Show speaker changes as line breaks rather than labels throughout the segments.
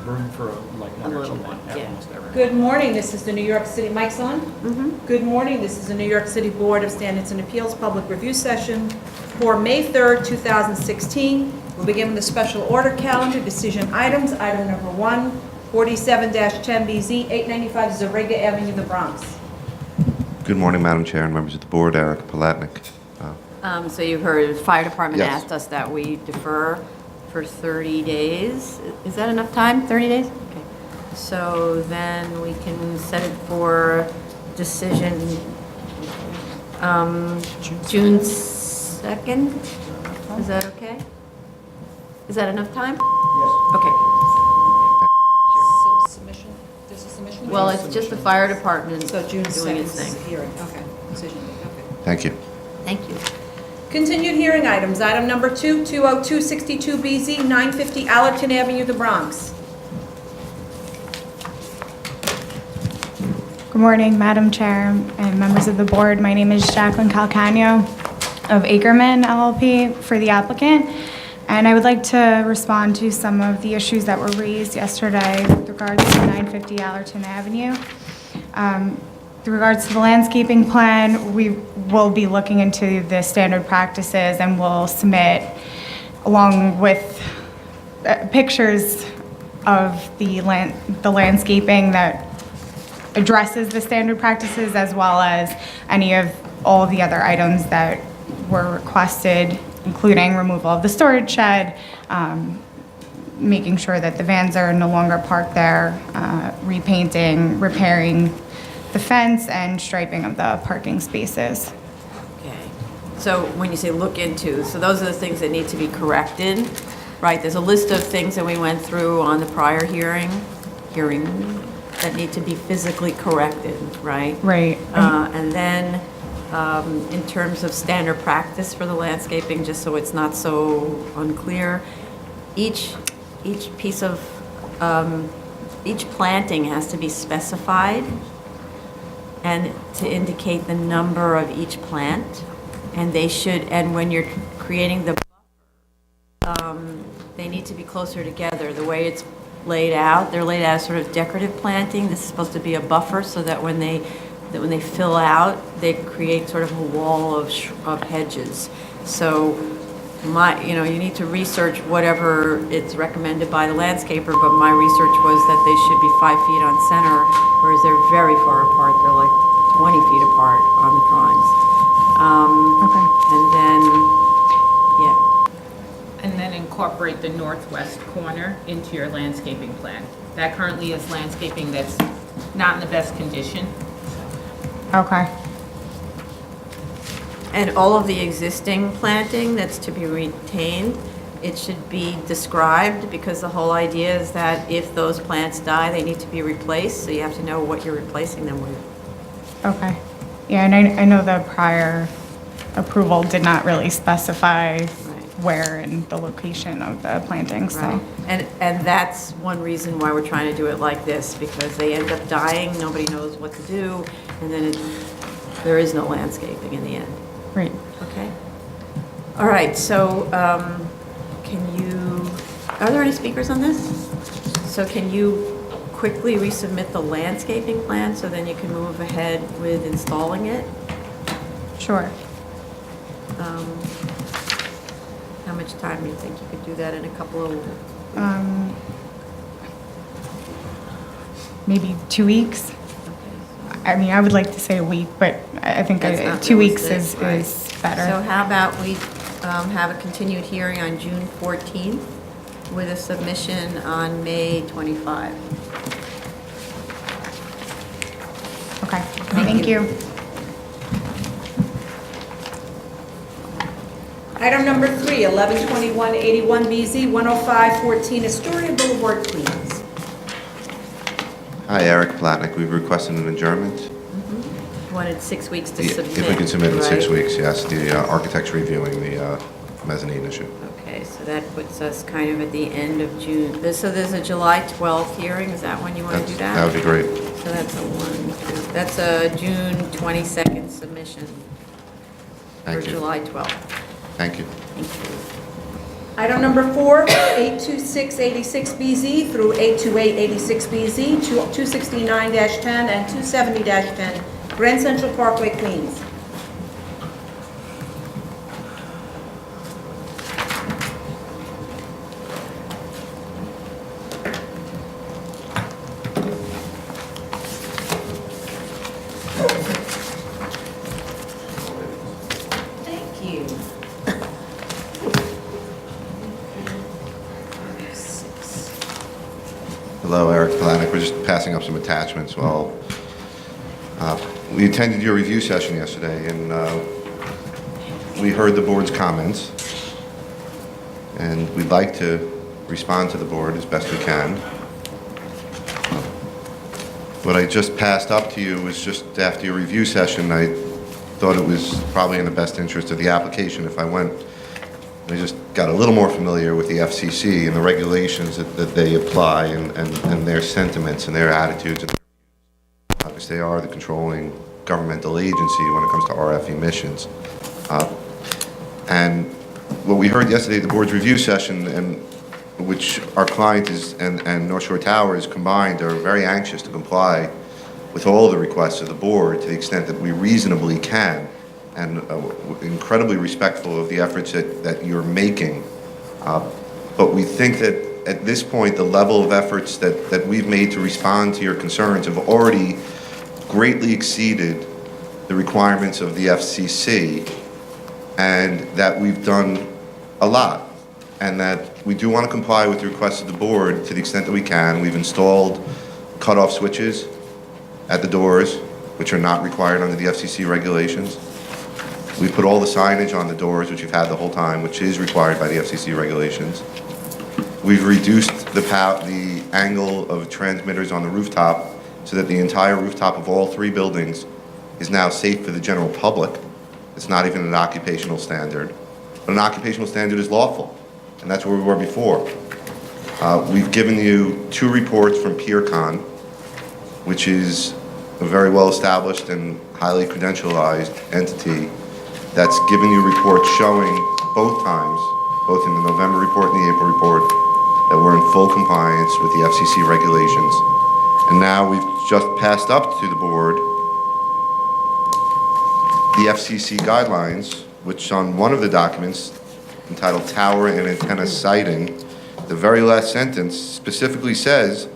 room for like one or two
little
at
bit, yeah.
almost everyone.
Good morning, this is the New York City, mic's on? Good morning, this is the New York City Board of Standards and Appeals Public Review Session for May 3rd, 2016. We'll begin with the special order calendar, decision items. Item number 1, 47-10BZ, 895 Zerega Avenue, the Bronx.
Good morning, Madam Chair and members of the board. Eric Palatnik.
So you heard, the fire department
Yes.
asked us that we defer for 30 days. Is that enough time, 30 days? Okay. So then we can set it for decision June 2nd? Is that okay? Is that enough time?
Yes.
Okay.
So submission, there's a submission?
Well, it's just the fire department
So June
doing its
2nd
thing.
hearing, okay, decision, okay.
Thank you.
Thank you.
Continued hearing items. Item number 2, 20262BZ, 950 Allerton Avenue, the Bronx.
Good morning, Madam Chair and members of the board. My name is Jacqueline Calcagno of Ackerman LLP for the applicant, and I would like to respond to some of the issues that were raised yesterday with regards to 950 Allerton Avenue. With regards to the landscaping plan, we will be looking into the standard practices and will submit, along with pictures of the landscaping that addresses the standard practices, as well as all of the other items that were requested, including removal of the storage shed, making sure that the vans are no longer parked there, repainting, repairing the fence, and striping of the parking spaces.
Okay. So when you say look into, so those are the things that need to be corrected, right? There's a list of things that we went through on the prior hearing that need to be physically corrected, right?
Right.
And then in terms of standard practice for the landscaping, just so it's not so unclear, each piece of, each planting has to be specified and to indicate the number of each plant. And they should, and when you're creating the buffer, they need to be closer together. The way it's laid out, they're laid out as sort of decorative planting. This is supposed to be a buffer so that when they fill out, they create sort of a wall of hedges. So you need to research whatever it's recommended by the landscaper, but my research was that they should be 5 feet on center, whereas they're very far apart. They're like 20 feet apart on the drawings.
Okay.
And then,
And then incorporate the northwest corner into your landscaping plan. That currently is landscaping that's not in the best condition.
Okay.
And all of the existing planting that's to be retained, it should be described, because the whole idea is that if those plants die, they need to be replaced, so you have to know what you're replacing them with.
Okay. Yeah, and I know the prior approval did not really specify where and the location of the plantings, so.
Right. And that's one reason why we're trying to do it like this, because they end up dying, nobody knows what to do, and then there is no landscaping in the end.
Right.
Okay. All right, so are there any speakers on this? So can you quickly resubmit the landscaping plan so then you can move ahead with installing it?
Sure.
How much time do you think you could do that in a couple of?
Maybe 2 weeks. I mean, I would like to say a week, but I think
That's not
2 weeks
realistic, right.
is better.
So how about we have a continued hearing on June 14th with a submission on May 25?
Okay, thank you.
Item number 3, 112181BZ, 10514 Astoria Boulevard, Queens.
Hi, Eric Palatnik. We've requested an adjournment.
Wanted 6 weeks to
Yeah,
submit.
if we can submit in 6
right?
weeks, yes. The architect's reviewing the mezzanine issue.
Okay, so that puts us kind of at the end of June. So there's a July 12th hearing, is that when you want to do that?
That would be great.
So that's a June 22nd submission for
Thank you.
July 12th.
Thank you.
Thank you.
Item number 4, 82686BZ through 82886BZ, 269-10 and 270-10, Grand Central Parkway, Queens. Thank you.
Hello, Eric Planek. We're just passing up some attachments. Well, we attended your review session yesterday, and we heard the board's comments, and we'd like to respond to the board as best we can. What I just passed up to you was just after your review session, I thought it was probably in the best interest of the application if I went, I just got a little more familiar with the FCC and the regulations that they apply and their sentiments and their attitudes. Because they are the controlling governmental agency when it comes to RF emissions. And what we heard yesterday at the board's review session, and which our client is and Northshore Towers combined are very anxious to comply with all the requests of the board to the extent that we reasonably can, and incredibly respectful of the efforts that you're making. But we think that at this point, the level of efforts that we've made to respond to your concerns have already greatly exceeded the requirements of the FCC, and that we've done a lot, and that we do want to comply with the requests of the board to the extent that we can. We've installed cutoff switches at the doors, which are not required under the FCC regulations. We put all the signage on the doors, which you've had the whole time, which is required by the FCC regulations. We've reduced the angle of transmitters on the rooftop so that the entire rooftop of all 3 buildings is now safe for the general public. It's not even an occupational standard. But an occupational standard is lawful, and that's where we were before. We've given you 2 reports from PeerCon, which is a very well-established and highly credentialized entity that's given you reports showing both times, both in the November report and the April report, that we're in full compliance with the FCC regulations. And now we've just passed up to the board the FCC guidelines, which on one of the documents entitled Tower and Antenna Siting, the very last sentence specifically says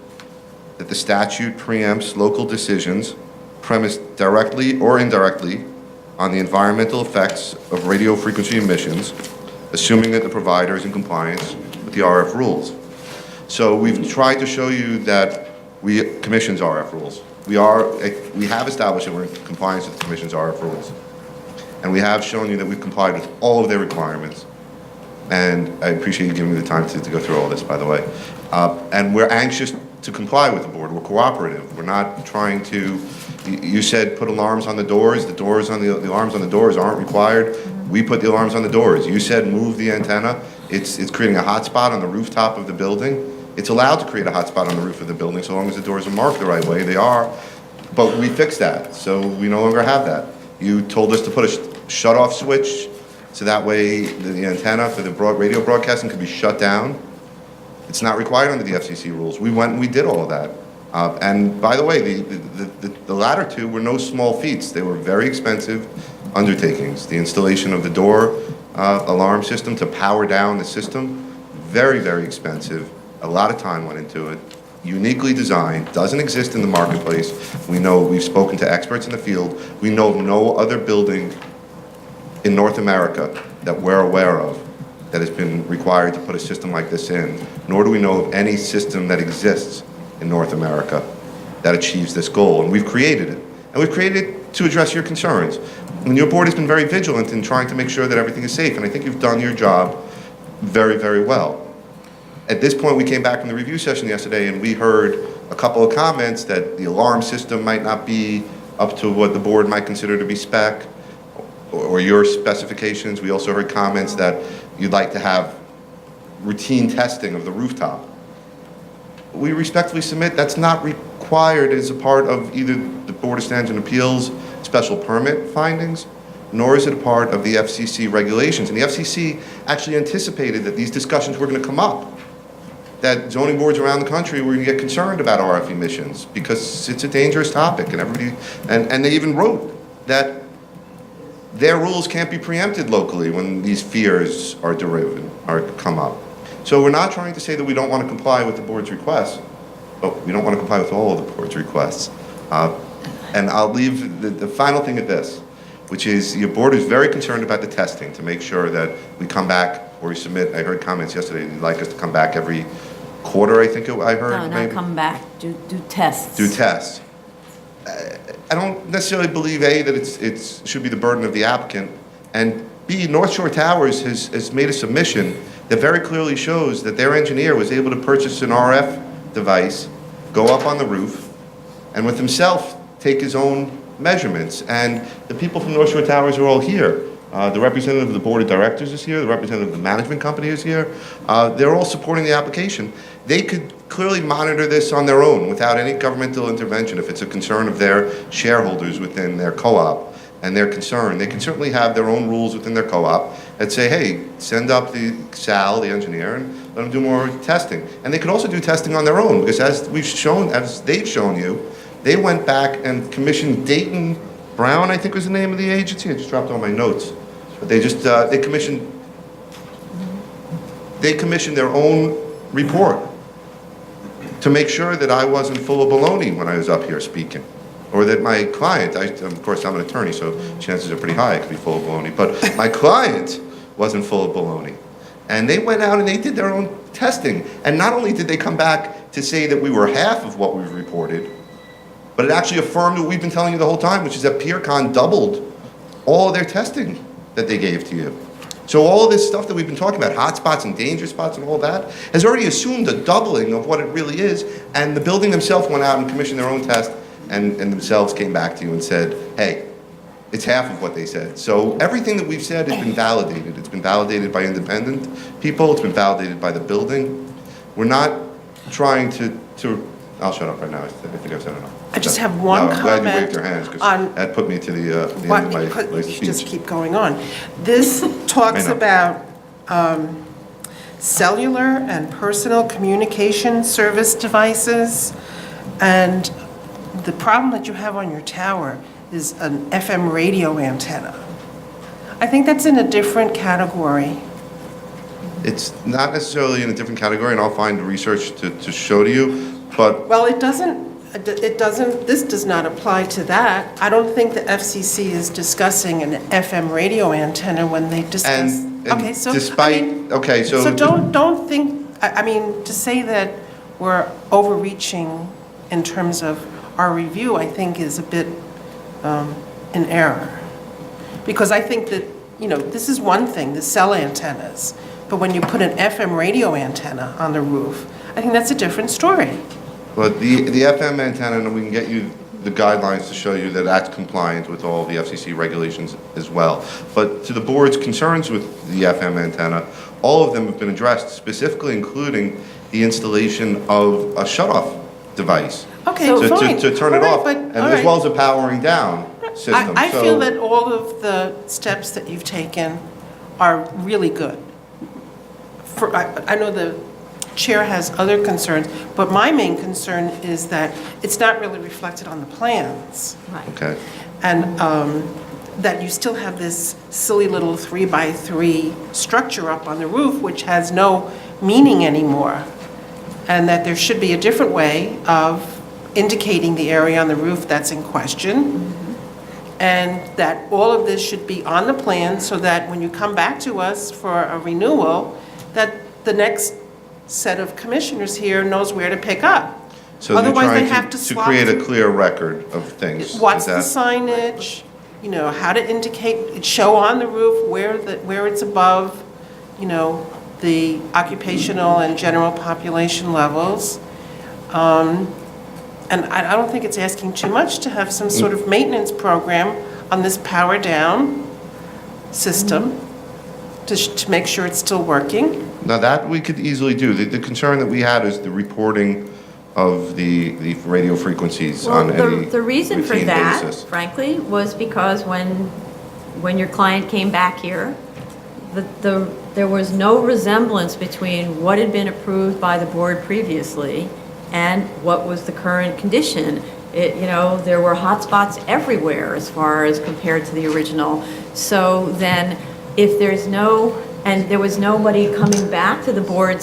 that the statute preempts local decisions premised directly or indirectly on the environmental effects of radio frequency emissions, assuming that the provider is in compliance with the RF rules. So we've tried to show you that Commission's RF rules. We have established that we're in compliance with the Commission's RF rules. And we have shown you that we've complied with all of their requirements. And I appreciate you giving me the time to go through all this, by the way. And we're anxious to comply with the board. We're cooperative. We're not trying to, you said put alarms on the doors. The alarms on the doors aren't required. We put the alarms on the doors. You said move the antenna. It's creating a hotspot on the rooftop of the building. It's allowed to create a hotspot on the roof of the building so long as the doors are marked the right way. They are. But we fixed that, so we no longer have that. You told us to put a shut-off switch so that way the antenna for the radio broadcasting could be shut down. It's not required under the FCC rules. We went and we did all of that. And by the way, the latter 2 were no small feats. They were very expensive undertakings. The installation of the door alarm system to power down the system, very, very expensive. A lot of time went into it. Uniquely designed, doesn't exist in the marketplace. We know, we've spoken to experts in the field. We know of no other building in North America that we're aware of that has been required to put a system like this in, nor do we know of any system that exists in North America that achieves this goal, and we've created it. And we've created it to address your concerns. And your board has been very vigilant in trying to make sure that everything is safe, and I think you've done your job very, very well. At this point, we came back from the review session yesterday and we heard a couple of comments that the alarm system might not be up to what the board might consider to be spec or your specifications. We also heard comments that you'd like to have routine testing of the rooftop. We respectfully submit that's not required as a part of either the Board of Standards and Appeals special permit findings nor is it a part of the FCC regulations. And the FCC actually anticipated that these discussions were going to come up, that zoning boards around the country were going to get concerned about RF emissions because it's a dangerous topic, and everybody, and they even wrote that their rules can't be preempted locally when these fears are derived or come up. So we're not trying to say that we don't want to comply with the board's requests, but we don't want to comply with all of the board's requests. And I'll leave the final thing at this, which is your board is very concerned about the testing to make sure that we come back or we submit. I heard comments yesterday, you'd like us to come back every quarter, I think I heard.
No,
maybe?
not come back, do tests.
Do tests. I don't necessarily believe, A, that it should be the burden of the applicant, and B, Northshore Towers has made a submission that very clearly shows that their engineer was able to purchase an RF device, go up on the roof, and with himself take his own measurements. And the people from Northshore Towers are all here. The representative of the board of directors is here, the representative of the management company is here. They're all supporting the application. They could clearly monitor this on their own without any governmental intervention if it's a concern of their shareholders within their co-op and their concern. They can certainly have their own rules within their co-op that say, hey, send up Sal, the engineer, and let them do more testing. And they could also do testing on their own, because as they've shown you, they went back and commissioned Dayton Brown, I think was the name of the agency. I just dropped all my notes. But they just, they commissioned their own report to make sure that I wasn't full of baloney when I was up here speaking. Or that my client, of course I'm an attorney, so chances are pretty high I could be full of baloney, but my client wasn't full of baloney. And they went out and they did their own testing. And not only did they come back to say that we were half of what we've reported, but it actually affirmed what we've been telling you the whole time, which is that PeerCon doubled all of their testing that they gave to you. So all of this stuff that we've been talking about, hotspots and danger spots and all that, has already assumed a doubling of what it really is. And the building themselves went out and commissioned their own test and themselves came back to you and said, hey, it's half of what they said. So everything that we've said has been validated. It's been validated by independent people. It's been validated by the building. We're not trying to I'll shut up right now. I think I've said enough.
I just have one
I'm glad
comment
you waved your hands, because
on
that put me to the end
what,
of my
because you
speech.
just keep going on. This talks
I know.
about cellular and personal communication service devices, and the problem that you have on your tower is an FM radio antenna. I think that's in a different category.
It's not necessarily in a different category, and I'll find the research to show to you, but
Well, it doesn't, this does not apply to that. I don't think the FCC is discussing an FM radio antenna when they discuss.
and
Okay, so, I
despite,
mean,
okay, so.
so don't think, I mean, to say that we're overreaching in terms of our review, I think is a bit in error. Because I think that, you know, this is one thing, the cell antennas, but when you put an FM radio antenna on the roof, I think that's a different story.
But the FM antenna, and we can get you the guidelines to show you that that's compliant with all the FCC regulations as well. But to the board's concerns with the FM antenna, all of them have been addressed, specifically including the installation of a shutoff device.
Okay,
So-
fine.
To turn it
All right,
off,
but-
and
all
as
right.
well as a powering down system.
I
So-
feel that all of the steps that you've taken are really good. I know the chair has other concerns, but my main concern is that it's not really reflected on the plans.
Right.
Okay.
And that you still have this silly little 3x3 structure up on the roof, which has no meaning anymore. And that there should be a different way of indicating the area on the roof that's in question. And that all of this should be on the plan so that when you come back to us for a renewal, that the next set of commissioners here knows where to pick up.
So you're
Otherwise, they
trying
have
to
to swap
create a
through-
clear record of things.
What's
Is
the
that-
signage, you know, how to indicate, show on the roof where it's above, you know, the occupational and general population levels. And I don't think it's asking too much to have some sort of maintenance program on this power down system to make sure it's still working.
Now, that we could easily do. The concern that we had is the reporting of the radio frequencies
Well,
on any
the reason for
routine
that,
basis.
frankly, was because when when your client came back here, there was no resemblance between what had been approved by the board previously and what was the current condition. There were hot spots everywhere as far as compared to the original. So then, if there's and there was nobody coming back to the board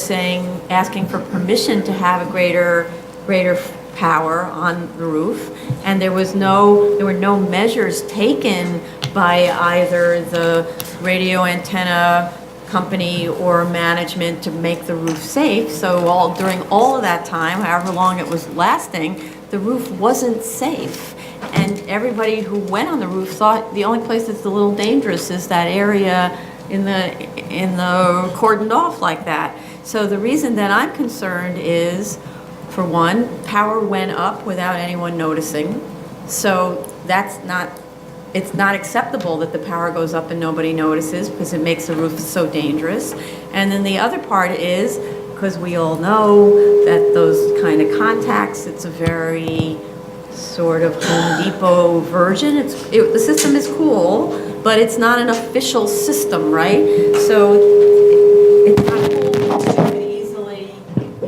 asking for permission to have a greater power on the roof, and there were no measures taken by either the radio antenna company or management to make the roof safe. So during all of that time, however long it was lasting, the roof wasn't safe. And everybody who went on the roof thought the only place that's a little dangerous is that area in the cordoned off like that. So the reason that I'm concerned is, for one, power went up without anyone noticing. So it's not acceptable that the power goes up and nobody notices, because it makes the roof so dangerous. And then the other part is, because we all know that those kind of contacts, it's a very sort of Home Depot version. The system is cool, but it's not an official system, right? So it's not cool.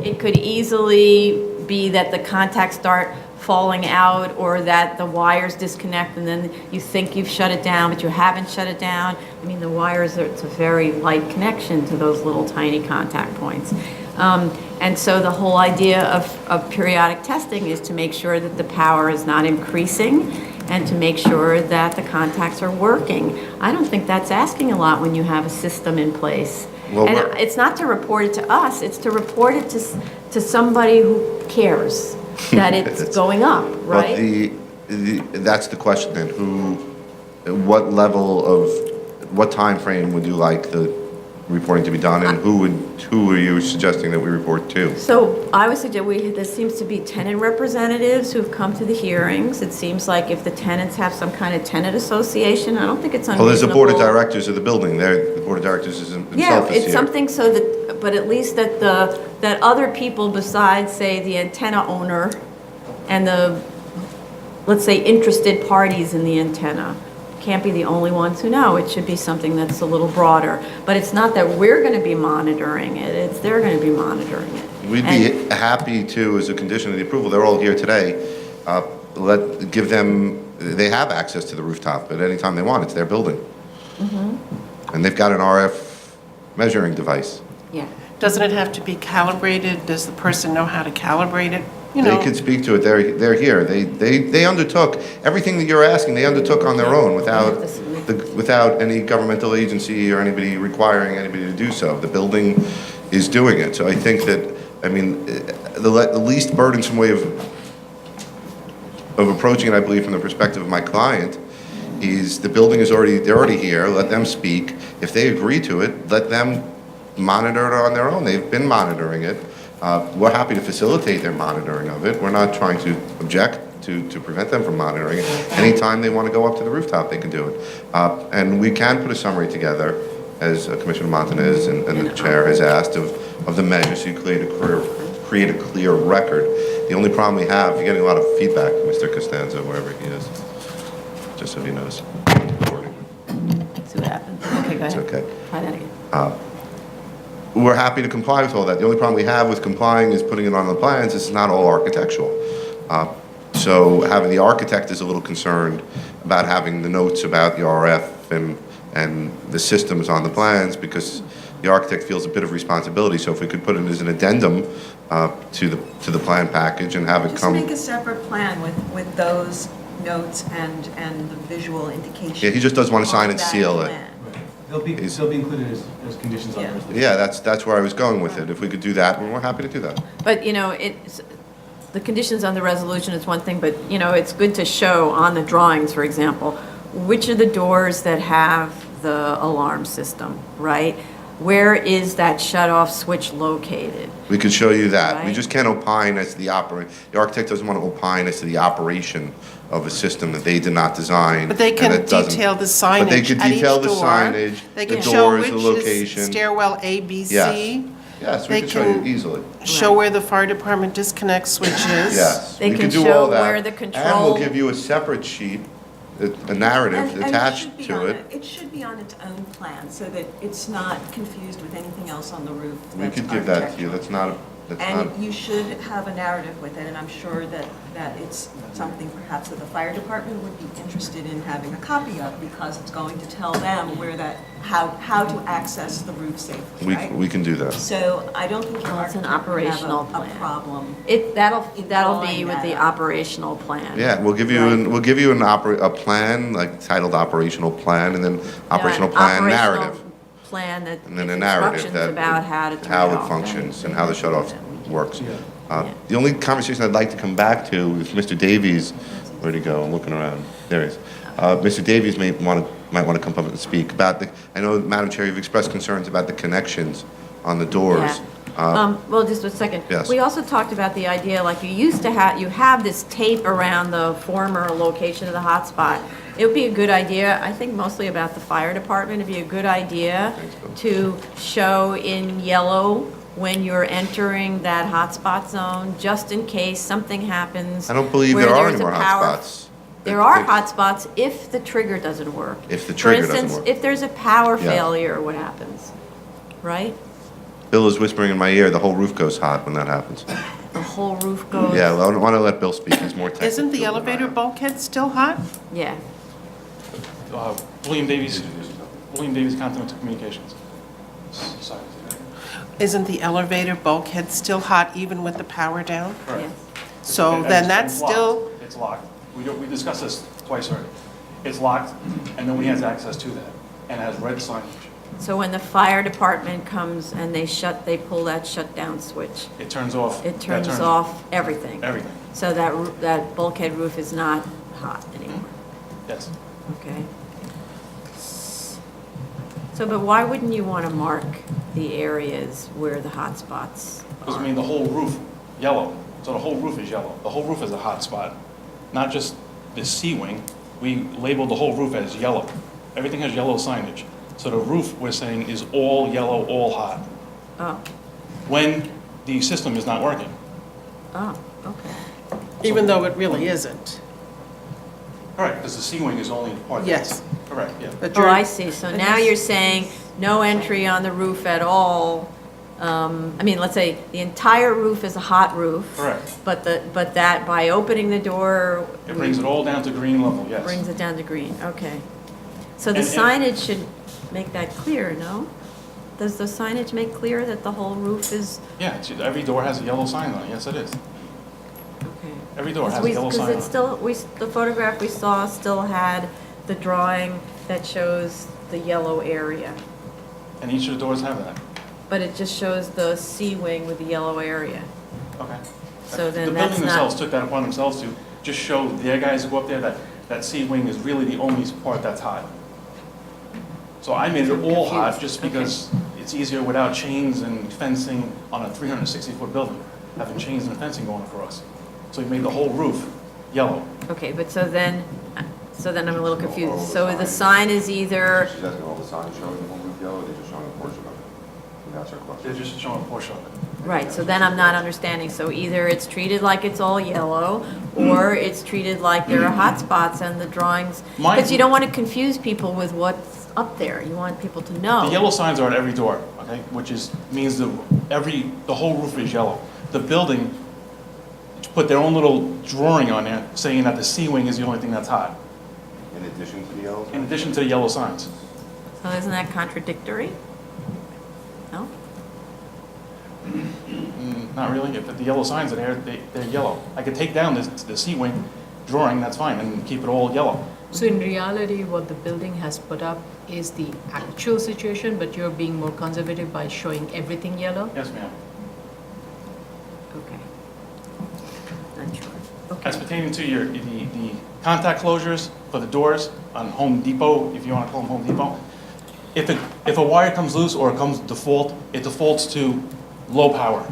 It could easily be that the contacts start falling out, or that the wires disconnect and then you think you've shut it down, but you haven't shut it down. I mean, the wires, it's a very light connection to those little tiny contact points. And so the whole idea of periodic testing is to make sure that the power is not increasing and to make sure that the contacts are working. I don't think that's asking a lot when you have a system in place.
Well,
and it's not to report it to us, it's to report it to somebody who cares that it's going up, right?
Well, that's the question then. What time frame would you like the reporting to be done, and who are you suggesting that we report to?
So I would suggest there seems to be tenant representatives who've come to the hearings. It seems like if the tenants have some kind of tenant association, I don't think it's unreasonable.
Well, there's a board of directors of the building. The board of directors is himself
Yeah,
is
it's
here.
something so that, but at least that other people besides, say, the antenna owner and the, let's say, interested parties in the antenna can't be the only ones who know. It should be something that's a little broader. But it's not that we're going to be monitoring it, it's they're going to be monitoring it.
We'd be happy to, as a condition of the approval, they're all here today, give them, they have access to the rooftop at any time they want. It's their building.
Mm-hmm.
And they've got an RF measuring device.
Yeah.
Doesn't it have to be calibrated? Does the person know how to calibrate it?
They could speak to it. They're here. They undertook everything that you're asking. They undertook on their own without any governmental agency or anybody requiring anybody to do so. The building is doing it. So I think that, I mean, the least burdensome way of approaching it, I believe, from the perspective of my client, is the building is they're already here. Let them speak. If they agree to it, let them monitor it on their own. They've been monitoring it. We're happy to facilitate their monitoring of it. We're not trying to object to prevent them from monitoring it. Anytime they want to go up to the rooftop, they can do it. And we can put a summary together, as Commissioner Montanez and the chair has asked, of the measures, so you create a clear record. The only problem we have, you're getting a lot of feedback, Mr. Costanza, wherever he is, just so he knows.
See what happens. Okay, go ahead.
It's okay.
Try that again.
We're happy to comply with all that. The only problem we have with complying is putting it on the plans. It's not all architectural. So having the architect is a little concerned about having the notes about the RF and the systems on the plans, because the architect feels a bit of responsibility. So if we could put it as an addendum to the plan package and have it
Just
come.
make a separate plan with those notes and the visual indication.
Yeah, he just doesn't want to sign
on
and
that
seal it.
plan.
They'll be included as conditions on the resolution.
Yeah, that's where I was going with it. If we could do that, we're happy to do that.
But, the conditions on the resolution is one thing, but, it's good to show on the drawings, for example, which are the doors that have the alarm system, right? Where is that shut-off switch located?
We could show you that. We
Right.
just can't opine as to the architect doesn't want to opine as to the operation of a system that they did not design.
But they
and
can
that doesn't-
detail the signage
But they could
at each
detail the
door.
signage,
They
the
can show
doors,
which
the
is
location.
stairwell A, B, C.
Yes. Yes, we
They
could show you
can-
easily.
Show where the fire department disconnect switch is.
Yes.
They
we
can
could do
show
all that.
where the
And
control-
we'll give you a separate sheet a narrative
And it
attached
should be
to
on
it.
It should be on its own plan, so that it's not confused with anything else on the roof.
We
that's
could give that to you,
architectural.
that's not,
And you should have a narrative with it, and I'm sure that it's something perhaps that the fire department would be interested in having a copy of, because it's going to tell them where that, how to access the roof safely, right?
we can do that.
So I don't think your
Well, it's an
architect would have
operational
a
plan.
problem.
That'll be
drawing
with
that
the
up.
operational plan.
Yeah, we'll give you, we'll give you a plan, like titled operational plan, and then operational
An
plan
operational
narrative.
Plan that
And then
gives
a narrative
instructions
that,
about how to turn
how
it
it
off.
functions and how the shut-off works.
Yeah.
The only conversation I'd like to come back to is Mr. Davies. Where'd he go? I'm looking around. There he is. Mr. Davies might want to come up and speak about I know, Madam Chair, you've expressed concerns about the connections on the doors.
Well, just a second.
Yes.
We also talked about the idea, like you used to have, you have this tape around the former location of the hotspot. It would be a good idea, I think mostly about the fire department, it'd be a good idea to show in yellow when you're entering that hotspot zone, just in case something happens.
I don't believe
where
there are
there's
any
a
more
power-
hotspots.
There are hotspots if the trigger doesn't work.
If the trigger doesn't
For instance,
work.
if there's a power
Yeah.
failure, what happens? Right?
Bill is whispering in my ear, the whole roof goes hot when that happens.
The whole roof goes.
Yeah, well, I want to let Bill speak, he's more technical.
Isn't the
than I
elevator
am.
bulkhead still hot?
Yeah.
William Davies, Continental Communications. Sorry.
Isn't the elevator bulkhead still hot even with the power down?
Correct.
Yes.
So
And
then
it's
that's
locked.
still,
It's locked. We discussed this twice already. It's locked, and nobody has access to that, and it has red signage.
So when the fire department comes and they pull that shutdown switch,
It turns off.
it
that
turns off everything.
Everything,
So that bulkhead roof is not hot anymore,
yes.
okay? So, but why wouldn't you want to mark the areas where the hot spots
Because, I
are?
mean, the whole roof, yellow, so the whole roof is yellow. The whole roof is a hot spot, not just the C-wing. We labeled the whole roof as yellow. Everything has yellow signage. So the roof, we're saying, is all yellow, all hot,
Oh,
when the system is not working.
oh, okay.
even though it really isn't.
Correct, because the C-wing is only part.
Yes.
Correct, yeah.
But
Oh,
you're-
I see. So now you're saying no entry on the roof at all. I mean, let's say the entire roof is a hot roof.
Correct.
But that by opening the door.
It brings it all down to green level, yes.
Brings it down to green, okay. So the
And-
signage should make that clear, no? Does the signage make clear that the whole roof is,
Yeah, every door has a yellow sign on it, yes, it is.
okay.
Every door has a yellow sign on
Because it's still, the photograph we saw still had the drawing that shows the yellow area.
And each of the doors have that.
But it just shows the C-wing with the yellow area.
Okay.
So then
The
that's
building
not-
themselves took that upon themselves to just show their guys who go up there that C-wing is really the only part that's hot. So I made it all hot
Confused.
just because it's easier without chains and fencing on a 360-foot building, having chains and fencing going across. So we made the whole roof yellow.
Okay, but so then I'm a little confused. So the sign is either,
She's asking all the signs showing the whole roof yellow, they're just showing a portion of it. That's her question.
They're just showing a portion of it.
right, so then I'm not understanding. So either it's treated like it's all yellow, or it's treated like there are hot spots and the drawings,
Mine-
because you don't want to confuse people with what's up there. You want people to know.
The yellow signs are at every door, okay, which means the whole roof is yellow. The building put their own little drawing on there saying that the C-wing is the only thing that's hot,
In addition to the yellow?
in addition to the yellow signs.
So isn't that contradictory? No?
Not really, if the yellow signs are there, they're yellow. I could take down the C-wing drawing, that's fine, and keep it all yellow.
So in reality, what the building has put up is the actual situation, but you're being more conservative by showing everything yellow?
Yes, ma'am.
Okay. Not sure.
As
Okay.
pertaining to the contact closures for the doors on Home Depot, if you want to call them Home Depot, if a wire comes loose or it comes default, it defaults to low power.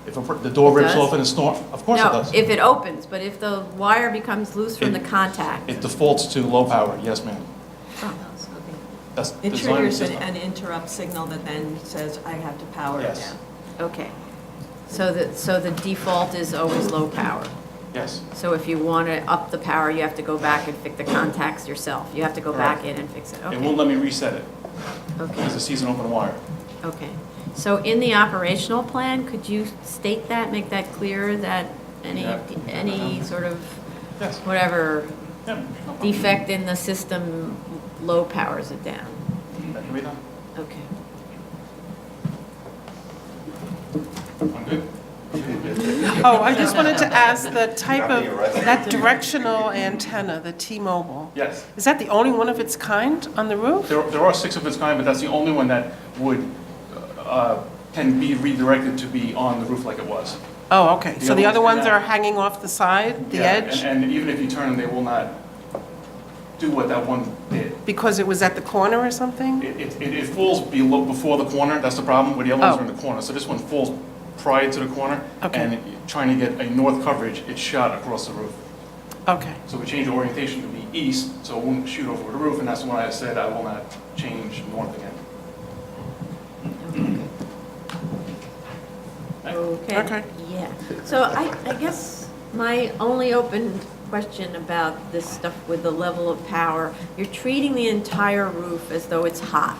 If the door
It
rips
does?
off in a storm, of course it
No,
does.
if it opens, but if the wire becomes loose from the contact.
It defaults to low power, yes, ma'am. That's
It
the design of the
triggers
system.
an interrupt signal that then says, I have to power it
Yes.
down.
Okay. So the default is always low power.
Yes.
So if you want to up the power, you have to go back and fix the contacts yourself. You have to go back in and fix it.
It won't
Okay,
let me reset it.
okay,
It's a season open wire.
okay. So in the operational plan, could you state that, make that clear, that
Yeah.
any sort of,
Yes.
whatever
Yeah. No problem.
defect in the system low powers it down?
That can be done.
Okay.
I'm good.
Oh, I just wanted to ask the type of, that directional antenna, the T-Mobile,
Yes.
is that the only one of its kind on the roof?
There are 6 of its kind, but that's the only one that would, can be redirected to be on the roof like it was.
Oh, okay, so the other ones
Yeah.
are hanging off the side, the
Yeah,
edge?
And even if you turn them, they will not do what that one did.
Because it was at the corner or something?
It falls below, before the corner, that's the problem, where the other ones
Oh.
are in the corner. So this one falls prior to the corner.
Okay.
And trying to get a north coverage, it's shot across the roof.
Okay,
So we changed the orientation to be east, so it won't shoot over the roof, and that's when I said I will not change north again.
Okay.
Okay.
Yeah. So I guess my only open question about this stuff with the level of power, you're treating the entire roof as though it's hot.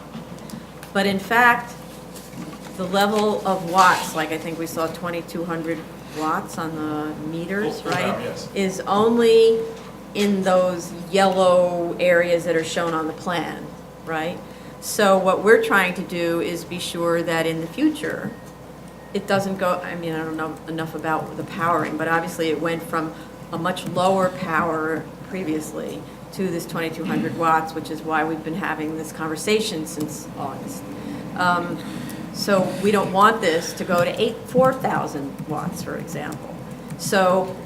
But in fact, the level of watts, like I think we saw 2,200 watts on the meters,
Full
right?
power, yes.
Is only in those yellow areas that are shown on the plan, right? So what we're trying to do is be sure that in the future, it doesn't go, I mean, I don't know enough about the powering, but obviously it went from a much lower power previously to this 2,200 watts, which is why we've been having this conversation since August. So we don't want this to go to 4,000 watts, for example. So,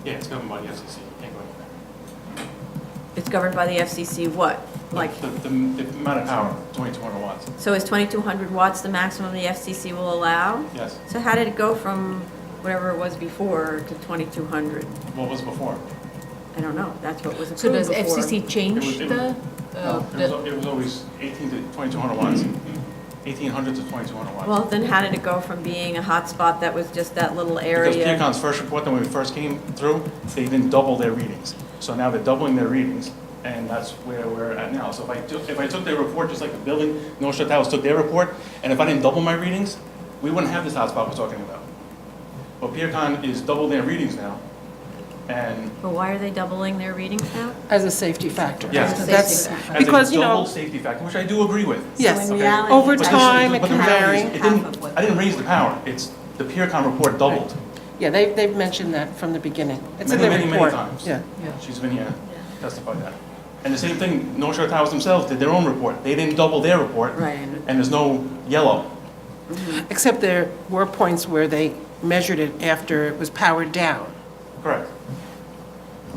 Yeah, it's governed by the FCC, you can't go anywhere.
it's governed by the FCC what? Like,
The amount of power, 2,200 watts,
so is 2,200 watts the maximum the FCC will allow?
yes.
So how did it go from whatever it was before to 2,200?
What was before?
I don't know, that's what was
So
approved
does
before.
FCC change
It was-
the,
It was always 18 to 2,200 watts, 1,800 to 2,200 watts.
Well, then how did it go from being a hotspot that was just that little
Because
area?
PeerCon's first report, when we first came through, they didn't double their readings. So now they're doubling their readings, and that's where we're at now. So if I took their report, just like the building, Northshore Towers took their report, and if I didn't double my readings, we wouldn't have this hotspot we're talking about. But PeerCon is double their readings now, and
But why are they doubling their readings now?
as a safety factor.
Yeah.
As a
That's,
safety factor.
because,
as a
you know,
double safety factor, which I do agree with.
yes,
So in
Okay.
reality,
over
it's
time
actually
it
But
can
the reality
vary.
is, it
half
didn't-
of what
I didn't raise the power. It's, the PeerCon report doubled.
Yeah, they've mentioned that from the beginning. It's in the
Many,
report.
many times.
Yeah.
She's been here, testified that. And the same thing, Northshore Towers themselves did their own report. They didn't double their report.
Right.
And there's no yellow.
Except there were points where they measured it after it was powered down.
Correct.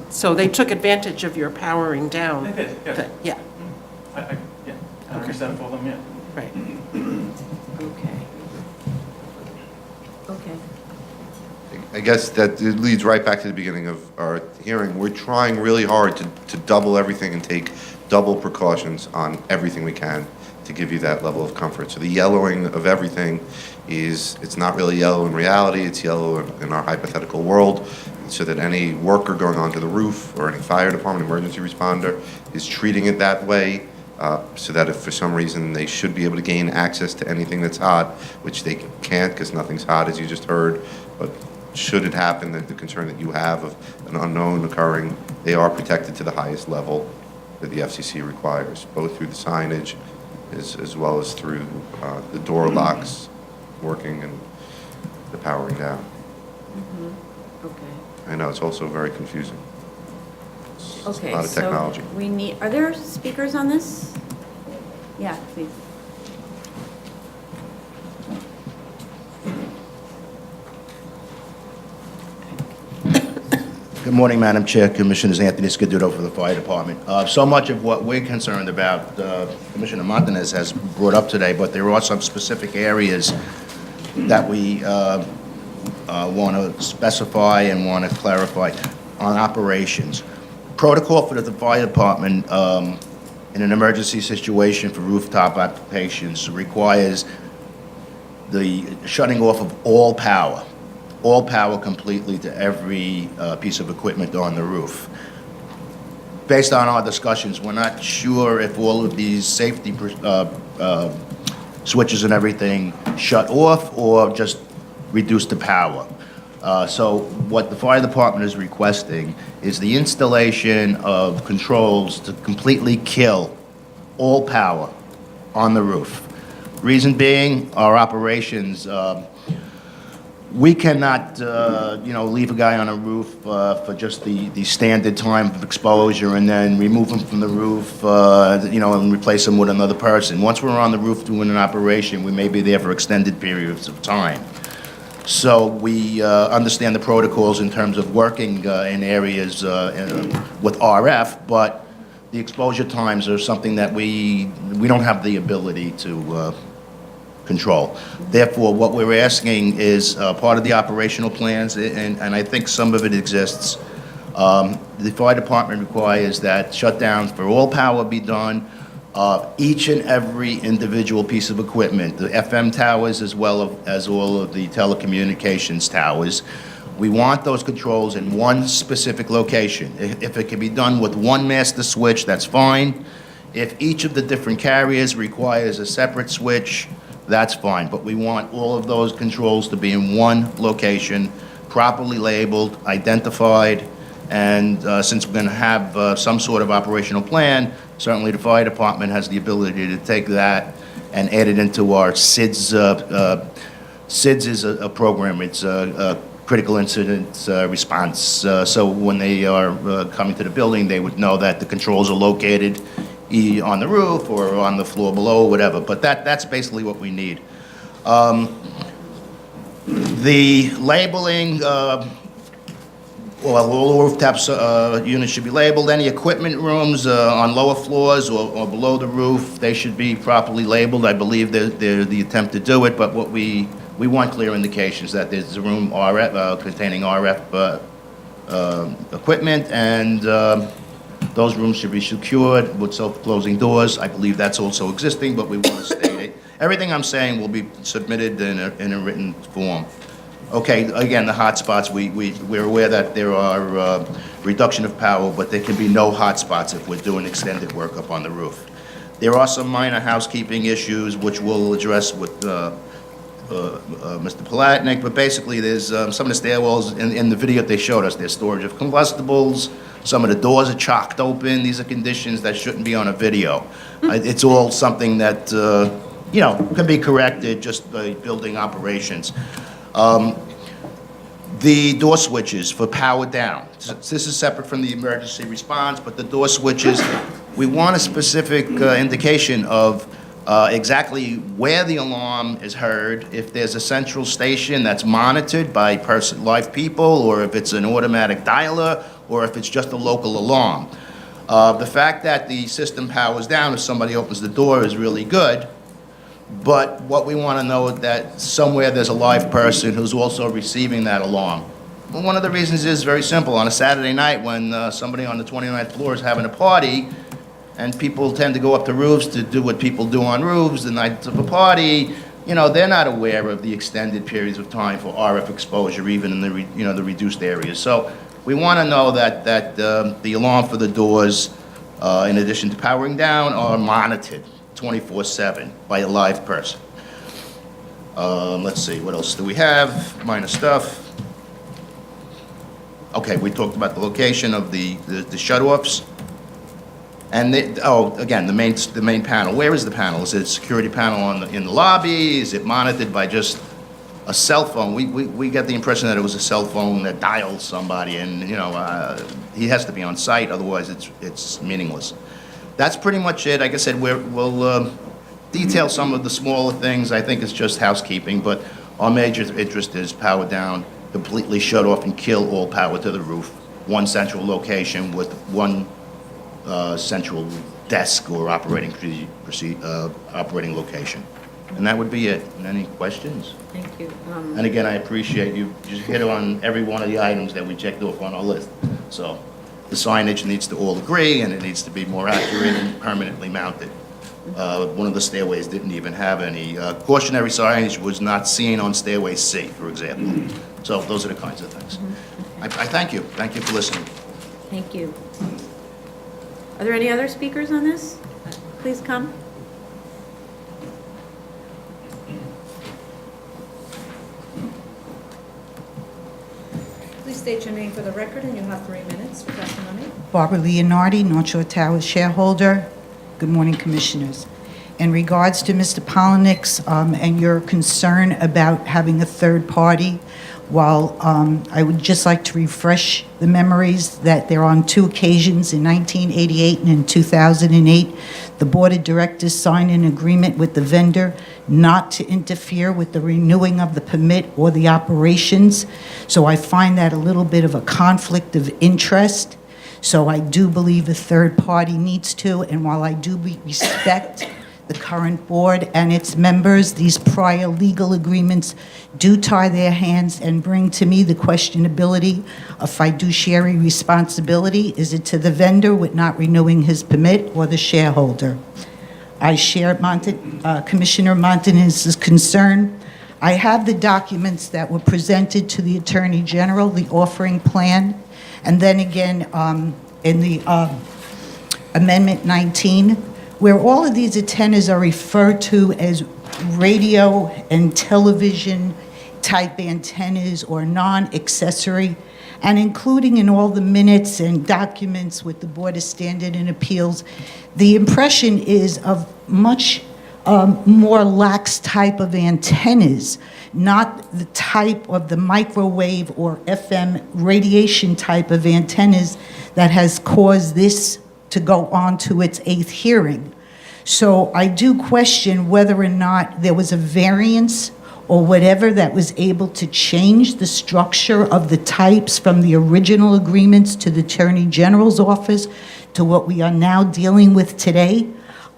So they took advantage of your powering down.
They did, yeah.
thing. Yeah,
Yeah. I haven't reached that for them yet.
right.
Okay. Okay.
I guess that it leads right back to the beginning of our hearing. We're trying really hard to double everything and take double precautions on everything we can to give you that level of comfort. So the yellowing of everything it's not really yellow in reality, it's yellow in our hypothetical world, so that any worker going onto the roof or any fire department, emergency responder is treating it that way, so that if for some reason they should be able to gain access to anything that's hot, which they can't because nothing's hot, as you just heard, but should it happen, that the concern that you have of an unknown occurring, they are protected to the highest level that the FCC requires, both through the signage as well as through the door locks working and the powering down.
Okay.
I know, it's also very confusing. It's a
Okay,
lot of
so
technology.
we need, are there speakers on this? Yeah, please.
Good morning, Madam Chair, Commissioners Anthony Scaduto for the Fire Department. So much of what we're concerned about, Commissioner Montanez has brought up today, but there are some specific areas that we want to specify and want to clarify on operations. Protocol for the Fire Department in an emergency situation for rooftop occupations requires the shutting off of all power all power completely to every piece of equipment on the roof. Based on our discussions, we're not sure if all of these safety switches and everything shut off or just reduce the power. So what the fire department is requesting is the installation of controls to completely kill all power on the roof. Reason being, our operations, we cannot, leave a guy on a roof for just the standard time of exposure and then remove him from the roof, and replace him with another person. Once we're on the roof doing an operation, we may be there for extended periods of time. So we understand the protocols in terms of working in areas with RF, but the exposure times are something that we don't have the ability to control. Therefore, what we're asking is part of the operational plans, and I think some of it exists. The fire department requires that shutdowns for all power be done. Each and every individual piece of equipment, the FM towers as well as all of the telecommunications towers. We want those controls in one specific location. If it can be done with one master switch, that's fine. If each of the different carriers requires a separate switch, that's fine. But we want all of those controls to be in one location, properly labeled, identified, and since we're going to have some sort of operational plan, certainly the fire department has the ability to take that and add it into our SIDS. SIDS is a program. It's a critical incident response. So when they are coming to the building, they would know that the controls are located on the roof or on the floor below, whatever. But that's basically what we need. The labeling, all rooftops units should be labeled. Any equipment rooms on lower floors or below the roof, they should be properly labeled. I believe they're the attempt to do it, but what we want clear indications that there's a room RF, containing RF equipment, and those rooms should be secured with self-closing doors. I believe that's also existing, but we want to state it. Everything I'm saying will be submitted in a written form. Okay, again, the hot spots, we're aware that there are reduction of power, but there can be no hot spots if we're doing extended work up on the roof. There are some minor housekeeping issues which we'll address with Mr. Palatnik, but basically there's some of the stairwells in the video they showed us, there's storage of combustibles, some of the doors are chocked open. These are conditions that shouldn't be on a video. It's all something that, can be corrected just by building operations. The door switches for power down. This is separate from the emergency response, but the door switches, we want a specific indication of exactly where the alarm is heard, if there's a central station that's monitored by live people, or if it's an automatic dialer, or if it's just a local alarm. The fact that the system powers down if somebody opens the door is really good. But what we want to know is that somewhere there's a live person who's also receiving that alarm. Well, one of the reasons is very simple. On a Saturday night when somebody on the 29th floor is having a party, and people tend to go up to roofs to do what people do on roofs the night of a party, they're not aware of the extended periods of time for RF exposure, even in the reduced areas. So we want to know that the alarm for the doors, in addition to powering down, are monitored 24/7 by a live person. Let's see, what else do we have? Minor stuff. Okay, we talked about the location of the shut-offs. And again, the main panel. Where is the panel? Is it a security panel in the lobby? Is it monitored by just a cell phone? We get the impression that it was a cell phone that dialed somebody, and he has to be on site, otherwise it's meaningless. That's pretty much it. Like I said, we'll detail some of the smaller things. I think it's just housekeeping, but our major interest is power down, completely shut off and kill all power to the roof. One central location with one central desk or operating location. And that would be it. And any questions?
Thank you.
And again, I appreciate you just hit on every one of the items that we checked off on our list. So the signage needs to all agree, and it needs to be more accurate and permanently mounted. One of the stairways didn't even have any. Cautionary signage was not seen on stairway C, for example. So those are the kinds of things. I thank you. Thank you for listening.
Thank you. Are there any other speakers on this? Please come.
Please state your name for the record, and you'll have 3 minutes for testimony.
Barbara Leonardi, Northshore Towers shareholder. Good morning, Commissioners. In regards to Mr. Polinick's and your concern about having a third party, while I would just like to refresh the memories that there on 2 occasions, in 1988 and in 2008, the Board of Directors signed an agreement with the vendor not to interfere with the renewing of the permit or the operations. So I find that a little bit of a conflict of interest. So I do believe a third party needs to, and while I do respect the current board and its members, these prior legal agreements do tie their hands and bring to me the questionability of fiduciary responsibility. Is it to the vendor with not renewing his permit or the shareholder? I share Commissioner Montanez's concern. I have the documents that were presented to the Attorney General, the offering plan, and then again in the Amendment 19, where all of these antennas are referred to as radio and television type antennas or non-accessory, and including in all the minutes and documents with the Board of Standard and Appeals, the impression is of much more lax type of antennas, not the type of the microwave or FM radiation type of antennas that has caused this to go on to its 8th hearing. So I do question whether or not there was a variance or whatever that was able to change the structure of the types from the original agreements to the Attorney General's office to what we are now dealing with today.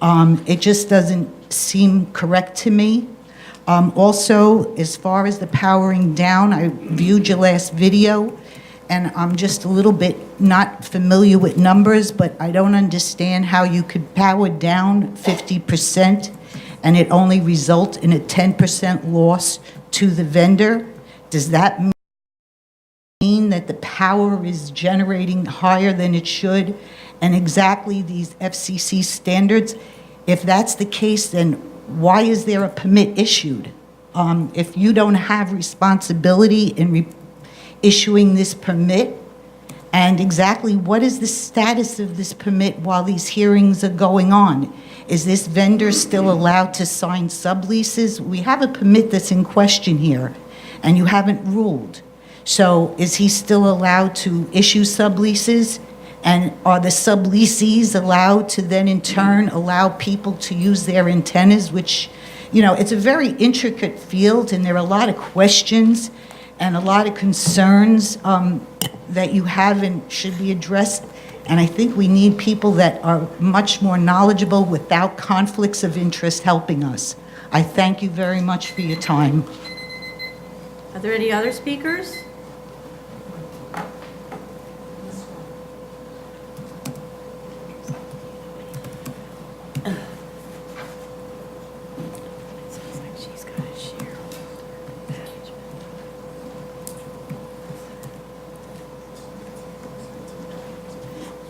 It just doesn't seem correct to me. Also, as far as the powering down, I viewed your last video, and I'm just a little bit not familiar with numbers, but I don't understand how you could power down 50% and it only result in a 10% loss to the vendor. Does that mean that the power is generating higher than it should? And exactly these FCC standards, if that's the case, then why is there a permit issued? If you don't have responsibility in issuing this permit, and exactly what is the status of this permit while these hearings are going on? Is this vendor still allowed to sign subleases? We have a permit that's in question here, and you haven't ruled. So is he still allowed to issue subleases? And are the subleasees allowed to then in turn allow people to use their antennas, which, you know, it's a very intricate field, and there are a lot of questions and a lot of concerns that you have and should be addressed. And I think we need people that are much more knowledgeable without conflicts of interest helping us. I thank you very much for your time.
Are there any other speakers?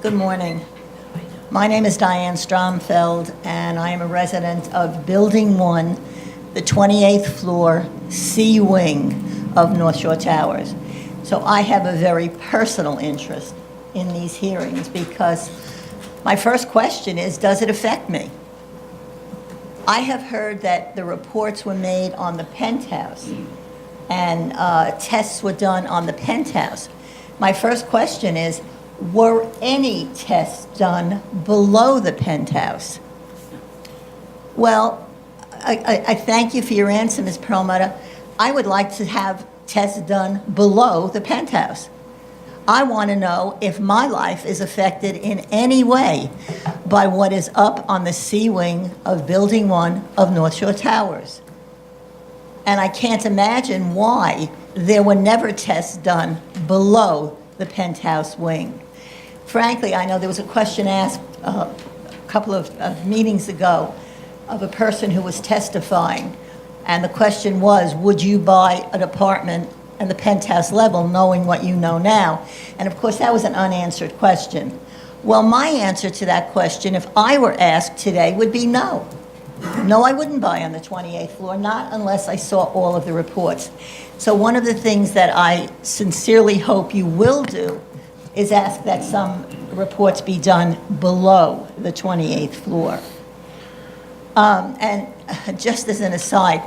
Good morning. My name is Diane Stromfeld, and I am a resident of Building 1, the 28th floor C wing of Northshore Towers. So I have a very personal interest in these hearings because my first question is, does it affect me? I have heard that the reports were made on the penthouse and tests were done on the penthouse. My first question is, were any tests done below the penthouse? Well, I thank you for your answer, Ms. Perlmutter. I would like to have tests done below the penthouse. I want to know if my life is affected in any way by what is up on the C wing of Building 1 of Northshore Towers. And I can't imagine why there were never tests done below the penthouse wing. Frankly, I know there was a question asked a couple of meetings ago of a person who was testifying. And the question was, would you buy an apartment at the penthouse level knowing what you know now? And of course, that was an unanswered question. Well, my answer to that question, if I were asked today, would be no. No, I wouldn't buy on the 28th floor, not unless I saw all of the reports. So one of the things that I sincerely hope you will do is ask that some reports be done below the 28th floor. And just as an aside,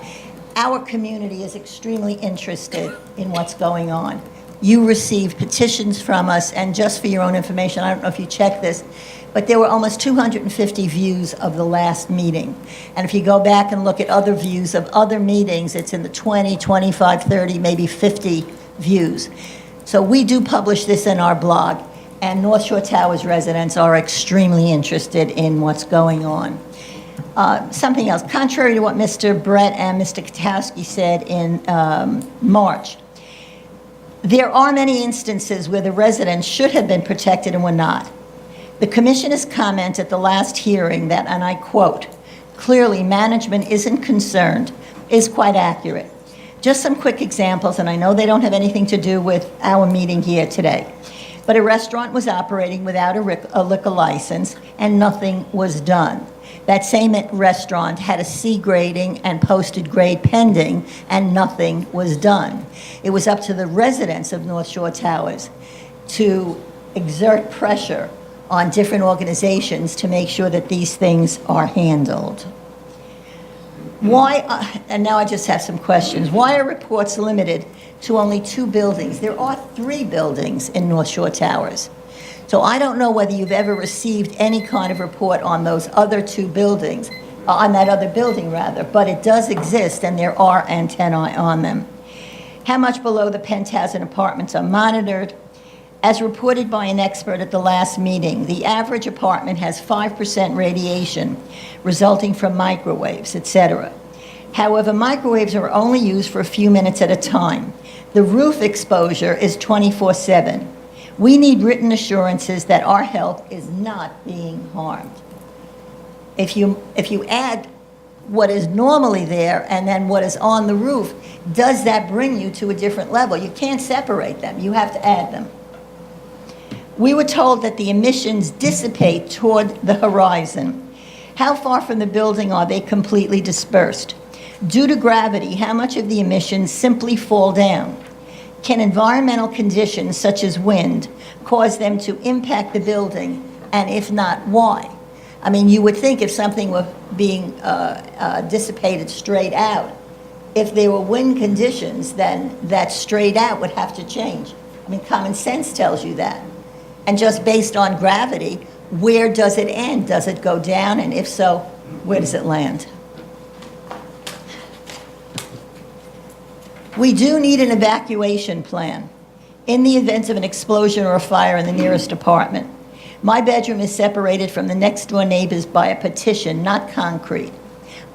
our community is extremely interested in what's going on. You received petitions from us, and just for your own information, I don't know if you checked this, but there were almost 250 views of the last meeting. And if you go back and look at other views of other meetings, it's in the 20, 25, 30, maybe 50 views. So we do publish this in our blog, and Northshore Towers residents are extremely interested in what's going on. Something else, contrary to what Mr. Brett and Mr. Katowski said in March, there are many instances where the residents should have been protected and were not. The commissioner's comment at the last hearing that, and I quote, "clearly management isn't concerned," is quite accurate. Just some quick examples, and I know they don't have anything to do with our meeting here today. But a restaurant was operating without a liquor license, and nothing was done. That same restaurant had a C grading and posted grade pending, and nothing was done. It was up to the residents of North Shore Towers to exert pressure on different organizations to make sure that these things are handled. Why, and now I just have some questions. Why are reports limited to only 2 buildings? There are 3 buildings in North Shore Towers. So I don't know whether you've ever received any kind of report on those other 2 buildings, on that other building rather, but it does exist and there are antennae on them. How much below the penthouse and apartments are monitored? As reported by an expert at the last meeting, the average apartment has 5% radiation resulting from microwaves, etc. However, microwaves are only used for a few minutes at a time. The roof exposure is 24/7. We need written assurances that our health is not being harmed. If you add what is normally there and then what is on the roof, does that bring you to a different level? You can't separate them. You have to add them. We were told that the emissions dissipate toward the horizon. How far from the building are they completely dispersed? Due to gravity, how much of the emissions simply fall down? Can environmental conditions such as wind cause them to impact the building? And if not, why? I mean, you would think if something were being dissipated straight out, if there were wind conditions, then that straight out would have to change. I mean, common sense tells you that. And just based on gravity, where does it end? Does it go down? And if so, where does it land? We do need an evacuation plan in the event of an explosion or a fire in the nearest apartment. My bedroom is separated from the next door neighbors by a partition, not concrete.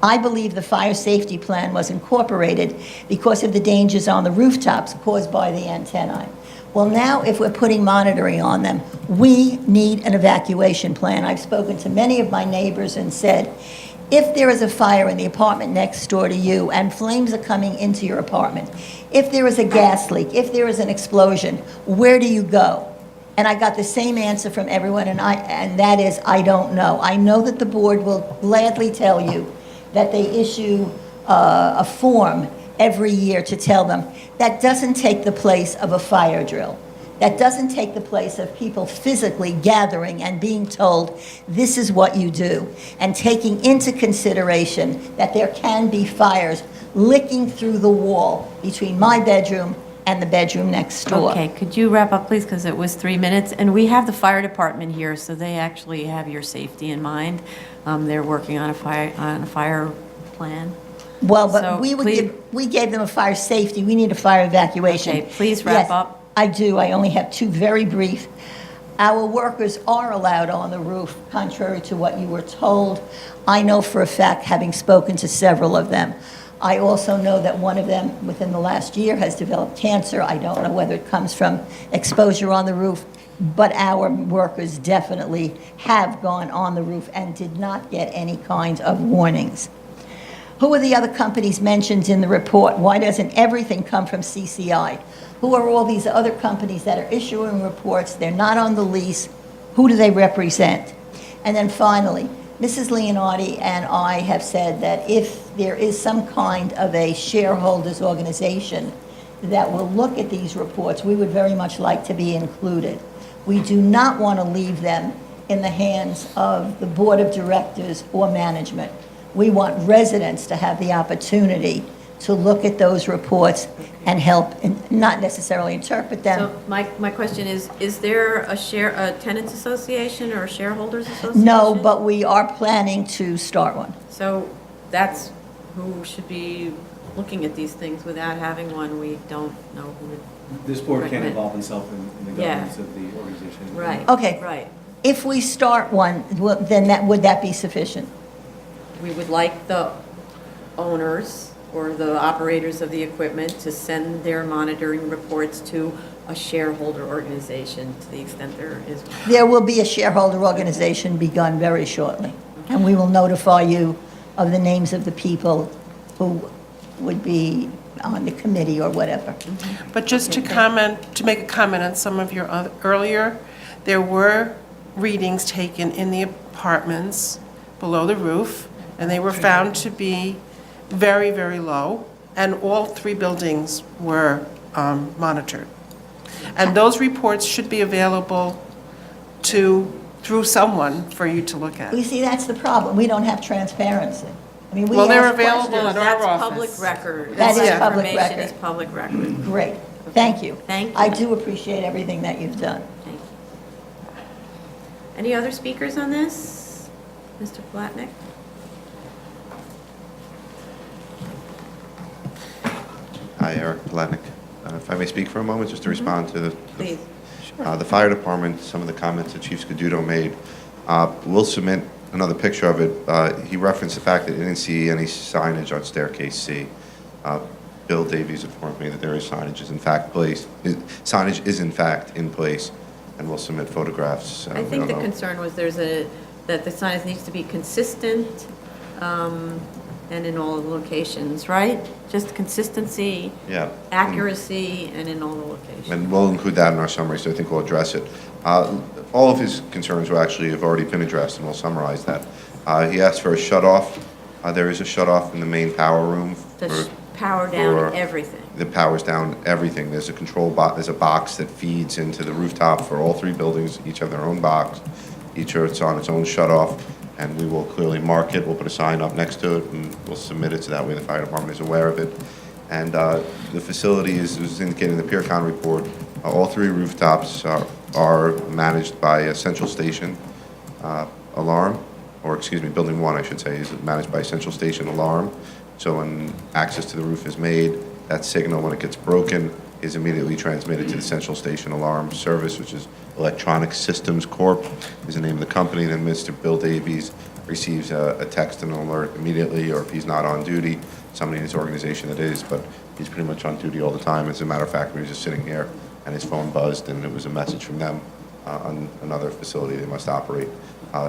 I believe the fire safety plan was incorporated because of the dangers on the rooftops caused by the antennae. Well, now if we're putting monitoring on them, we need an evacuation plan. I've spoken to many of my neighbors and said, if there is a fire in the apartment next door to you and flames are coming into your apartment, if there is a gas leak, if there is an explosion, where do you go? And I got the same answer from everyone, and that is, I don't know. I know that the board will gladly tell you that they issue a form every year to tell them. That doesn't take the place of a fire drill. That doesn't take the place of people physically gathering and being told, this is what you do, and taking into consideration that there can be fires licking through the wall between my bedroom and the bedroom next door.
Okay, could you wrap up, please, because it was 3 minutes? And we have the fire department here, so they actually have your safety in mind. They're working on a fire plan.
Well, but
So
we gave them a fire safety. We need a fire evacuation.
Okay, please wrap
Yes,
up.
I do. I only have 2 very brief. Our workers are allowed on the roof, contrary to what you were told. I know for a fact, having spoken to several of them. I also know that one of them, within the last year, has developed cancer. I don't know whether it comes from exposure on the roof. but our workers definitely have gone on the roof and did not get any kind of warnings. Who are the other companies mentioned in the report? Why doesn't everything come from CCI? Who are all these other companies that are issuing reports? They're not on the lease. Who do they represent? And then finally, Mrs. Leonardi and I have said that if there is some kind of a shareholders organization that will look at these reports, we would very much like to be included. We do not want to leave them in the hands of the board of directors or management. We want residents to have the opportunity to look at those reports and help, and not necessarily interpret them.
So my question is there a tenants association or a shareholders association?
No, but we are planning to start one.
So that's who should be looking at these things. Without having one, we don't know who would.
This board can't
recommend.
involve itself in the
Yeah.
governance of the organization.
Right.
Okay.
Right.
If we start one, then would that be sufficient?
We would like the owners or the operators of the equipment to send their monitoring reports to a shareholder organization to the extent there is one.
There will be a shareholder organization begun very shortly, and we will notify you of the names of the people who would be on the committee or whatever.
But just to make a comment on some of your earlier, there were readings taken in the apartments below the roof, and they were found to be very, very low, and all 3 buildings were monitored. And those reports should be available through someone for you to look at.
You see, that's the problem. We don't have transparency. I mean, we
Well, they're
ask
available
questions.
in our
That's public
office.
record.
That is
This
public
information
record.
is public record.
Great. Thank you.
Thank you.
I do appreciate everything that you've done.
Thank you. Any other speakers on this? Mr. Platnick?
Hi, Eric Palatnik. If I may speak for a moment, just to respond to
Please.
the fire department, some of the comments that Chief Scaduto made. We'll submit another picture of it. He referenced the fact that he didn't see any signage on staircase C. Bill Davies informed me that there is signage is in fact in fact in place, and we'll submit photographs.
I
We
think
don't
the
know.
concern was that the signage needs to be consistent and in all the locations, right? Just consistency,
Yeah.
accuracy, and in all the locations.
And we'll include that in our summary, so I think we'll address it. All of his concerns will actually have already been addressed, and we'll summarize that. He asked for a shut-off. There is a shut-off in the main power room.
To power down
for-
everything.
The powers down everything. There's a control box, there's a box that feeds into the rooftop for all 3 buildings. Each have their own box. Each is on its own shut-off, and we will clearly mark it. We'll put a sign up next to it, and we'll submit it so that way the fire department is aware of it. And the facility is indicated in the PeerCon report. All 3 rooftops are managed by a central station alarm, or excuse me, building 1, I should say, is managed by a central station alarm. So when access to the roof is made, that signal, when it gets broken, is immediately transmitted to the central station alarm service, which is Electronic Systems Corp. is the name of the company. Then Mr. Bill Davies receives a text and an alert immediately, or if he's not on duty, somebody in his organization that is, but he's pretty much on duty all the time. As a matter of fact, we were just sitting here and his phone buzzed and it was a message from them on another facility they must operate.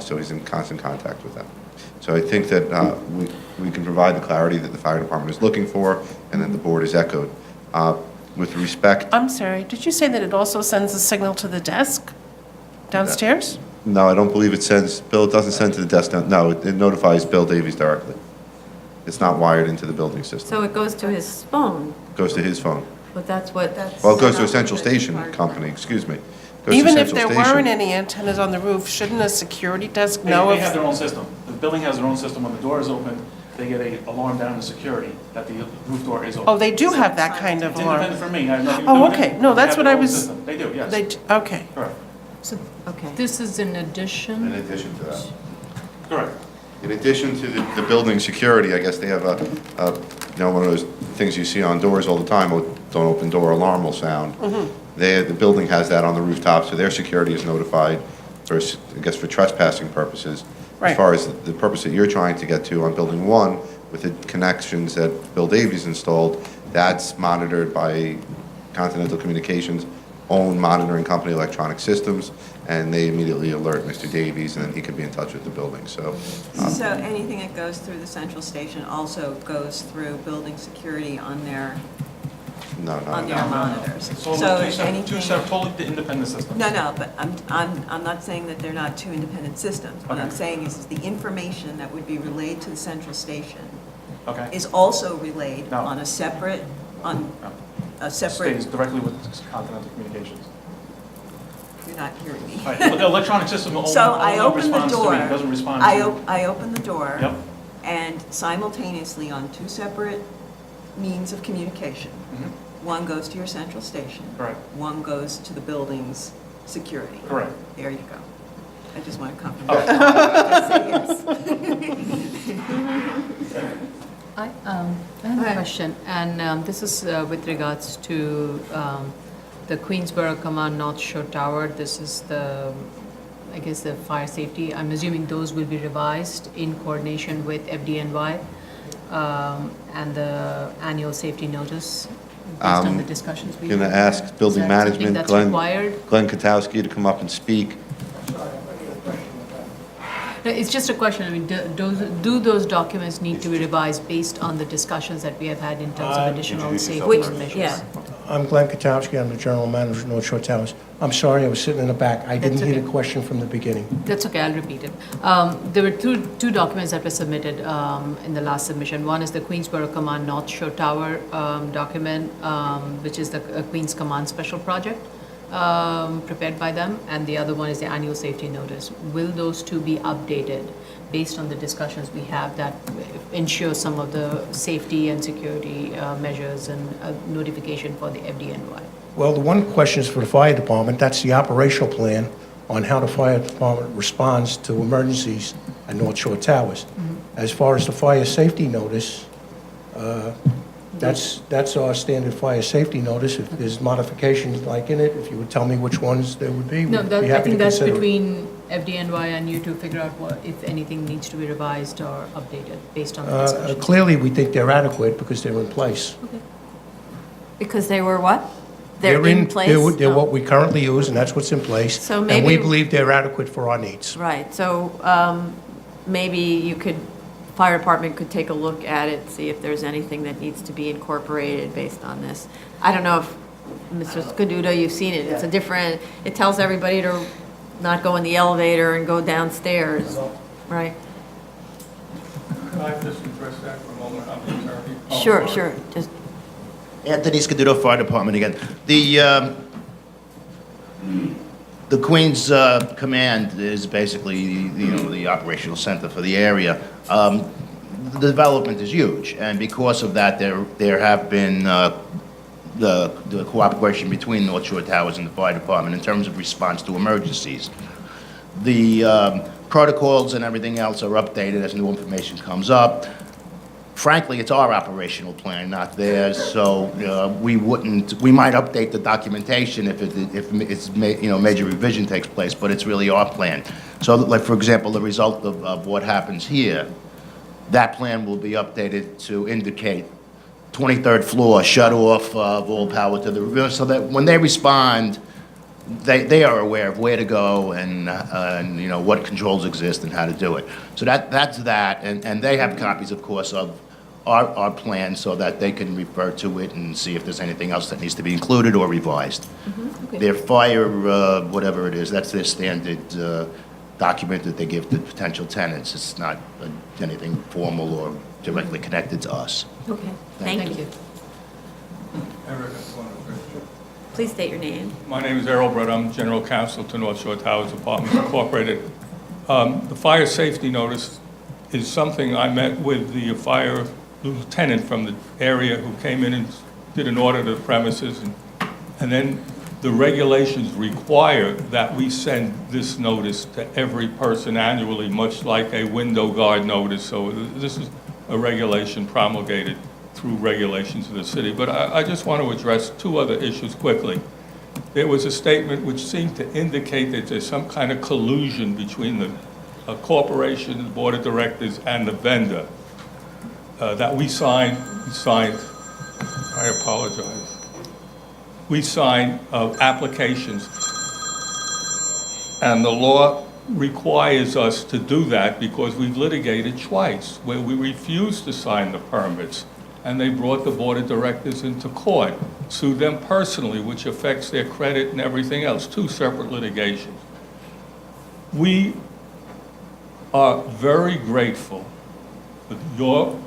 So he's in constant contact with them. So I think that we can provide the clarity that the fire department is looking for and that the board has echoed. With respect,
I'm sorry, did you say that it also sends a signal to the desk downstairs?
no, I don't believe it sends, Bill, it doesn't send to the desk, no, it notifies Bill Davies directly. It's not wired into the building system.
So it goes to his phone,
It goes to his phone.
but that's what.
Well, it goes to a central station company, excuse me. It goes to
Even if
central
there
station.
weren't any antennas on the roof, shouldn't a security desk know
They have
if...
their own system. The building has their own system. When the door is open, they get a alarm down to security that the roof door is open.
Oh, they do have that kind of
It's
alarm?
independent from me. I have nothing to do
Oh,
with it.
okay, no,
They
that's
have
what
their
I
own
was...
system. They do, yes.
Okay.
Correct.
So
Okay.
this is in
In
addition?
addition to that.
Correct.
In addition to the building security, I guess they have one of those things you see on doors all the time, don't open door, alarm will sound. The building has that on the rooftop, so their security is notified for, I guess, for trespassing purposes.
Right.
As far as the purpose that you're trying to get to on building 1, with the connections that Bill Davies installed, that's monitored by Continental Communications own monitoring company, Electronic Systems, and they immediately alert Mr. Davies, and then he can be in touch with the building, so.
So anything that goes through the central station also goes through building security on their
No.
monitors?
It's all
So
two
if
separate,
anything...
totally independent systems.
No, but I'm not saying that they're not two independent systems. What I'm
Okay.
saying is the information that would be relayed to the central station
Okay.
is also relayed
No.
on a separate,
No. Stays directly with Continental Communications.
You're not hearing me.
Right, but the electronic system only
So I open the
responds to
door.
me, it doesn't respond to...
I open the door.
Yep.
And simultaneously on two separate means of communication.
Mhm.
One goes to your central station.
Correct.
One goes to the building's security.
Correct.
There you go. I just want to confirm.
Oh.
Just say yes.
I have a question, and this is with regards to the Queensborough Command Northshore Tower. This is the, I guess, the fire safety. I'm assuming those will be revised in coordination with FDNY and the annual safety notice based on the discussions we
Going to
had.
ask Building
Is that something
Management,
that's
Glenn
required?
Katowski, to come up and speak.
No, it's just a question, I mean, do those documents need to be revised based on the discussions that we have had in terms of additional
Introduce
safety
yourself.
measures?
Yeah.
I'm Glenn Katowski, I'm the General Manager of Northshore Towers. I'm sorry, I was sitting in the back. I didn't
That's
hear
okay.
the question from the beginning.
That's okay, I'll repeat it. There were two documents that were submitted in the last submission. One is the Queensborough Command North Shore Tower document, which is the Queens Command Special Project prepared by them, and the other one is the annual safety notice. Will those two be updated based on the discussions we have that ensure some of the safety and security measures and notification for the FDNY?
Well, the one question is for the fire department. That's the operational plan on how the fire department responds to emergencies at North Shore Towers. As far as the fire safety notice, that's our standard fire safety notice. If there's modifications like in it, if you would tell me which ones there would be,
No,
we'd be
I
happy to
think that's
consider it.
between FDNY and you to figure out what, if anything needs to be revised or updated based on the discussions.
Clearly, we think they're adequate because they're in place.
Because they were what? They're in place?
They're
Oh.
what we currently use, and that's what's in place.
So
And
maybe-
we believe they're adequate for our needs.
Right, so maybe you could, fire department could take a look at it, see if there's anything that needs to be incorporated based on this. I don't know if, Mr. Scaduto, you've seen it, it's a different, it tells everybody to not go in the elevator and go downstairs, right?
Can I just address that for a moment? I'm the attorney. Oh,
Sure,
sorry.
sure, just,
Anthony Scaduto, Fire Department again. The Queens Command is basically, the operational center for the area. The development is huge, and because of that, there have been the cooperation between North Shore Towers and the Fire Department in terms of response to emergencies. The protocols and everything else are updated as new information comes up. Frankly, it's our operational plan, not theirs, so we might update the documentation if it's major revision takes place, but it's really our plan. So, like, for example, the result of what happens here, that plan will be updated to indicate 23rd floor, shut off of all power to the roof, so that when they respond, they are aware of where to go and what controls exist and how to do it. So that's that, and they have copies, of course, of our plan so that they can refer to it and see if there's anything else that needs to be included or revised.
Okay.
Their fire, whatever it is, that's their standard document that they give to potential tenants. It's not anything formal or directly connected to us.
okay, thank you.
Eric, I just want to address you.
Please state your name.
My name is Errol Brett. I'm General Counsel to North Shore Towers Apartments Incorporated. The fire safety notice is something I met with the fire lieutenant from the area who came in and did an audit of the premises, and then the regulations require that we send this notice to every person annually, much like a window guard notice. So this is a regulation promulgated through regulations of the city. But I just want to address two other issues quickly. There was a statement which seemed to indicate that there's some kind of collusion between the corporation, the board of directors, and the vendor that we signed, I apologize. we sign applications. And the law requires us to do that because we've litigated twice where we refused to sign the permits. And they brought the board of directors into court, sued them personally, which affects their credit and everything else, 2 separate litigations. We are very grateful for your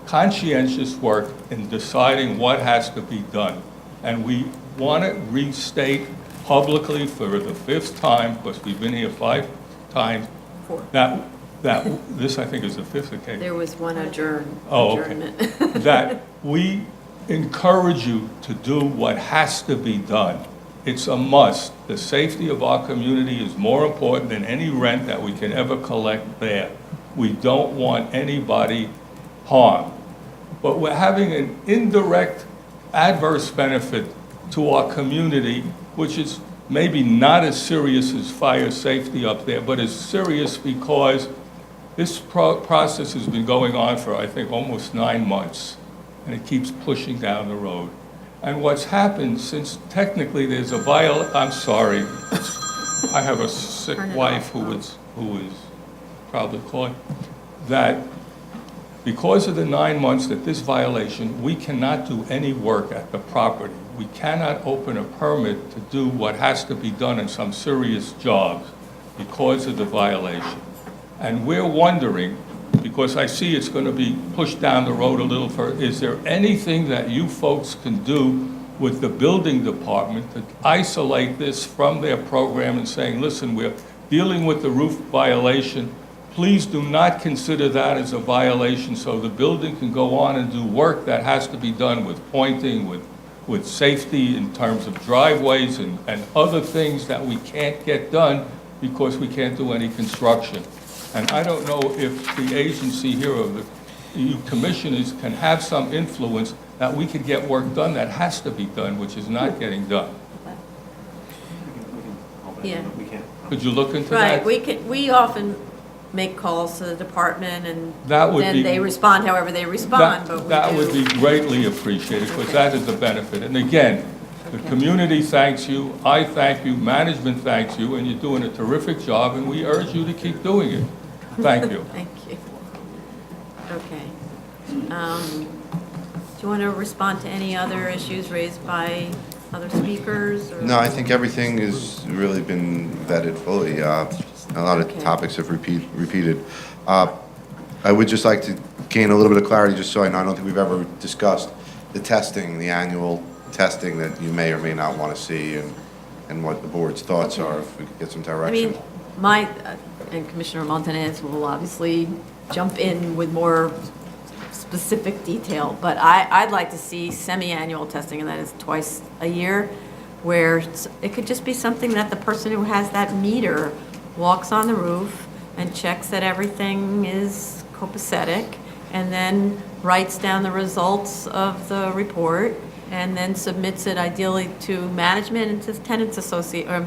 conscientious work in deciding what has to be done. And we want to restate publicly for the 5th time, because we've been here 5 times,
4.
that this, I think, is the 5th occasion.
There was one adjournment.
That we encourage you to do what has to be done. It's a must. The safety of our community is more important than any rent that we can ever collect there. We don't want anybody harmed. But we're having an indirect adverse benefit to our community, which is maybe not as serious as fire safety up there, but is serious because this process has been going on for, I think, almost 9 months, and it keeps pushing down the road. And what's happened, since technically there's a I'm sorry, I have a sick wife who is probably calling, that because of the 9 months that this violation, we cannot do any work at the property. We cannot open a permit to do what has to be done in some serious jobs because of the violation. And we're wondering, because I see it's going to be pushed down the road a little further, is there anything that you folks can do with the building department to isolate this from their program and saying, listen, we're dealing with the roof violation. Please do not consider that as a violation so the building can go on and do work that has to be done with pointing, with safety in terms of driveways and other things that we can't get done because we can't do any construction. And I don't know if the agency here of you commissioners can have some influence that we could get work done that has to be done, which is not getting done.
Yeah.
Could you look into that?
Right, we often make calls to the department, and
That would
then
be-
they respond however they respond, but we
That
do.
would be greatly appreciated, because that is a benefit. And again, the community thanks you, I thank you, management thanks you, and you're doing a terrific job, and we urge you to keep doing it. Thank you.
Thank you. Okay. Do you want to respond to any other issues raised by other speakers? Or?
No, I think everything has really been vetted fully. A lot of
Okay.
topics have repeated. I would just like to gain a little bit of clarity, just so I know, I don't think we've ever discussed the testing, the annual testing that you may or may not want to see, and what the board's thoughts are, if we could get some
I
direction.
mean, and Commissioner Montanez will obviously jump in with more specific detail, but I'd like to see semi-annual testing, and that is twice a year, where it could just be something that the person who has that meter walks on the roof and checks that everything is copacetic, and then writes down the results of the report, and then submits it ideally to management and to tenants or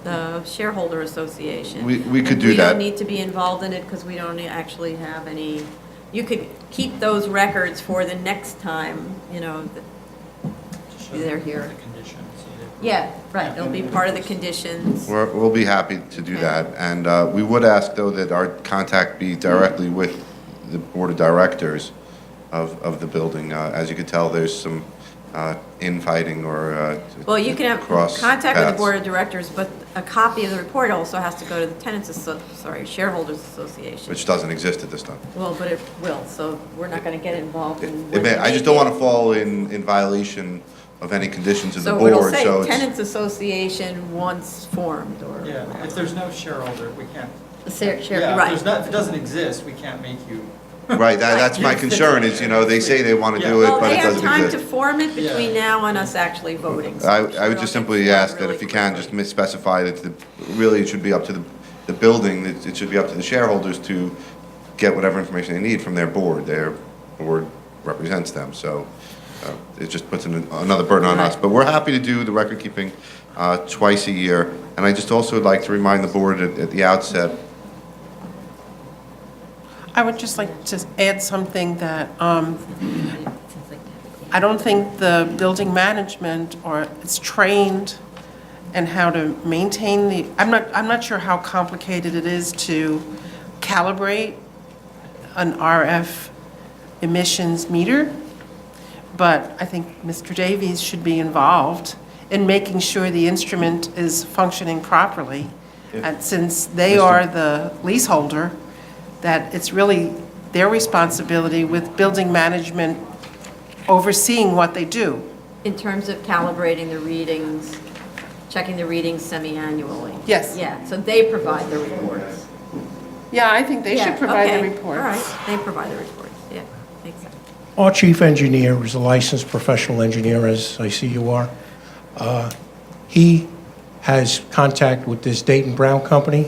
the shareholder association.
We could
And
do
we
that.
don't need to be involved in it because we don't actually have any, you could keep those records for the next time, they're here. Yeah, right, it'll be part of the conditions.
We'll be happy to do that, and we would ask, though, that our contact be directly with the board of directors of the building. As you could tell, there's some infighting or
Well, you can have
cross
contact with the
paths.
board of directors, but a copy of the report also has to go to the shareholders association.
Which doesn't exist at this time.
Well, but it will, so we're not gonna get involved in.
It may- I just don't want to fall in violation of any conditions of the
So it'll
board,
say
so it's...
tenants association once formed, or
Yeah,
whatever.
if there's no shareholder, we can't.
Yeah,
Yeah, if it doesn't exist, we can't make you.
Right, that's my concern, is, they say they want to do it,
Well,
but
they
it
have
doesn't
time to
exist.
form it between now and us actually voting. so
I
I'm
would
sure
just
it'll
simply
get
ask that
really
if you can,
quickly.
just specify that really it should be up to the building, that it should be up to the shareholders to get whatever information they need from their board. Their board represents them, so it just puts another burden on us.
Right.
But we're happy to do the record keeping twice a year. And I just also would like to remind the board at the outset,
I would just like to add something that I don't think the building management is trained in how to maintain I'm not sure how complicated it is to calibrate an RF emissions meter, but I think Mr. Davies should be involved in making sure the instrument is functioning properly. And since they are the leaseholder, that it's really their responsibility with building management overseeing what they do.
In terms of calibrating the readings, checking the readings semi-annually?
Yes.
Yeah, so they provide the reports.
Yeah, I think they should
Yeah,
provide the
okay,
reports.
All right, they provide the reports, yeah, makes sense.
Our chief engineer is a licensed professional engineer, as I see you are. He has contact with this Dayton Brown company,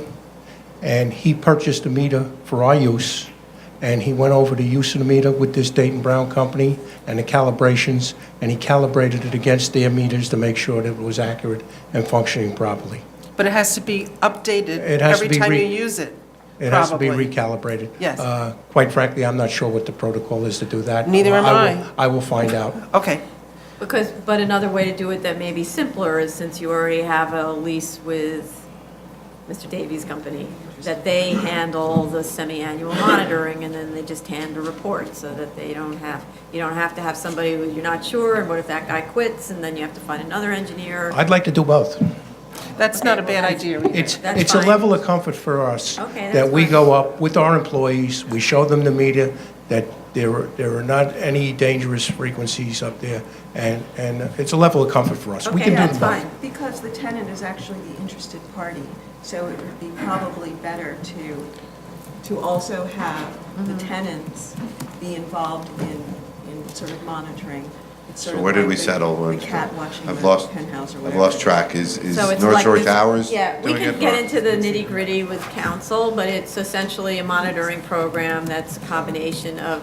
and he purchased a meter for our use, and he went over the use of the meter with this Dayton Brown company and the calibrations, and he calibrated it against their meters to make sure that it was accurate and functioning properly.
But it has to be updated
It has to
every
be
time you use it.
It has to be
Probably.
recalibrated.
Yes.
Quite frankly, I'm not sure what the protocol is to do that.
Neither am I.
I will find out.
Okay.
But another way to do it that may be simpler is since you already have a lease with Mr. Davies' company, that they handle the semi-annual monitoring and then they just hand a report so that you don't have to have somebody who you're not sure, and what if that guy quits and then you have to find another engineer.
I'd like to do both.
That's not a bad idea either.
It's
That's
a
fine.
level of comfort for us
Okay, that's
that we
fine.
go up with our employees, we show them the meter, that there are not any dangerous frequencies up there, and it's a level of comfort for us. We
Okay,
can do
that's
both.
fine.
Because the tenant is actually the interested party, so it would be probably better to also have the tenants be involved in sort of monitoring. It's sort
So
of
where did
like
we
the-
settle?
The cat watching
I've
the
lost,
penthouse or
I've
whatever.
lost track. Is
So it's
North
like
Shore
this-
Towers
Yeah, we
doing
can
it?
get
or-
into the nitty-gritty with council, but it's essentially a monitoring program that's a combination of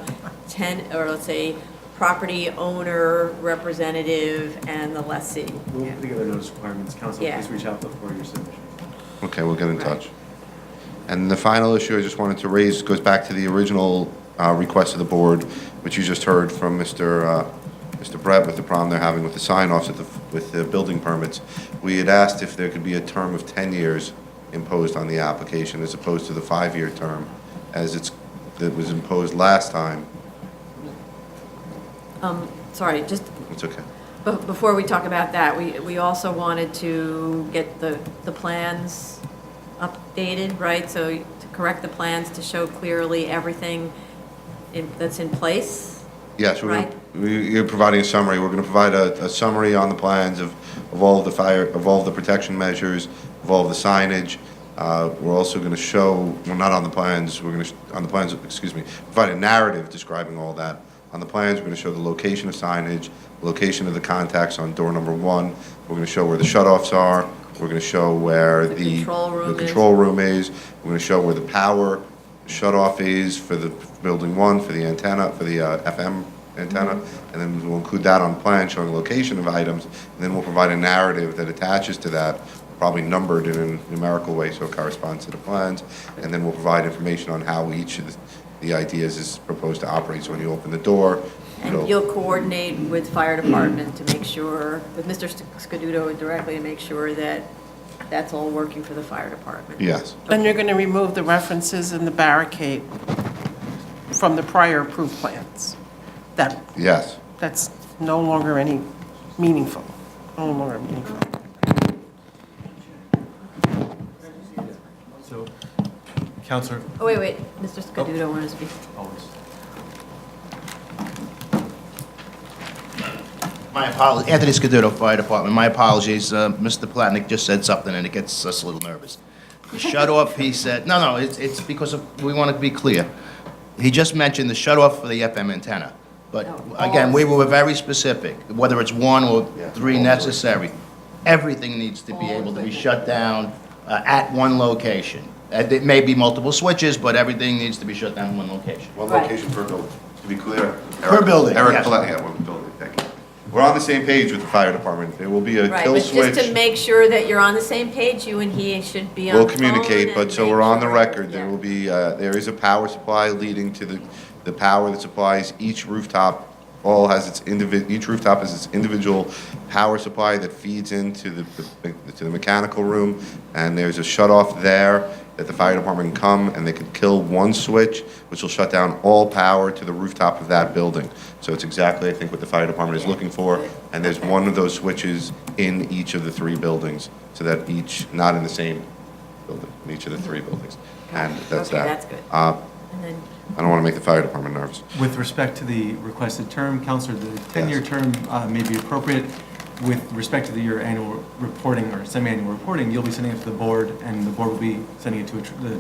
let's say, property owner, representative, and the lessee.
We'll put together notice requirements. Council,
Yeah.
please reach out before your submission.
Okay, we'll get in
Right.
touch. And the final issue I just wanted to raise goes back to the original request of the board, which you just heard from Mr. Brett with the problem they're having with the sign-offs with the building permits. We had asked if there could be a term of 10 years imposed on the application as opposed to the 5-year term that was imposed last time.
Sorry, just
It's okay.
before we talk about that, we also wanted to get the plans updated, right? So to correct the plans to show clearly everything that's in place.
Yes,
Right.
you're providing a summary. We're going to provide a summary on the plans of all of the all of the protection measures, of all of the signage. We're also going to show, well, not on the plans, we're going to, on the plans, excuse me, provide a narrative describing all that. On the plans, we're going to show the location of signage, location of the contacts on door number 1. We're going to show where the shutoffs are. We're going to show where the control room is. We're going to show where the power shutoff is for the building 1, for the antenna, for the FM antenna. And then we'll include that on plan showing location of items. And then we'll provide a narrative that attaches to that, probably numbered in a numerical way so it corresponds to the plans. And then we'll provide information on how each of the ideas is proposed to operate. So when you open the door,
And you'll coordinate with fire department to make sure, with Mr. Scaduto directly to make sure that that's all working for the fire department.
yes.
And you're going to remove the references in the barricade from the prior approved plans.
Yes.
That's no longer any meaningful, no longer meaningful.
So, Counselor,
Oh, wait, Mr. Scaduto wanted to speak.
always.
My apologies, Anthony Scaduto, Fire Department. My apologies, Mr. Platnick just said something and it gets us a little nervous. The shut-off, he said, no, it's because we want to be clear. He just mentioned the shut-off for the FM antenna. But again, we were very specific, whether it's 1 or 3 necessary. Everything needs to be able to be shut down at one location. It may be multiple switches, but everything needs to be shut down in one location.
One
Right.
location per building, to be clear.
Per building,
Eric,
yes.
yeah, one building, thank you. We're on the same page with the fire department. There will be a
Right,
kill
but
switch.
just to make sure that you're on the same page, you and he should be on
We'll
the phone
communicate,
and
but so
make
we're on the
sure-
record. There
yeah.
will be, there is a power supply leading to the power that supplies each rooftop all has its each rooftop has its individual power supply that feeds into to the mechanical room, and there's a shut-off there that the fire department can come and they can kill one switch, which will shut down all power to the rooftop of that building. So it's exactly, I think, what the fire department is looking for, and there's one of those switches in each of the 3 buildings, so that not in the same building, in each of the 3 buildings. And that's
Okay,
that.
that's good.
And
then,
I don't want to make the fire department nervous.
With respect to the requested term, Counselor, the 10-year term may be appropriate. With respect to your annual reporting or semi-annual reporting, you'll be sending it to the board, and the board will be sending it to the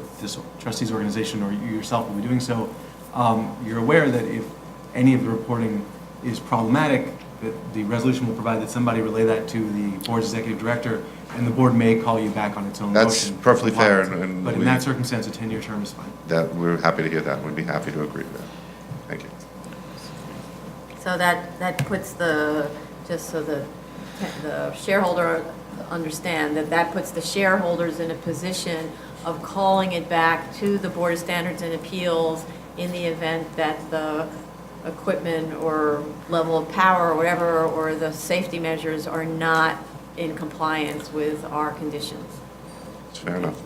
trustees organization, or you yourself will be doing so. You're aware that if any of the reporting is problematic, that the resolution will provide that somebody relay that to the board's executive director, and the board may call you back on its own motion.
That's perfectly fair, and
But in that circumstance, a 10-year term is fine.
that we're happy to hear that. We'd be happy to agree to that. Thank you.
so that puts just so the shareholder understand, that puts the shareholders in a position of calling it back to the Board of Standards and Appeals in the event that the equipment or level of power or whatever, or the safety measures are not in compliance with our conditions.
It's fair enough.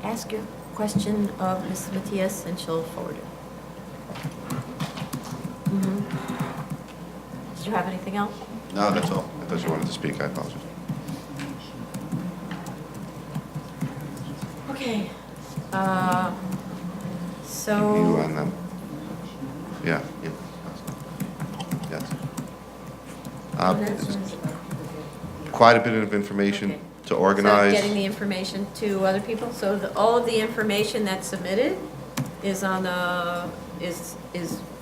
Ask your question of Mrs. Matias and she'll forward it. Did you have anything else?
No, that's all. I thought you wanted to speak. I apologize.
Okay. So.
You and them. Yeah. Yes. Quite a bit of information to organize.
So getting the information to other people, so all of the information that's submitted is on the,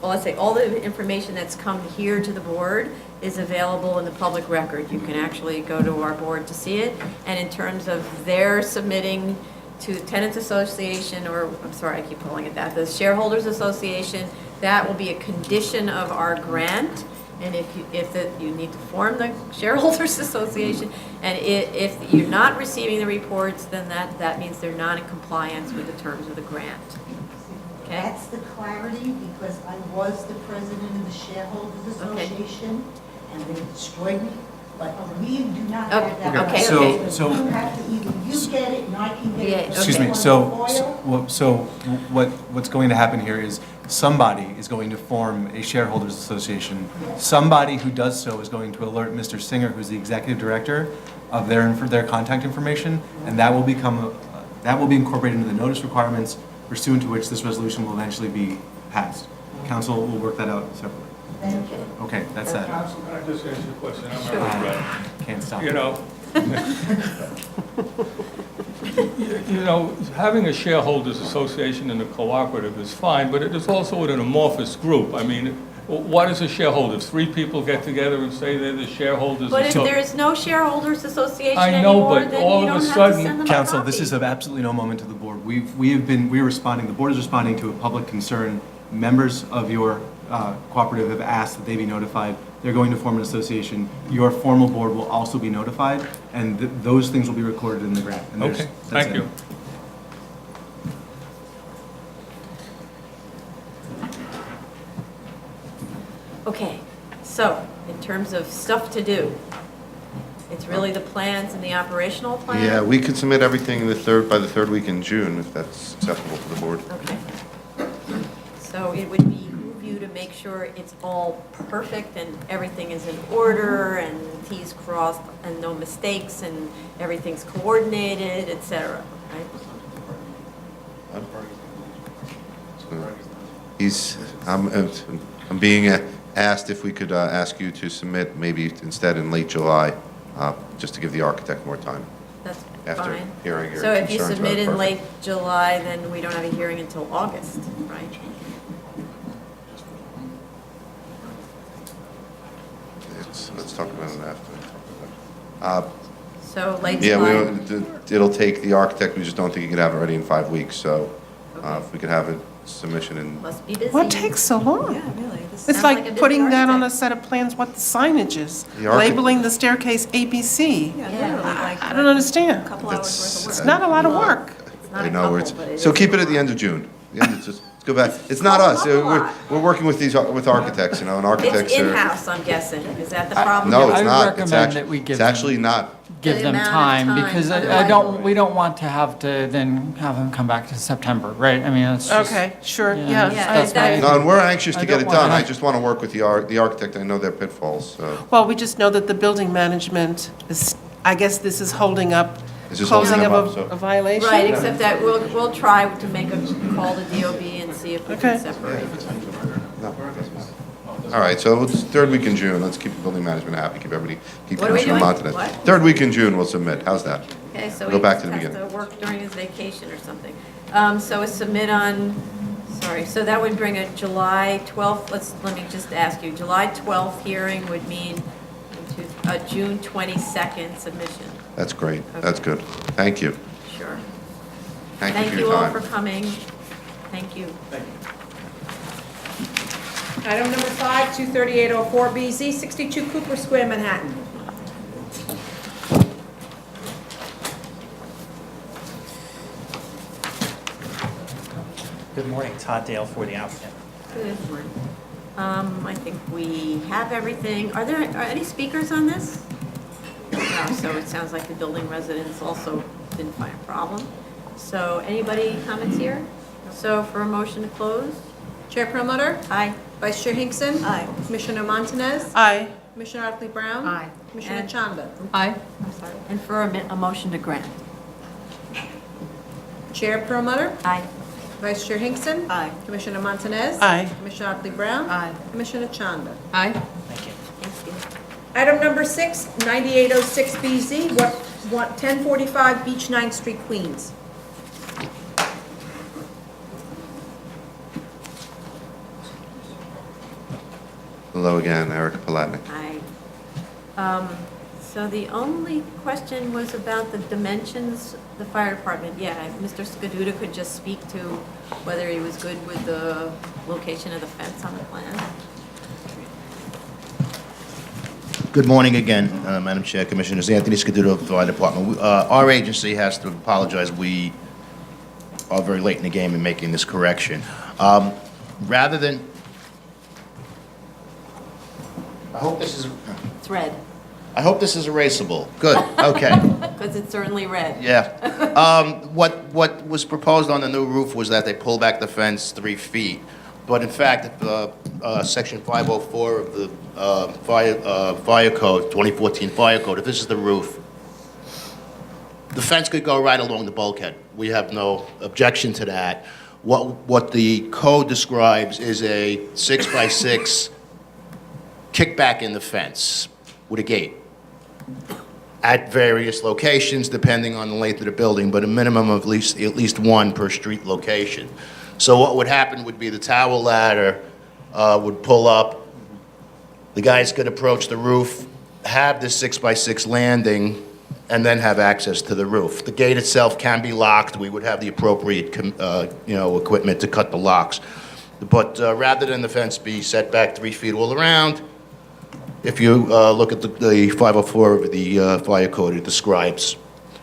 well, let's say, all the information that's come here to the board is available in the public record. You can actually go to our board to see it, and in terms of their submitting to the Tenants Association, or, I'm sorry, I keep calling it that, the Shareholders Association, that will be a condition of our grant. And if you need to form the Shareholders Association, and if you're not receiving the reports, then that means they're not in compliance with the terms of the grant. Okay?
That's the clarity, because I was the president of the Shareholders Association, and they destroyed me, but we do not have that.
Okay,
So-
okay.
so-
You have to either you get it and I can get it.
Excuse me, what's going to happen here is somebody is going to form a shareholders association. Somebody who does so is going to alert Mr. Singer, who's the executive director, of their contact information, and that will be incorporated into the notice requirements pursuant to which this resolution will eventually be passed. Council will work that out separately.
Thank you.
Okay, that's that.
Council, can I just ask you a question? I'm already ready.
Can't stop.
You know, having a shareholders association and a cooperative is fine, but it is also an amorphous group. I mean, what is a shareholder? 3 people get together and say they're the shareholders.
But if there is no Shareholders Association
I know,
anymore,
but
then
all
you
of a
don't have to
sudden-
send them a
Council,
copy.
this is of absolutely no moment to the board. The board is responding to a public concern. Members of your cooperative have asked that they be notified. They're going to form an association. Your formal board will also be notified, and those things will be recorded in the grant. And
Okay,
that's
thank
it.
you.
Okay, so in terms of stuff to do, it's really the plans and the operational plan?
Yeah, we could submit everything by the third week in June, if that's acceptable to the board.
Okay. So it would behoove you to make sure it's all perfect and everything is in order and T's crossed and no mistakes and everything's coordinated, et cetera, right?
I'm being asked if we could ask you to submit maybe instead in late July, just to give the architect more time.
That's
After
fine.
hearing your
So if you
concerns about
submit in
perfect.
late July, then we don't have a hearing until August, right?
Let's talk about it after.
So late
Yeah,
July.
it'll take the architect, we just don't think he could have it ready in 5 weeks, so if we could have a submission in.
Must be busy.
What takes so long?
Yeah, really. This
It's
sounds like a
like
busy
putting that on a
architect.
set of plans, what the signage is,
The archi-
labeling the staircase ABC.
Yeah, literally, like
I don't understand.
a couple hours worth of work.
It's not a lot of work.
It's not
I
a
know,
couple,
it's,
but it
so
is
keep
a
it at the
lot.
end of June. The end of just go back. It's not
call
us.
them up a lot.
We're working with with architects, you know, and architects
It's
are.
in-house, I'm guessing. Is that the problem?
No,
I
it's
would
not.
recommend that we give
It's
them-
actually not.
Give
The
them
amount of
time,
time,
because
otherwise-
we don't want to have to then have them come back to September, right? I mean, it's just.
Okay, sure,
Yeah,
yeah.
Yeah,
that's
that-
my-
No, and we're anxious
I
to get
don't
it
wanna
done. I
have-
just want to work with the architect. I know their pitfalls, so.
Well, we just know that the building management is, I guess this is holding up,
It's just holding
closing
them
of
up, so.
a violation?
Right, except that we'll try to make a call to DOB and see if we
Okay.
can separate.
No. All right, so it's third week in June. Let's keep the building management happy, keep
What are we
Commissioner
doing?
Montanez.
What?
Third week in June, we'll submit. How's that?
Okay, so
Go
he
back
just
to the
has
beginning.
to work during his vacation or something. So a submit on, sorry, so that would bring a July 12th, let me just ask you, July 12th hearing would mean a June 22nd submission.
That's great. That's good. Thank you.
Sure.
Thank you for
Thank
your
you all
time.
for coming. Thank you.
Item number 5, 23804BZ, 62 Cooper Square, Manhattan.
Good morning, Todd Dale for the applicant.
Good morning. I think we have everything. Are any speakers on this? No, so it sounds like the building residents also didn't find a problem. So anybody comments here? So for a motion to close?
Chair Perlmutter?
Aye.
Vice Chair Hinkson?
Aye.
Commissioner Montanez?
Aye.
Commissioner Otley Brown?
Aye.
Commissioner
And-
Chanda?
Aye.
I'm sorry. And for a motion to grant?
Chair Perlmutter?
Aye.
Vice Chair Hinkson?
Aye.
Commissioner Montanez?
Aye.
Commissioner Otley Brown?
Aye.
Commissioner Chanda?
Aye.
Thank you.
Thank you.
Item number 6, 9806BZ, 1045 Beach 9th Street, Queens.
Hello again, Eric Palatnik.
Aye. So the only question was about the dimensions, the fire department. Yeah, if Mr. Skaduda could just speak to whether he was good with the location of the fence on the plan.
Good morning again, Madam Chair, Commissioners. Anthony Scaduto of the Fire Department. Our agency has to apologize. We are very late in the game in making this correction. Rather than... I hope this is...
It's red,
I hope this is erasable. Good, okay.
because it's certainly red.
Yeah. What was proposed on the new roof was that they pull back the fence 3 feet. But in fact, Section 504 of the Fire Code, 2014 Fire Code, if this is the roof, the fence could go right along the bulkhead. We have no objection to that. What the code describes is a 6x6 kickback in the fence with a gate at various locations, depending on the length of the building, but a minimum of at least one per street location. So what would happen would be the tower ladder would pull up, the guys could approach the roof, have this 6x6 landing, and then have access to the roof. The gate itself can be locked. We would have the appropriate equipment to cut the locks. But rather than the fence be set back 3 feet all around, if you look at the 504 of the Fire Code, it describes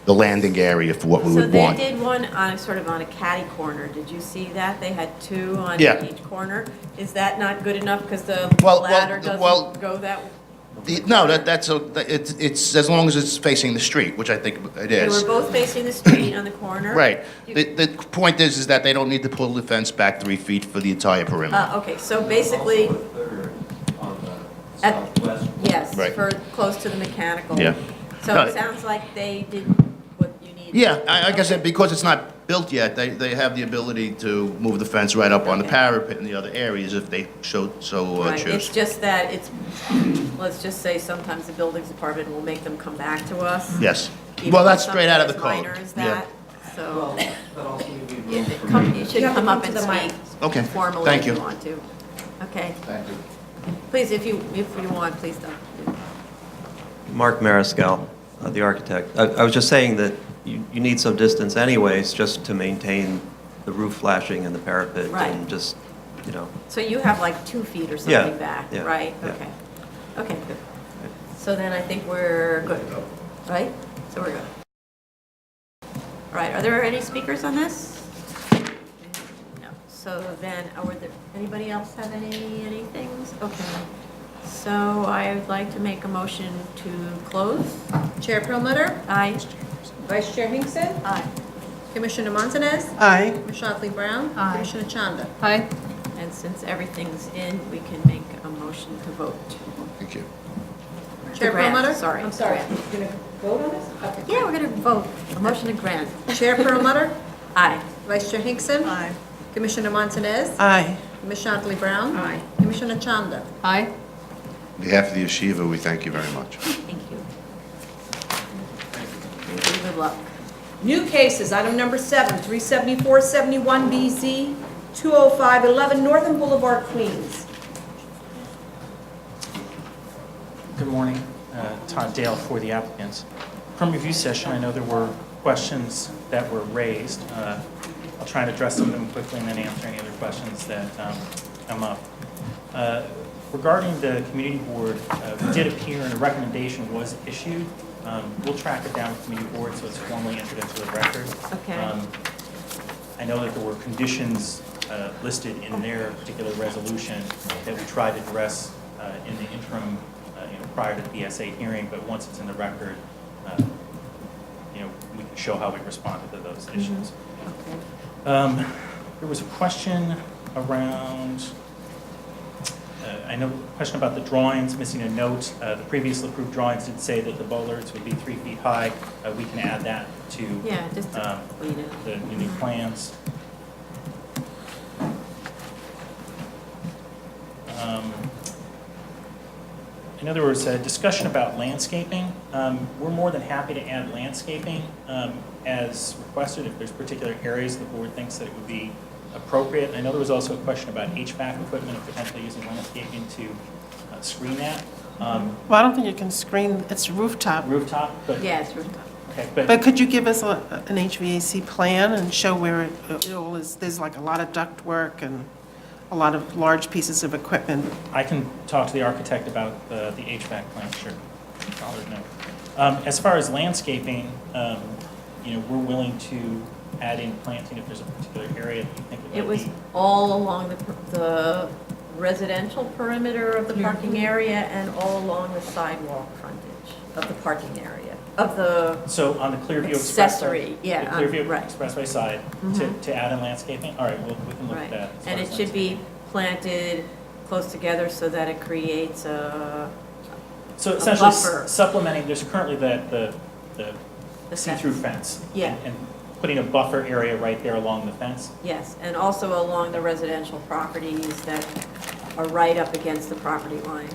the landing area for what we would want.
So they did one on, sort of on a catty corner. Did you see that? They had 2 on
Yeah.
each corner. Is that not good enough because the
Well,
ladder
well,
doesn't go that?
No, it's as long as it's facing the street, which I think it
They
is.
were both facing the street on the corner?
Right. The point is that they don't need to pull the fence back 3 feet for the entire perimeter.
Okay, so basically, yes,
Right.
for close to the mechanical.
Yeah.
So
No,
it sounds like they did what you needed.
Yeah, like I said, because it's not built yet, they have the ability to move the fence right up on the parapet in the other areas if they so
Right, it's
choose.
just that let's just say sometimes the buildings department will make them come back to us.
Yes.
Even
Well,
for
that's straight out of the
something
code.
as minor as
Yeah.
that, so. You
You
should
have to
come up
come
and
to the mic.
speak
Okay,
formally
thank
if you
you.
want to. Okay,
Thank you.
please, if you want, please don't.
Mark Mariscal, the architect. I was just saying that you need some distance anyways, just to maintain the roof flashing and the parapet.
Right.
And just,
So you have like 2 feet or
Yeah,
something back,
yeah,
right?
yeah.
Okay. Okay, good. So then I think we're good, right? So we're good. All right, are there any speakers on this? No. So then, anybody else have any things? Okay. So I would like to make a motion to close.
Chair Perlmutter?
Aye.
Vice Chair Hinkson?
Aye.
Commissioner Montanez?
Aye.
Ms. Shockley Brown?
Aye.
Commissioner Chanda?
Aye.
And since everything's in, we can make a motion to vote.
Thank you.
Chair
grant,
Perlmutter?
sorry.
I'm sorry, you're going to vote on this? Okay.
Yeah, we're going to vote. A motion to grant.
Chair Perlmutter?
Aye.
Vice Chair Hinkson?
Aye.
Commissioner Montanez?
Aye.
Ms. Shockley Brown?
Aye.
Commissioner Chanda?
Aye.
On behalf of the yeshiva, we thank you very much.
Thank you. Thank you. Good luck.
New cases, item number 7, 37471BZ, 20511 Northern Boulevard, Queens.
Good morning, Todd Dale for the applicants. From review session, I know there were questions that were raised. I'll try and address some of them quickly and then answer any other questions that come up. Regarding the community board, we did appear and a recommendation was issued. We'll track it down with the community board so it's formally entered into the record.
Okay.
I know that there were conditions listed in their particular resolution that we tried to address in the interim, prior to the BSA hearing, but once it's in the record, we can show how we responded to those issues.
Okay.
There was a question around, I know a question about the drawings, missing a note. The previously approved drawings did say that the bollards would be 3 feet high. We can add that to
Yeah, just to clean it.
the new plans. I know there was a discussion about landscaping. We're more than happy to add landscaping as requested if there's particular areas the board thinks that it would be appropriate. I know there was also a question about HVAC equipment and potentially using landscaping to screen that.
Well, I don't think you can screen, it's rooftop.
Rooftop, but,
Yeah, it's rooftop.
okay,
But could you give us an HVAC plan and show where it all is, there's like a lot of duct work and a lot of large pieces of equipment?
I can talk to the architect about the HVAC plan, sure. I'll let her know. As far as landscaping, we're willing to add in planting if there's a particular area that you think
It
would
was
be.
all along the residential perimeter of the parking area and all along the sidewalk frontage of the parking area, of the
So on the Clearview
accessory,
Expressway,
yeah,
the Clearview
right.
Expressway side, to add in landscaping? All right, well, we can look at
Right.
that. as
And
far
it
as
should be planted close together so that it creates a
So essentially
buffer.
supplementing, there's currently the
The
see-through fence.
Yeah.
And putting a buffer area right there along the fence.
Yes, and also along the residential properties that are right up against the property line.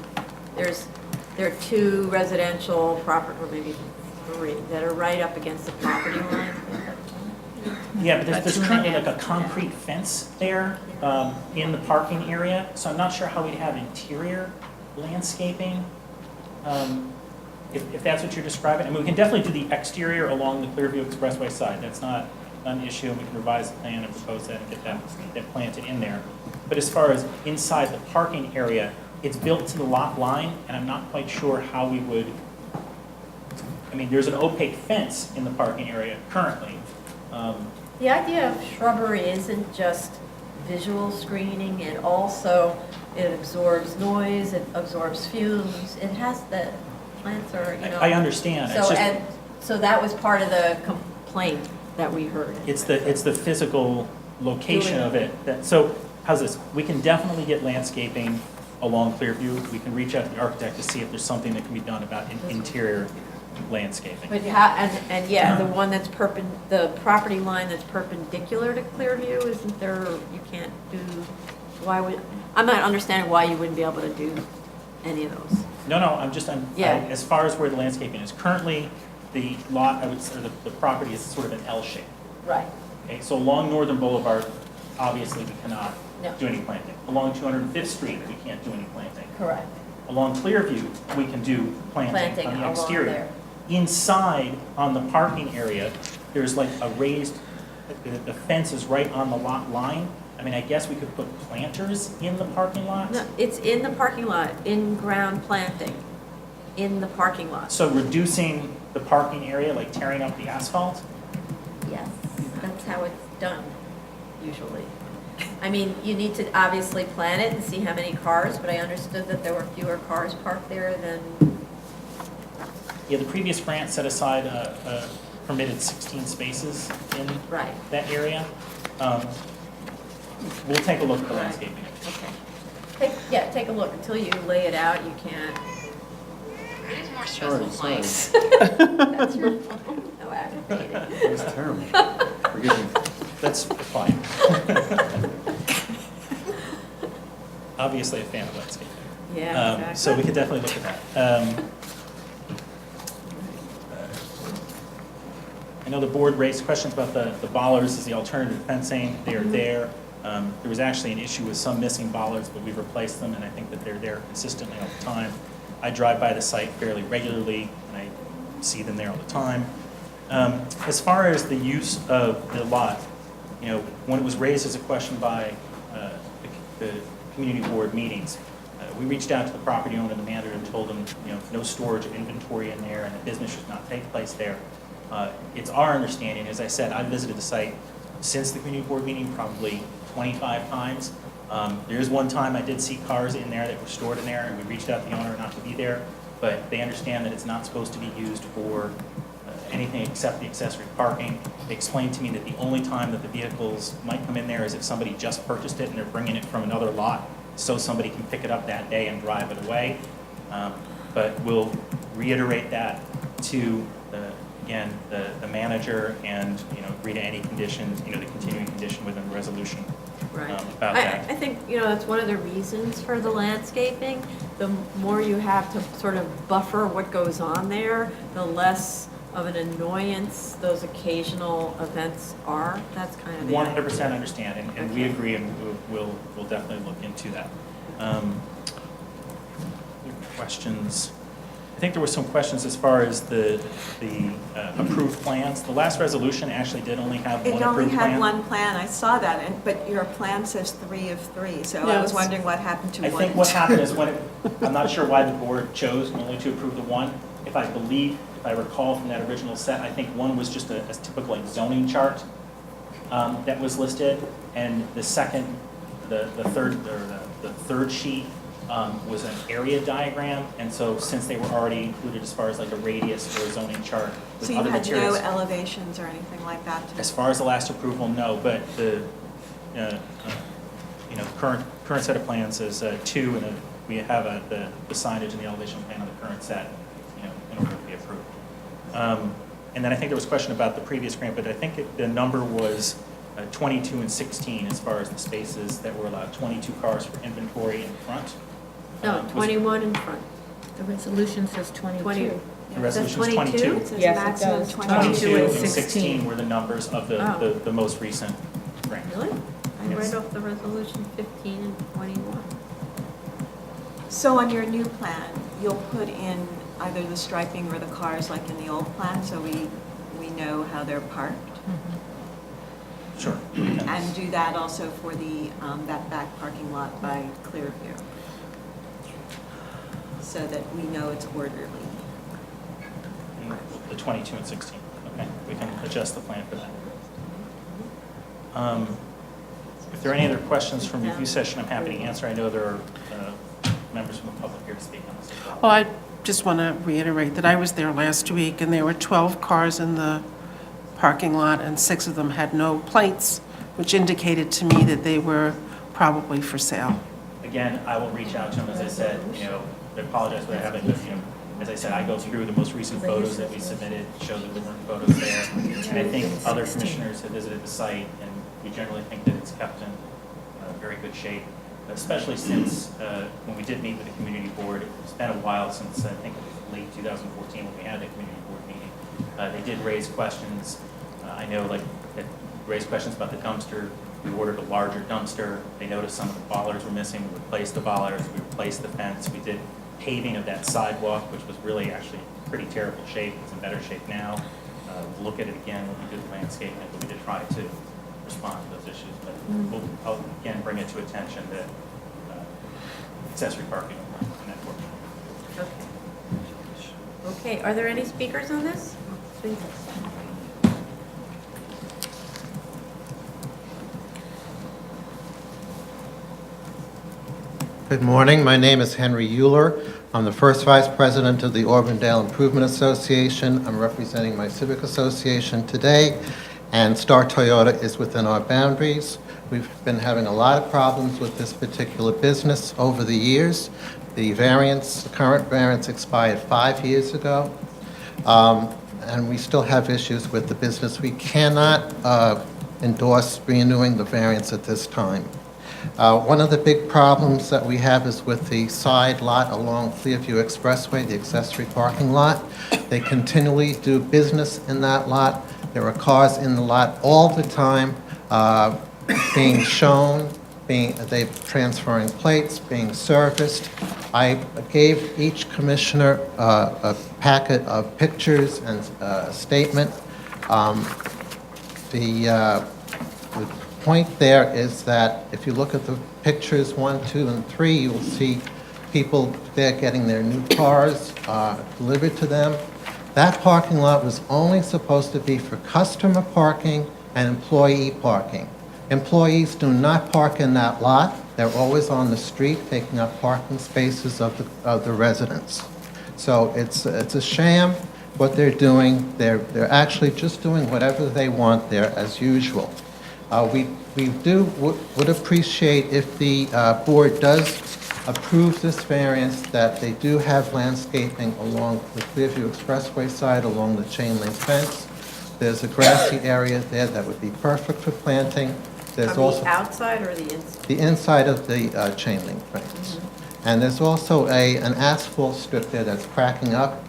There are 2 residential property, or maybe 3, that are right up against the property line.
Yeah, but there's
2.5
currently like a
feet.
concrete fence there in the parking area, so I'm not sure how we'd have interior landscaping, if that's what you're describing. I mean, we can definitely do the exterior along the Clearview Expressway side. That's not an issue, and we can revise the plan and propose that and get that planted in there. But as far as inside the parking area, it's built to the lot line, and I'm not quite sure how we would, I mean, there's an opaque fence in the parking area currently.
The idea of shrubbery isn't just visual screening, it also, it absorbs noise, it absorbs fumes, it has the, plants are,
I understand. It's
So,
just-
and, so that was part of the complaint that we heard.
It's the physical location of it. So how's this? We can definitely get landscaping along Clearview. We can reach out to the architect to see if there's something that can be done about interior landscaping.
But and yeah, the one that's the property line that's perpendicular to Clearview, isn't there, you can't do, I'm not understanding why you wouldn't be able to do any of those.
No,
Yeah.
as far as where the landscaping is. Currently, the lot, I would say, the property is sort of an L shape.
Right.
Okay, so along Northern Boulevard, obviously we cannot
No.
do any planting. Along 205th Street, we can't do any planting.
Correct.
Along Clearview, we can do planting
Planting
on the
along
exterior.
there.
Inside, on the parking area, there's like a raised, the fence is right on the lot line. I mean, I guess we could put planters in the parking lot.
No, it's in the parking lot, in-ground planting, in the parking lot.
So reducing the parking area, like tearing up the asphalt?
Yes, that's how it's done, usually. I mean, you need to obviously plan it and see how many cars, but I understood that there were fewer cars parked there than,
Yeah, the previous grant set aside permitted 16 spaces in
right,
that area. We'll take a look at the landscaping.
okay. Take a look. Until you lay it out, you can't.
Sorry.
That's your fault. No aggravating.
That was terrible. Forgive me.
That's fine. Obviously a fan of landscaping.
Yeah, exactly.
So we could definitely look at that. I know the board raised questions about the bollards as the alternative fencing. They are there. There was actually an issue with some missing bollards, but we've replaced them, and I think that they're there consistently all the time. I drive by the site fairly regularly, and I see them there all the time. As far as the use of the lot, you know, when it was raised as a question by the community board meetings, we reached out to the property owner and the manager and told them, you know, no storage inventory in there and the business should not take place there. It's our understanding, as I said, I've visited the site since the community board meeting probably 25 times. There is one time I did see cars in there that were stored in there, and we reached out to the owner not to be there, but they understand that it's not supposed to be used for anything except the accessory parking. They explained to me that the only time that the vehicles might come in there is if somebody just purchased it and they're bringing it from another lot, so somebody can pick it up that day and drive it away. But we'll reiterate that to again, the manager, and, you know, agree to any conditions, you know, the continuing condition within the resolution about that.
I think, you know, that's one of the reasons for the landscaping. The more you have to sort of buffer what goes on there, the less of an annoyance those occasional events are. That's kind of the
100% understand, and we agree, and we'll definitely look into that. Questions? I think there were some questions as far as the approved plans. The last resolution actually did only have one approved plan.
It only had one plan, I saw that, but your plan says 3 of 3, so I was wondering what happened to 1
I think what happened is I'm not sure why the board chose only to approve the 1. If I recall from that original set, I think 1 was just a typical like zoning chart that was listed, and the third sheet was an area diagram, and so since they were already included as far as like a radius for a zoning chart with
So you
other
had
materials.
no elevations or anything like that?
As far as the last approval, no, but the you know, current set of plans is 2, and we have the signage and the elevation plan of the current set, you know, in order to be approved. And then I think there was a question about the previous grant, but I think the number was 22 and 16 as far as the spaces that were allowed. 22 cars for inventory in front.
No, 21 in front.
The resolution says 22.
The resolution is 22.
It says
Yes, it
maximum
does.
22
22.
and 16 were the numbers of the most recent grant.
Really? I
Yes.
read off the resolution 15 and 21.
So on your new plan, you'll put in either the striping or the cars like in the old plan, so we know how they're parked?
Sure.
And do that also for the, that back parking lot by Clearview? So that we know it's orderly.
The 22 and 16. Okay, we can adjust the plan for that. If there are any other questions from the review session, I'm happy to answer. I know there are members from the public here to speak on this as well.
Well, I just want to reiterate that I was there last week, and there were 12 cars in the parking lot, and 6 of them had no plates, which indicated to me that they were probably for sale.
Again, I will reach out to them, as I said, you know, I apologize for having, but, you know, as I said, I go through the most recent photos that we submitted, show that there weren't photos there. And I think other commissioners have visited the site, and we generally think that it's kept in very good shape, especially since when we did meet with the community board, it's been a while since, I think it was late 2014 when we had the community board meeting. They did raise questions. I know, like, they raised questions about the dumpster. We ordered a larger dumpster. They noticed some of the bollards were missing. We replaced the bollards. We replaced the fence. We did paving of that sidewalk, which was really actually pretty terrible shape. It's in better shape now. We'll look at it again when we do the landscaping, but we did try to respond to those issues. But I'll again bring it to attention that accessory parking in that portion.
Okay, are there any speakers on this? Please.
Good morning. My name is Henry Euler. I'm the first vice president of the Auburndale Improvement Association. I'm representing my civic association today, and Star Toyota is within our boundaries. We've been having a lot of problems with this particular business over the years. The current variance expired 5 years ago, and we still have issues with the business. We cannot endorse renewing the variance at this time. One of the big problems that we have is with the side lot along Clearview Expressway, the accessory parking lot. They continually do business in that lot. There are cars in the lot all the time being shown, they're transferring plates, being serviced. I gave each commissioner a packet of pictures and a statement. The point there is that if you look at the pictures 1, 2, and 3, you will see people there getting their new cars delivered to them. That parking lot was only supposed to be for customer parking and employee parking. Employees do not park in that lot. They're always on the street taking up parking spaces of the residents. So it's a sham what they're doing. They're actually just doing whatever they want there as usual. We would appreciate if the board does approve this variance, that they do have landscaping along the Clearview Expressway side, along the chain link fence. There's a grassy area there that would be perfect for planting. There's also
the outside or the inside?
the inside of the chain link fence. And there's also an asphalt strip there that's cracking up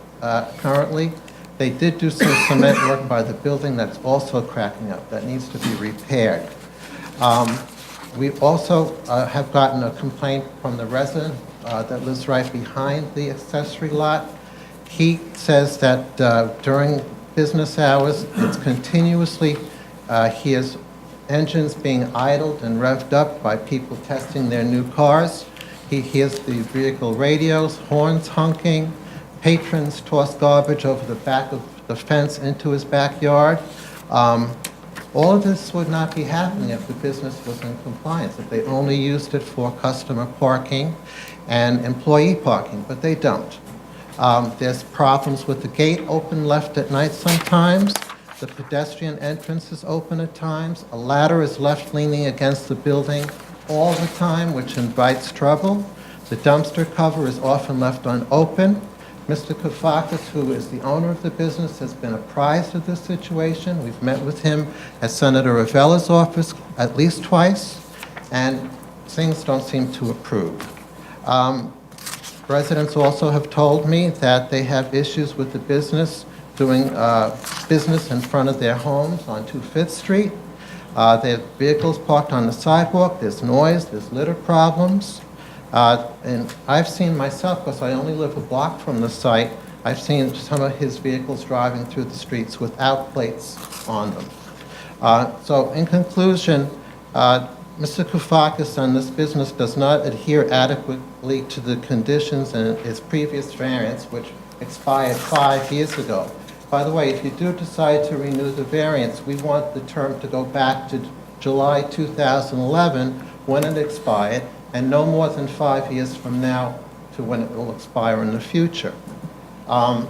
currently. They did do some cement work by the building that's also cracking up. That needs to be repaired. We also have gotten a complaint from the resident that lives right behind the accessory lot. He says that during business hours, it's continuously, he has engines being idled and revved up by people testing their new cars. He hears the vehicle radios, horns honking, patrons toss garbage over the back of the fence into his backyard. All of this would not be happening if the business was in compliance, if they only used it for customer parking and employee parking, but they don't. There's problems with the gate open left at night sometimes. The pedestrian entrance is open at times. A ladder is left leaning against the building all the time, which invites trouble. The dumpster cover is often left unopened. Mr. Koufakis, who is the owner of the business, has been apprised of this situation. We've met with him at Senator Ravella's office at least twice, and things don't seem to approve. Residents also have told me that they have issues with the business doing business in front of their homes on 25th Street. They have vehicles parked on the sidewalk. There's noise, there's litter problems. And I've seen myself, because I only live a block from the site, I've seen some of his vehicles driving through the streets without plates on them. So in conclusion, Mr. Koufakis and this business does not adhere adequately to the conditions in its previous variance, which expired 5 years ago. By the way, if you do decide to renew the variance, we want the term to go back to July 2011 when it expired, and no more than 5 years from now to when it will expire in the future. The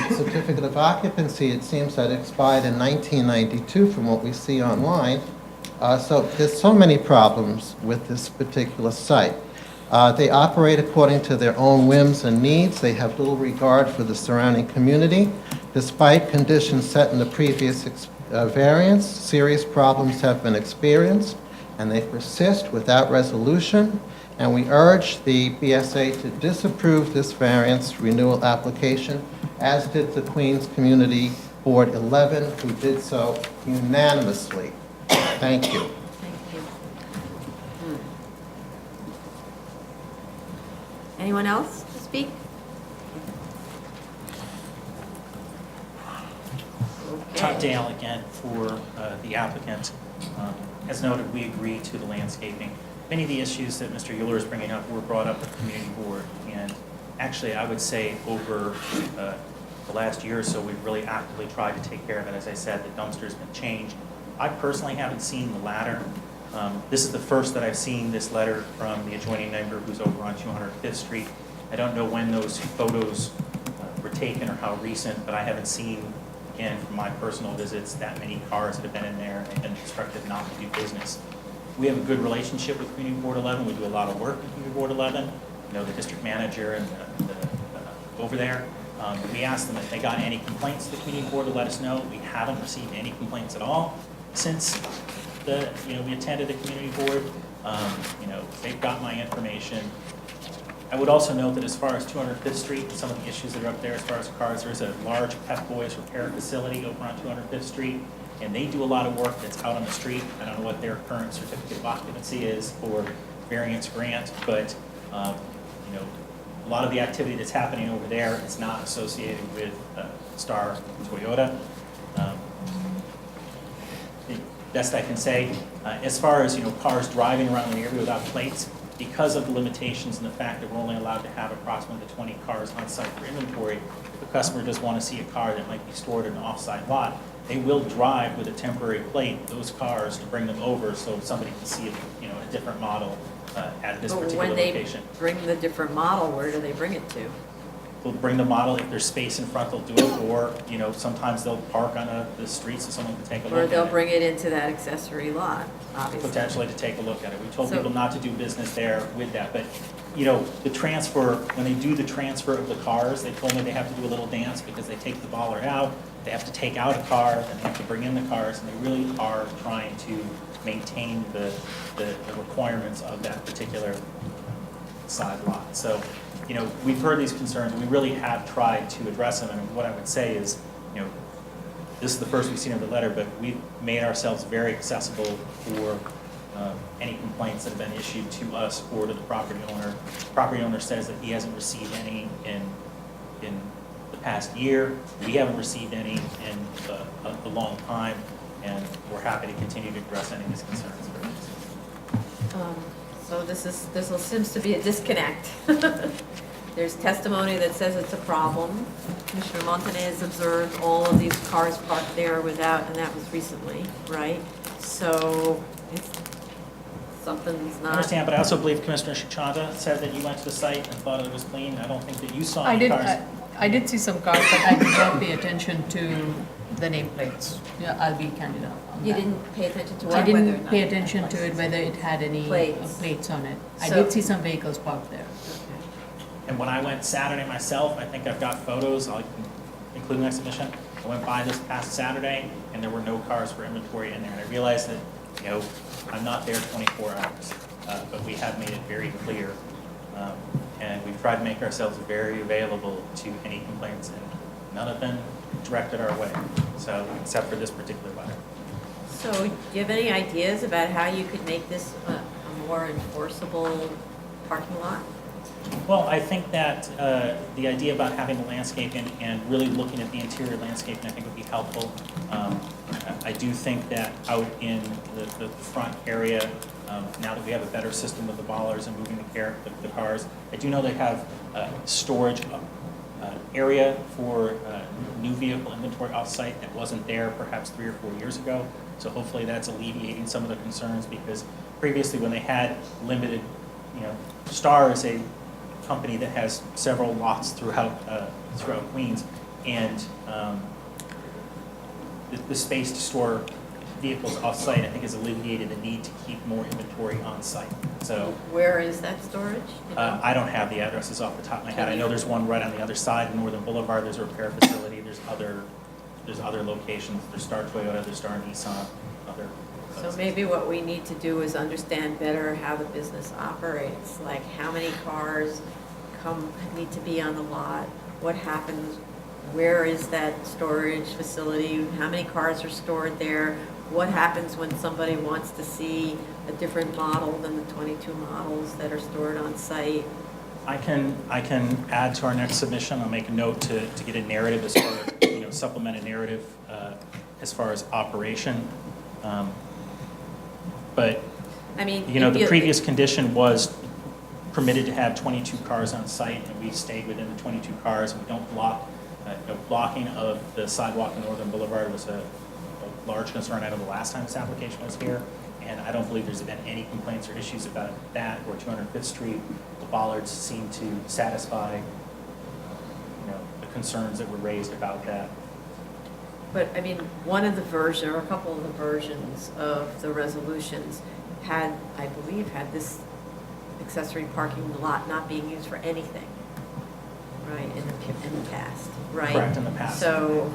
certificate of occupancy, it seems that expired in 1992 from what we see online. So there's so many problems with this particular site. They operate according to their own whims and needs. They have little regard for the surrounding community. Despite conditions set in the previous variance, serious problems have been experienced, and they persist without resolution. And we urge the BSA to disapprove this variance renewal application, as did the Queens Community Board 11, who did so unanimously. Thank you.
Anyone else to speak?
Todd Dale again for the applicant. As noted, we agree to the landscaping. Many of the issues that Mr. Euler is bringing up were brought up at the community board, and actually I would say over the last year or so we've really actively tried to take care of it. As I said, the dumpster's been changed. I personally haven't seen the ladder This is the first that I've seen this letter from the adjoining neighbor who's over on 205th Street. I don't know when those photos were taken or how recent, but I haven't seen, again, from my personal visits, that many cars that have been in there and they've been instructed not to do business. We have a good relationship with Community Board 11. We do a lot of work with Community Board 11. You know, the district manager and over there. We asked them if they got any complaints to the Community Board to let us know. We haven't received any complaints at all since we attended the Community Board. They've got my information. I would also note that as far as 205th Street and some of the issues that are up there as far as cars, there's a large Pep Boys repair facility over on 205th Street, and they do a lot of work that's out on the street. I don't know what their current certificate of occupancy is for variance grant, but a lot of the activity that's happening over there is not associated with Star Toyota. The best I can say, as far as cars driving around the area without plates, because of the limitations and the fact that we're only allowed to have approximately 20 cars on site for inventory, if a customer does want to see a car that might be stored in an off-site lot, they will drive with a temporary plate those cars to bring them over so somebody can see a different model at this particular location.
When they bring the different model, where do they bring it to?
They'll bring the model, if there's space in front, they'll do it, or, sometimes they'll park on the street so someone can take a look at it.
Or they'll bring it into that accessory lot, obviously.
Potentially to take a look at it. We told people not to do business there with that, but, the transfer, when they do the transfer of the cars, they told me they have to do a little dance because they take the bollard out, they have to take out a car, then they have to bring in the cars, and they really are trying to maintain the requirements of that particular side lot. So, we've heard these concerns, we really have tried to address them, and what I would say is, this is the first we've seen of the letter, but we've made ourselves very accessible for any complaints that have been issued to us or to the property owner. The property owner says that he hasn't received any in the past year. We haven't received any in a long time, and we're happy to continue to address any of these concerns.
So this seems to be a disconnect. There's testimony that says it's a problem. Commissioner Montanez observed all of these cars parked there without, and that was recently, right? So something's not.
I understand, but I also believe Commissioner Shichanda said that you went to the site and thought it was clean. I don't think that you saw any cars.
I did see some cars, but I did not pay attention to the nameplates. Yeah, I'll be candid on that.
You didn't pay attention to what?
I didn't pay attention to it, whether it had any plates on it. I did see some vehicles parked there.
And when I went Saturday myself, I think I've got photos, I'll include in the exhibition. I went by this past Saturday, and there were no cars for inventory in there. And I realized that, I'm not there 24 hours, but we have made it very clear. And we've tried to make ourselves very available to any complaints, and none have been directed our way, so, except for this particular letter.
So do you have any ideas about how you could make this a more enforceable parking lot?
Well, I think that the idea about having the landscaping and really looking at the interior landscaping, I think would be helpful. I do think that out in the front area, now that we have a better system with the bollards and moving the cars, I do know they have storage area for new vehicle inventory off-site that wasn't there perhaps 3 or 4 years ago. So hopefully that's alleviating some of the concerns, because previously when they had limited, Star is a company that has several lots throughout Queens, and the space to store vehicles off-site, I think, has alleviated the need to keep more inventory on-site. So
where is that storage?
I don't have the addresses off the top of my head. I know there's one right on the other side of Northern Boulevard. There's a repair facility. There's other locations. There's Star Toyota. There's Star Nissan. Other.
So maybe what we need to do is understand better how the business operates, like how many cars need to be on the lot, what happens, where is that storage facility, how many cars are stored there, what happens when somebody wants to see a different model than the 22 models that are stored on site.
I can add to our next submission. I'll make a note to get a narrative as far as, supplement a narrative as far as operation. But
I mean,
the previous condition was permitted to have 22 cars on site, and we stayed within the 22 cars. We don't block. Blocking of the sidewalk in Northern Boulevard was a large concern. I know the last time this application was here, and and I don't believe there's been any complaints or issues about that or 205th Street. The bollards seem to satisfy, the concerns that were raised about that.
But, I mean, one of the version, or a couple of the versions of the resolutions had, I believe, had this accessory parking lot not being used for anything, right, in the past, right?
Correct, in the past.
So.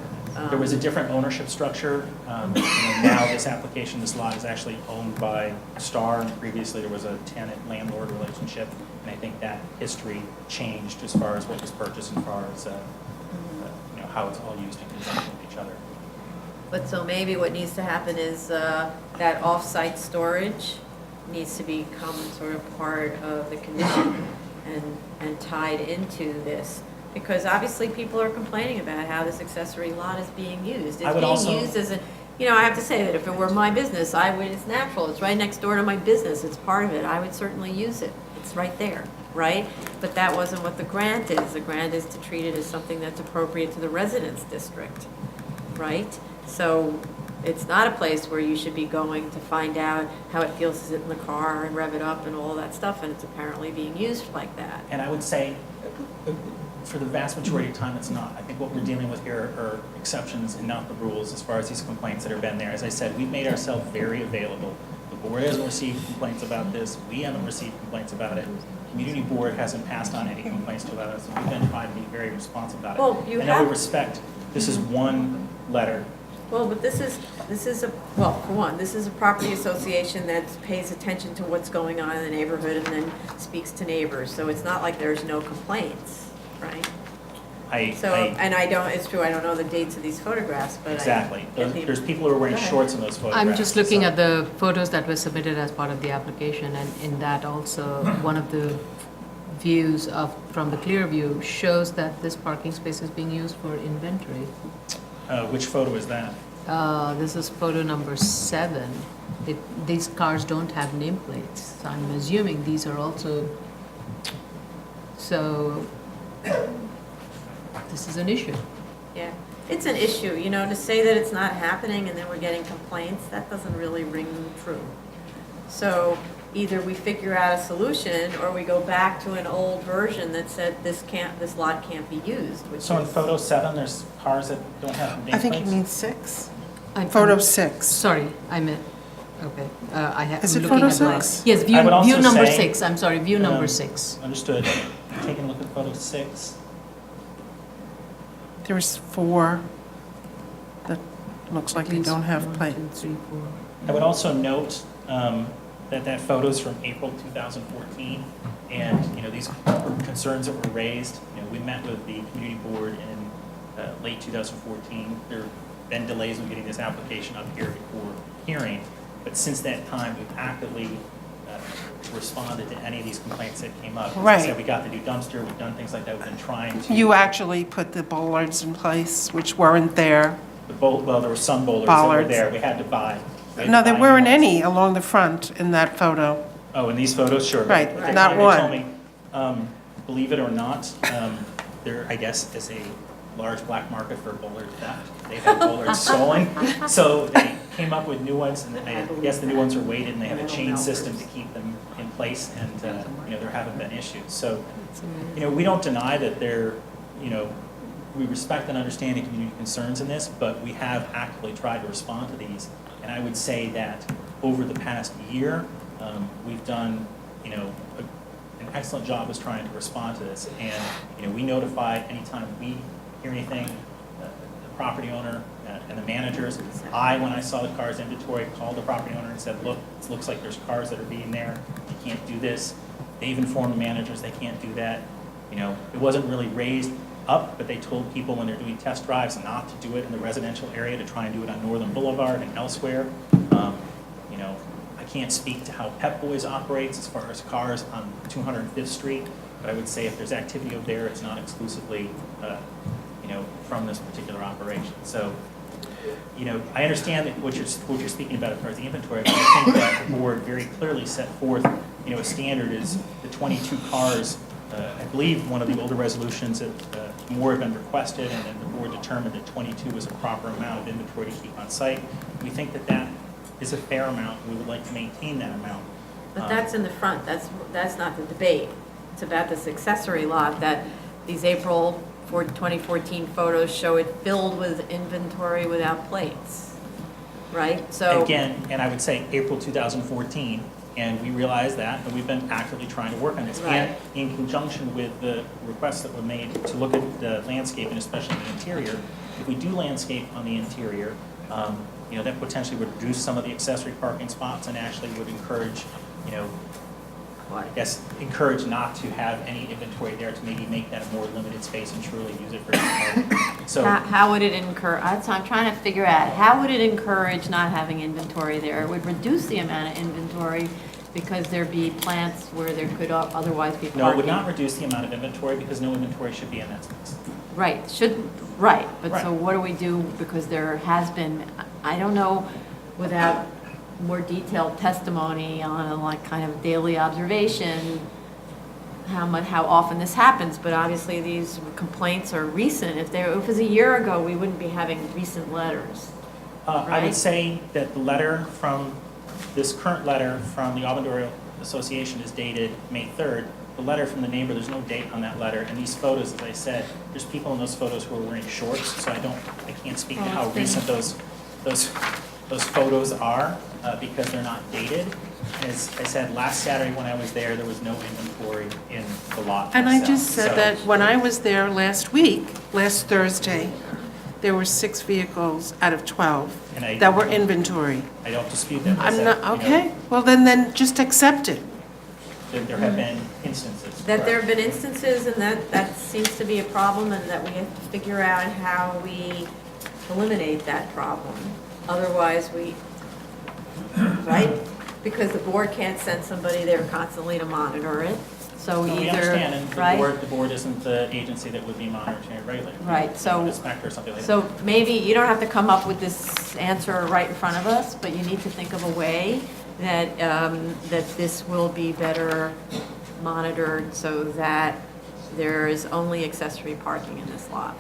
There was a different ownership structure. Now this application, this lot is actually owned by Star, and previously there was a tenant-landlord relationship, and I think that history changed as far as what was purchased and as far as how it's all used in conjunction with each other.
But so maybe what needs to happen is that off-site storage needs to become sort of part of the condition and tied into this. Because obviously people are complaining about how this accessory lot is being used. It's being used as a, I have to say that if it were my business, it's natural. It's right next door to my business. It's part of it. I would certainly use it. It's right there, right? But that wasn't what the grant is. The grant is to treat it as something that's appropriate to the residence district, right? So it's not a place where you should be going to find out how it feels to sit in the car and rev it up and all that stuff, and it's apparently being used like that.
And I would say, for the vast majority of time, it's not. I think what we're dealing with here are exceptions and not the rules as far as these complaints that have been there. As I said, we've made ourselves very available. The board hasn't received complaints about this. We haven't received complaints about it. Community board hasn't passed on any complaints about us. We've been trying to be very responsive about it.
Well, you
and
have.
I would respect, this is one letter.
Well, but this is for one, this is a property association that pays attention to what's going on in the neighborhood and then speaks to neighbors. So it's not like there's no complaints. Right. It's true, I don't know the dates of these photographs, but
exactly. There's people who are wearing shorts in those photographs.
I'm just looking at the photos that were submitted as part of the application, and in that also, one of the views from the clear view shows that this parking space is being used for inventory.
Which photo is that?
This is photo number 7. These cars don't have nameplates, so I'm assuming these are also, so this is an issue.
Yeah, it's an issue, to say that it's not happening and then we're getting complaints, that doesn't really ring true. So either we figure out a solution or we go back to an old version that said this lot can't be used, which
So in
is.
photo 7, there's cars that don't have nameplates?
I think you mean 6.
I'm-
Photo 6.
Sorry, I meant, okay.
Is
I'm
it
looking
photo
at the-
6?
Yes,
I would also
view number
say,
6, I'm sorry, view number 6.
Understood. Taking a look at photo 6.
There's 4 that looks like they don't have plates.
I would also note that photo's from April 2014, and these concerns that were raised, we met with the community board in late 2014. There have been delays in getting this application up here before hearing, but since that time, we've actively responded to any of these complaints that came up. As I said,
Right.
we got the new dumpster, we've done things like that, we've been trying to.
You actually put the bollards in place, which weren't there.
Well, there were some bollards that were
Bollards.
there, we had to buy. We had
No,
to
there
buy
weren't
new ones.
any along the front in that photo.
Oh, in these photos, sure. but
Right,
at the
not
time they
one.
told me, believe it or not, there, I guess, is a large black market for bollard theft. They've had bollards stolen, so they came up with new ones, and I guess the new ones are weighted, and they have a chain system to keep them in place, and, there haven't been issues. So, we don't deny that we respect and understand the community concerns in this, but we have actively tried to respond to these. And I would say that over the past year, we've done, an excellent job as trying to respond to this. And, we notify anytime we hear anything, the property owner and the managers. When I saw the car's inventory, called the property owner and said, look, it looks like there's cars that are being there. You can't do this. They've informed the managers they can't do that. It wasn't really raised up, but they told people when they're doing test drives not to do it in the residential area, to try and do it on Northern Boulevard and elsewhere. I can't speak to how Pep Boys operates as far as cars on 205th Street, but I would say if there's activity over there, it's not exclusively, from this particular operation. So, I understand that what you're speaking about as far as the inventory, but I think that the board very clearly set forth, a standard is the 22 cars. I believe one of the older resolutions that more have been requested, and then the board determined that 22 was a proper amount of inventory to keep on site. We think that is a fair amount. We would like to maintain that amount.
But that's in the front, that's not the debate. It's about this accessory lot that these April 2014 photos show it filled with inventory without plates, right? So
Again, and I would say April 2014, and we realize that, and we've been actively trying to work on this.
Right.
And in conjunction with the requests that were made to look at the landscape and especially the interior, if we do landscape on the interior, that potentially would reduce some of the accessory parking spots and actually would encourage, encourage not to have any inventory there to maybe make that a more limited space and truly use it for parking. So
how would it encourage, I'm trying to figure out, how would it encourage not having inventory there? It would reduce the amount of inventory because there'd be plants where there could otherwise be parking.
no, it would not reduce the amount of inventory because no inventory should be in that space.
Right, but so what do we do, because there has been, I don't know, without more detailed testimony on a like kind of daily observation, how often this happens, but obviously these complaints are recent. If it was a year ago, we wouldn't be having recent letters.
I would say that the letter this current letter from the Auburn Association is dated May 3rd. The letter from the neighbor, there's no date on that letter, and these photos, as I said, there's people in those photos who are wearing shorts, so I can't speak to how recent those photos are because they're not dated. As I said, last Saturday when I was there was no inventory in the lot.
And I
itself.
just said that when I was there last Thursday, there were 6 vehicles out of 12 that were inventory.
I don't dispute that.
I'm not, okay, well then just accept it.
There have been instances.
That there have been instances, and that seems to be a problem, and that we have to figure out how we eliminate that problem. Otherwise, right? Because the board can't send somebody there constantly to monitor it. So
No,
either,
we understand, and
right?
the board isn't the agency that would be monitoring it regularly.
Right, so,
Inspector or something like that.
so maybe you don't have to come up with this answer right in front of us, but you need to think of a way that, that this will be better monitored so that there is only accessory parking in this lot.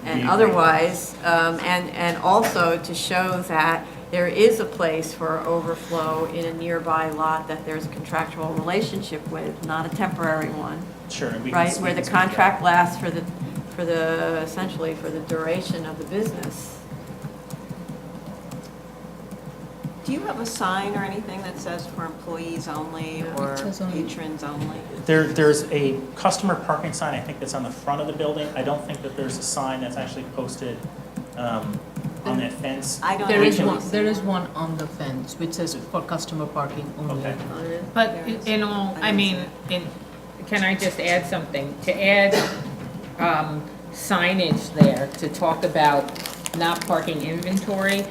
And otherwise, and also to show that there is a place for overflow in a nearby lot that there's a contractual relationship with, not a temporary one.
Sure. And we
Right,
can
where the
speak to that.
contract lasts essentially for the duration of the business.
Do you have a sign or anything that says for employees only or patrons only?
There's a customer parking sign, I think that's on the front of the building. I don't think that there's a sign that's actually posted on that fence.
There is one on the fence which says for customer parking only.
Okay.
But in all, can I just add something? To add signage there to talk about not parking inventory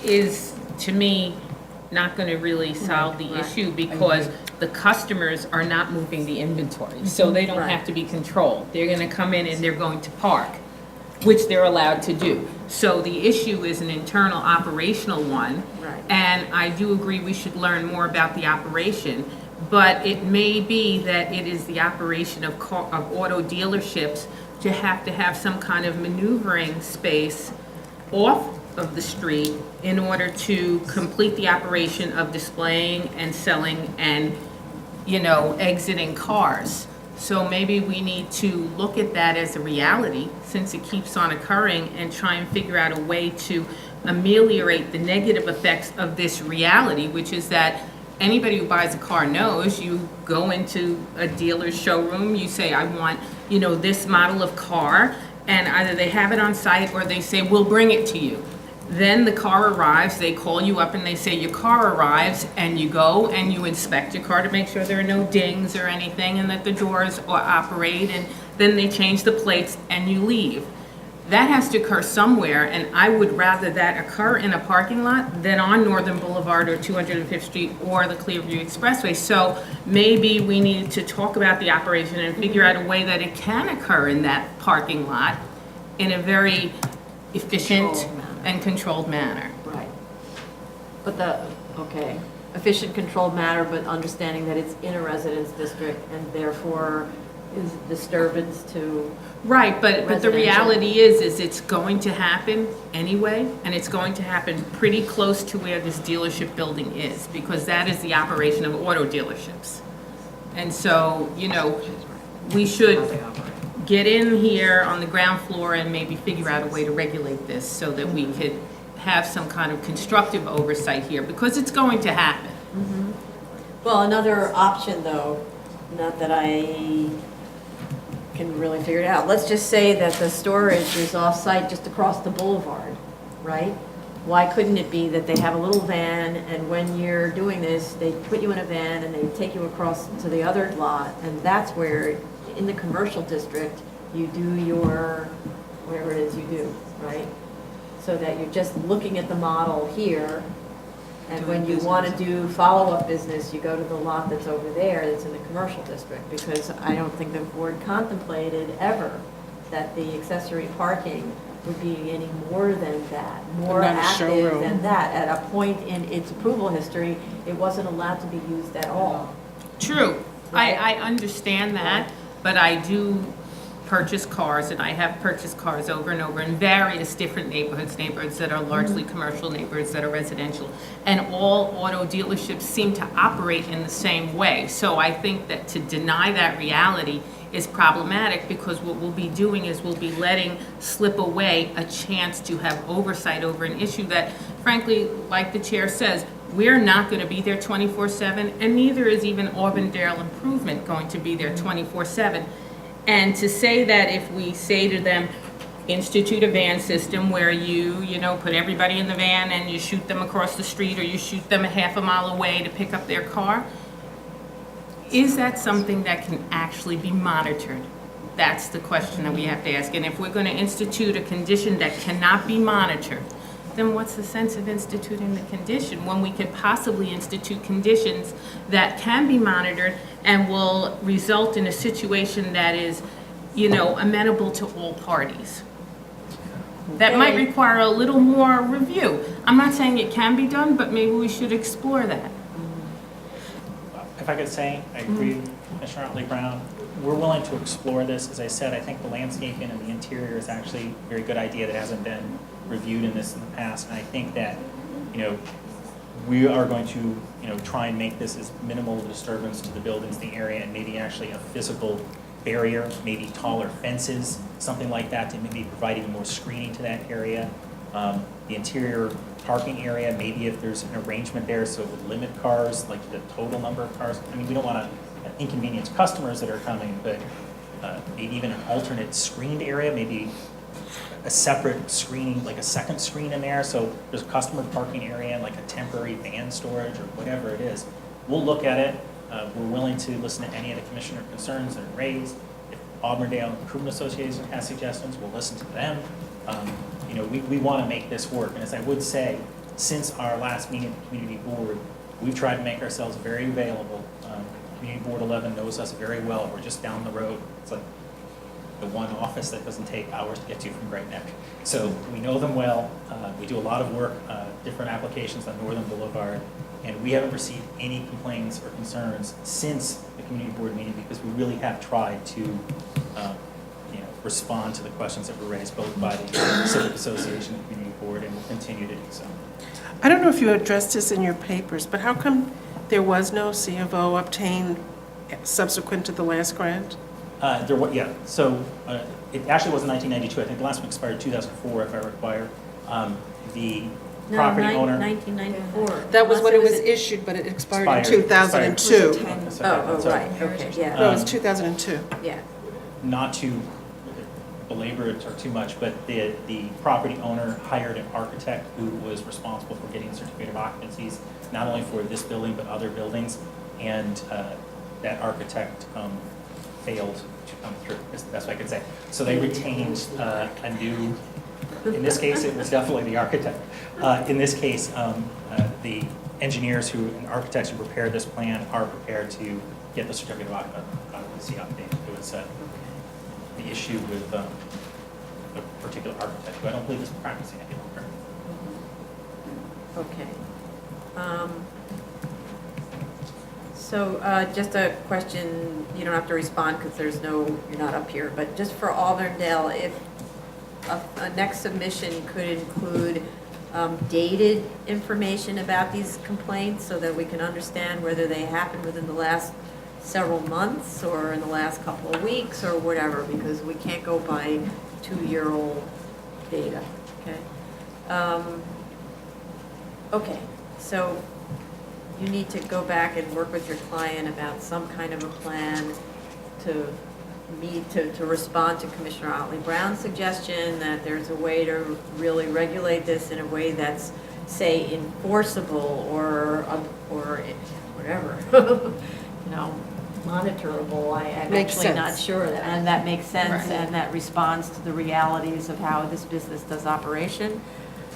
is, to me, not going to really solve the issue because the customers are not moving the inventory. So they don't have to be controlled. They're going to come in and they're going to park, which they're allowed to do. So the issue is an internal operational one.
Right.
And I do agree we should learn more about the operation. But it may be that it is the operation of auto dealerships to have some kind of maneuvering space off of the street in order to complete the operation of displaying and selling and, exiting cars. So maybe we need to look at that as a reality since it keeps on occurring and try and figure out a way to ameliorate the negative effects of this reality, which is that anybody who buys a car knows you go into a dealer's showroom, you say, I want, this model of car, and either they have it on site or they say, we'll bring it to you. Then the car arrives, they call you up and they say your car arrives, and you go and you inspect your car to make sure there are no dings or anything and that the doors operate, and then they change the plates and you leave. That has to occur somewhere, and I would rather that occur in a parking lot than on Northern Boulevard or 205th Street or the Clearview Expressway. So maybe we need to talk about the operation and figure out a way that it can occur in that parking lot in a very efficient and controlled manner.
Right. But efficient, controlled manner, but understanding that it's in a residence district and therefore is disturbance to.
Right, but the
residential.
reality is it's going to happen anyway, and it's going to happen pretty close to where this dealership building is, because that is the operation of auto dealerships. And so, you know, we should get in here on the ground floor and maybe figure out a way to regulate this so that we could have some kind of constructive oversight here, because it's going to happen.
Well, another option though, not that I can really figure it out. Let's just say that the storage is off-site just across the boulevard, right? Why couldn't it be that they have a little van, and when you're doing this, they put you in a van and they take you across to the other lot, and that's where, in the commercial district, you do your, whatever it is you do, right? So that you're just looking at the model here, and when you want to do follow-up business, you go to the lot that's over there, that's in the commercial district, because I don't think the board contemplated ever that the accessory parking would be any more than that, more
Not a
active
showroom.
than that. At a point in its approval history, it wasn't allowed to be used at all.
True, I understand that, but I do purchase cars, and I have purchased cars over and over in various different neighborhoods that are largely commercial, neighborhoods that are residential, and all auto dealerships seem to operate in the same way. So I think that to deny that reality is problematic, because what we'll be doing is we'll be letting slip away a chance to have oversight over an issue that, frankly, like the chair says, we're not going to be there 24/7, and neither is even Auburndale Improvement going to be there 24/7. And to say that if we say to them, institute a van system where you know, put everybody in the van and you shoot them across the street, or you shoot them a half a mile away to pick up their car, is that something that can actually be monitored? That's the question that we have to ask. And if we're going to institute a condition that cannot be monitored, then what's the sense of instituting the condition when we could possibly institute conditions that can be monitored and will result in a situation that is, you know, amenable to all parties? That might require a little more review. I'm not saying it can be done, but maybe we should explore that.
If I could say, I agree with Commissioner Otley Brown. We're willing to explore this. As I said, I think the landscaping and the interior is actually a very good idea that hasn't been reviewed in this in the past. And I think that, you know, we are going to, you know, try and make this as minimal disturbance to the buildings, the area, and maybe actually a physical barrier, maybe taller fences, something like that, to maybe provide even more screening to that area. The interior parking area, maybe if there's an arrangement there so it would limit cars, like the total number of cars. I mean, we don't want to inconvenience customers that are coming, but maybe even an alternate screened area, maybe a separate screening, like a second screen in there, so there's a customer parking area and like a temporary van storage or whatever it is. We'll look at it. We're willing to listen to any of the commissioner concerns that are raised. If Auburndale Improvement Association has suggestions, we'll listen to them. You know, we want to make this work. And as I would say, since our last meeting at the community board, we've tried to make ourselves very available. Community Board 11 knows us very well. We're just down the road. It's like the one office that doesn't take hours to get to from Great Neck. So we know them well. We do a lot of work, different applications on Northern Boulevard, and we haven't received any complaints or concerns since the community board meeting, because we really have tried to you know, respond to the questions that were raised both by the Civic Association and Community Board, and will continue to do so.
I don't know if you addressed this in your papers, but how come there was no C of O obtained subsequent to the last grant?
There was, yeah. So it actually was in 1992. I think the last one expired 2004, if I require. The property owner.
1994.
That was when it was issued, but it expired in 2002.
Oh, right, okay, yeah.
No, it was 2002.
Yeah.
Not to belabor it or too much, but the property owner hired an architect who was responsible for getting certificate of occupancies, not only for this building, but other buildings. And that architect failed to come through. That's what I could say. So they retained a new, in this case, it was definitely the architect. In this case, the engineers and architects who prepared this plan are prepared to get the certificate of occupancy updated. It was the issue with a particular architect who I don't believe is practicing any longer.
Okay. So just a question, you don't have to respond because you're not up here, but just for Auburndale, if a next submission could include dated information about these complaints so that we can understand whether they happened within the last several months or in the last couple of weeks or whatever, because we can't go by 2-year-old data, okay? Okay, so you need to go back and work with your client about some kind of a plan to respond to Commissioner Otley Brown's suggestion that there's a way to really regulate this in a way that's, say, enforceable or whatever, monitorable. I'm
Makes
actually not
sense.
sure, and that makes sense,
Right.
and that responds to the realities of how this business does operation.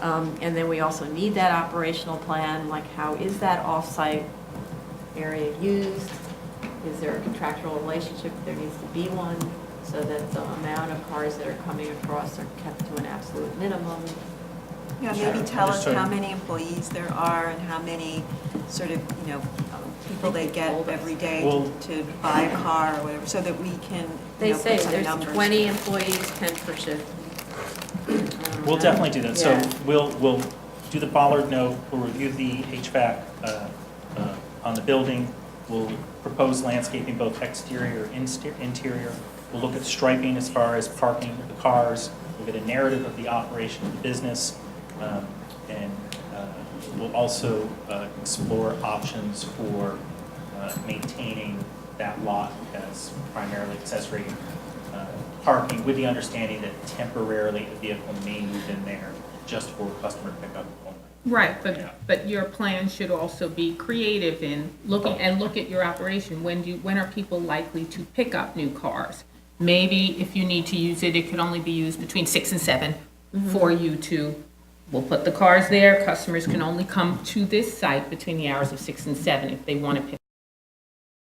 And then we also need that operational plan, like how is that off-site area used? Is there a contractual relationship? There needs to be one, so that the amount of cars that are coming across are kept to an absolute minimum.
Yeah, maybe tell us how many employees there are and how many sort of, people they get every day to buy a car or whatever, so that we can,
They say
put some
there's
numbers.
20 employees, 10 per shift.
We'll definitely do that. So
Yeah.
we'll do the bollard note, we'll review the HVAC on the building, we'll propose landscaping, both exterior and interior. We'll look at striping as far as parking the cars, we'll get a narrative of the operation of the business, and we'll also explore options for maintaining that lot as primarily accessory parking, with the understanding that temporarily a vehicle may move in there just for customer pickup only.
Right, but your plan should also be creative in look at your operation. When are people likely to pick up new cars? Maybe if you need to use it, it could only be used between 6 and 7 for you to, we'll put the cars there. Customers can only come to this site between the hours of 6 and 7 if they want to pick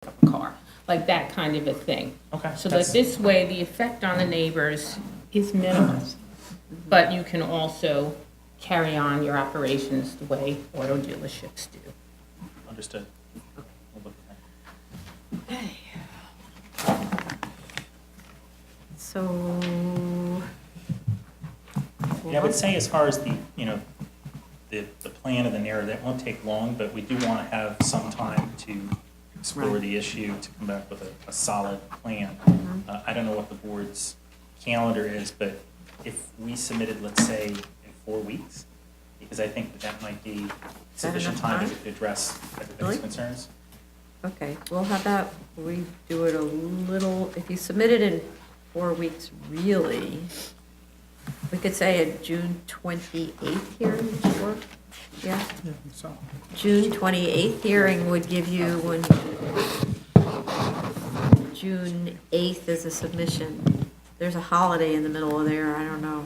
up a car. Like that kind of a thing.
Okay.
So that this way, the effect on the neighbors is minimal. But you can also carry on your operations the way auto dealerships do.
Understood. We'll look at that.
Okay. So.
Yeah, I would say as far as the plan of the narrative, that won't take long, but we do want to have some time to explore the issue, to come back with a solid plan. I don't know what the board's calendar is, but if we submitted, let's say, in 4 weeks, because I think that might be sufficient time to address everybody's concerns.
Okay, well, how about we do it a little, if you submit it in 4 weeks, really, we could say a June 28th hearing, would you work? Yeah? June 28th hearing would give you when, June 8th is a submission. There's a holiday in the middle of there, I don't know.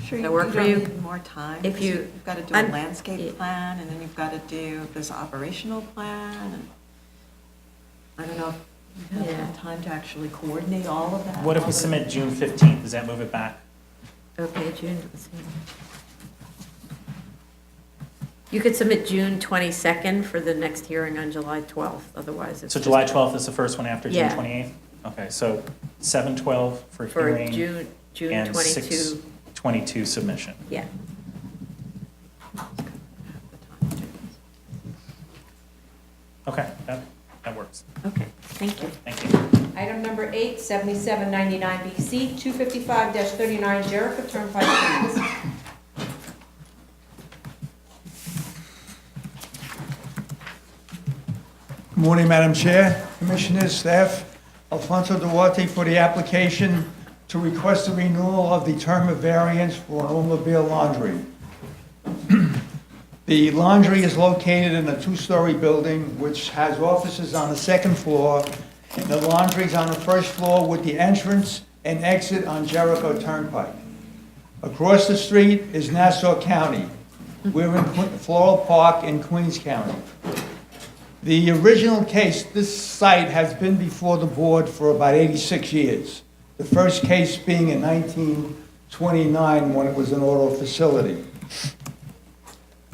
Sure,
Does that
you
work for
don't
you?
need more time.
If
'cause
you-
You've got to do a
I'm-
landscape plan, and then you've got to do this operational plan, and I don't know if you have enough time to actually coordinate all of that.
What if we submit June 15th? Does that move it back?
Okay, June, let's see. You could submit June 22nd for the next hearing on July 12th, otherwise it's.
So
just-
July 12th is the first one after June
Yeah.
28th? Okay, so 7/12 for
For
hearing.
June
and
22.
6/22 submission.
Yeah.
Okay, that works.
Okay, thank you.
Thank you.
Item number 8, 7799 BC, 255-39 Jericho Turnpike, Queens.
Good morning, Madam Chair, Commissioners, staff. Alfonso Duarte for the application to request a renewal of the term of variance for an automobile laundry. The laundry is located in a two-story building which has offices on the second floor, and the laundry is on the first floor with the entrance and exit on Jericho Turnpike. Across the street is Nassau County. We're in Floral Park in Queens County. The original case, this site has been before the board for about 86 years. The first case being in 1929 when it was an auto facility.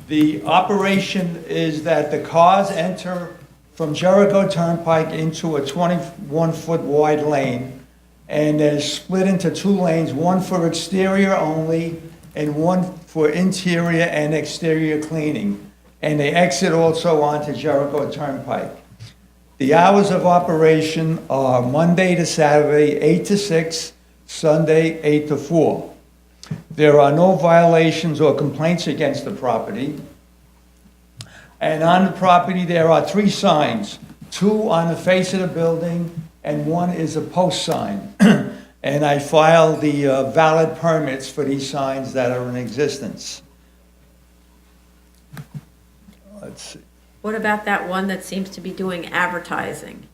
The operation is that the cars enter from Jericho Turnpike into a 21-foot wide lane, and is split into 2 lanes, one for exterior only and one for interior and exterior cleaning. And they exit also onto Jericho Turnpike. The hours of operation are Monday to Saturday, 8 to 6, Sunday, 8 to 4. There are no violations or complaints against the property. And on the property, there are 3 signs, 2 on the face of the building, and 1 is a post sign. And I filed the valid permits for these signs that are in existence. Let's see.
What about that one that seems to be doing advertising?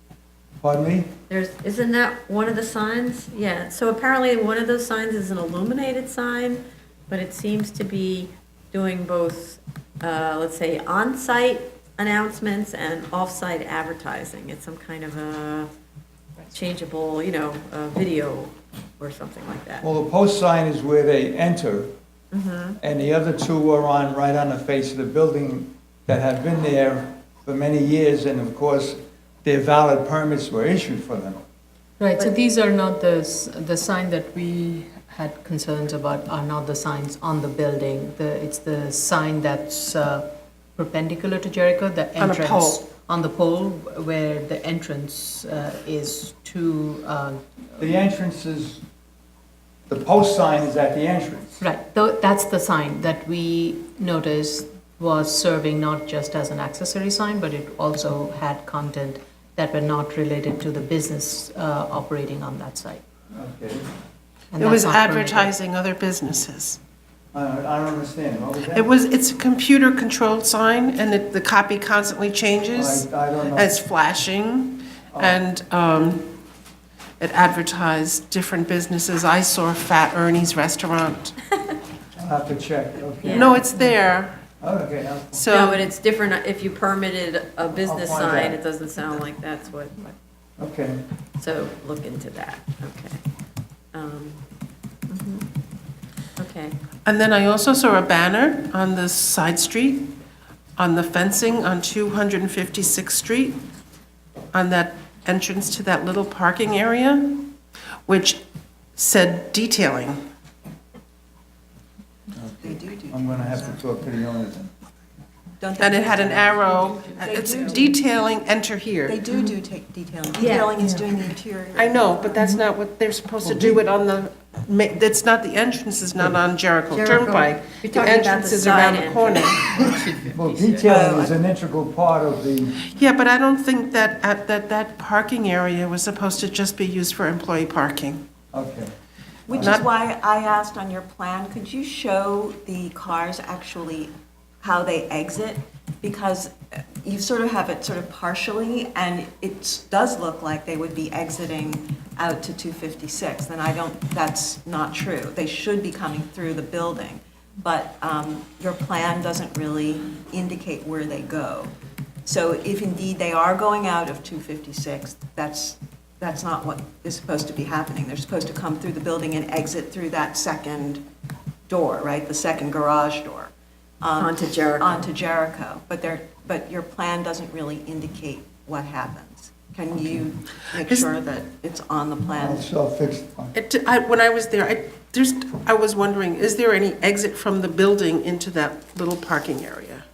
Pardon me?
Isn't that one of the signs? Yeah, so apparently one of those signs is an illuminated sign, but it seems to be doing both, let's say, on-site announcements and off-site advertising. It's some kind of a changeable, video or something like that.
Well, the post sign is where they enter,
Mhm.
and the other 2 are right on the face of the building that have been there for many years, and of course, their valid permits were issued for them.
Right, so these are not the sign that we had concerns about are not the signs on the building. It's the sign that's perpendicular to Jericho, the
On a
entrance.
pole.
On the pole where the entrance is to.
The entrance is, the post sign is at the entrance.
Right, that's the sign that we noticed was serving not just as an accessory sign, but it also had content that were not related to the business operating on that site.
Okay.
And
It was
that's not permitted.
advertising other businesses.
I don't understand. What was that?
It's a computer-controlled sign, and the copy constantly changes.
I don't know.
And it's flashing, and it advertised different businesses. I saw Fat Ernie's Restaurant.
I'll have to check, okay.
No, it's there.
Oh, okay.
No,
So,
but it's different if you permitted a business
I'll find
sign,
out.
it doesn't sound like that's what,
Okay.
so look into that, okay. Mhm. Okay,
and then I also saw a banner on the side street, on the fencing on 256th Street, on that entrance to that little parking area, which said detailing.
I'm gonna have to talk to the owners.
And it had an arrow,
They
it's
do.
detailing, enter here.
They do detailing. Detailing is doing the interior.
I know, but that's not what, they're supposed to do it on the, that's not, the entrance is not on Jericho Turnpike.
You're
The
talking about
entrance
the
is around
side
the corner.
Well, detailing is an integral part of the,
Yeah, but I don't think that parking area was supposed to just be used for employee parking.
okay.
Which is
Not-
why I asked on your plan, could you show the cars actually how they exit? Because you sort of have it sort of partially, and it does look like they would be exiting out to 256. And that's not true. They should be coming through the building. But your plan doesn't really indicate where they go. So if indeed they are going out of 256, that's not what is supposed to be happening. They're supposed to come through the building and exit through that second door, right? The second garage door.
Onto Jericho.
Onto Jericho. But your plan doesn't really indicate what happens. Can you make sure that it's on the plan?
I'll self-fix.
When I was there, I was wondering, is there any exit from the building into that little parking area?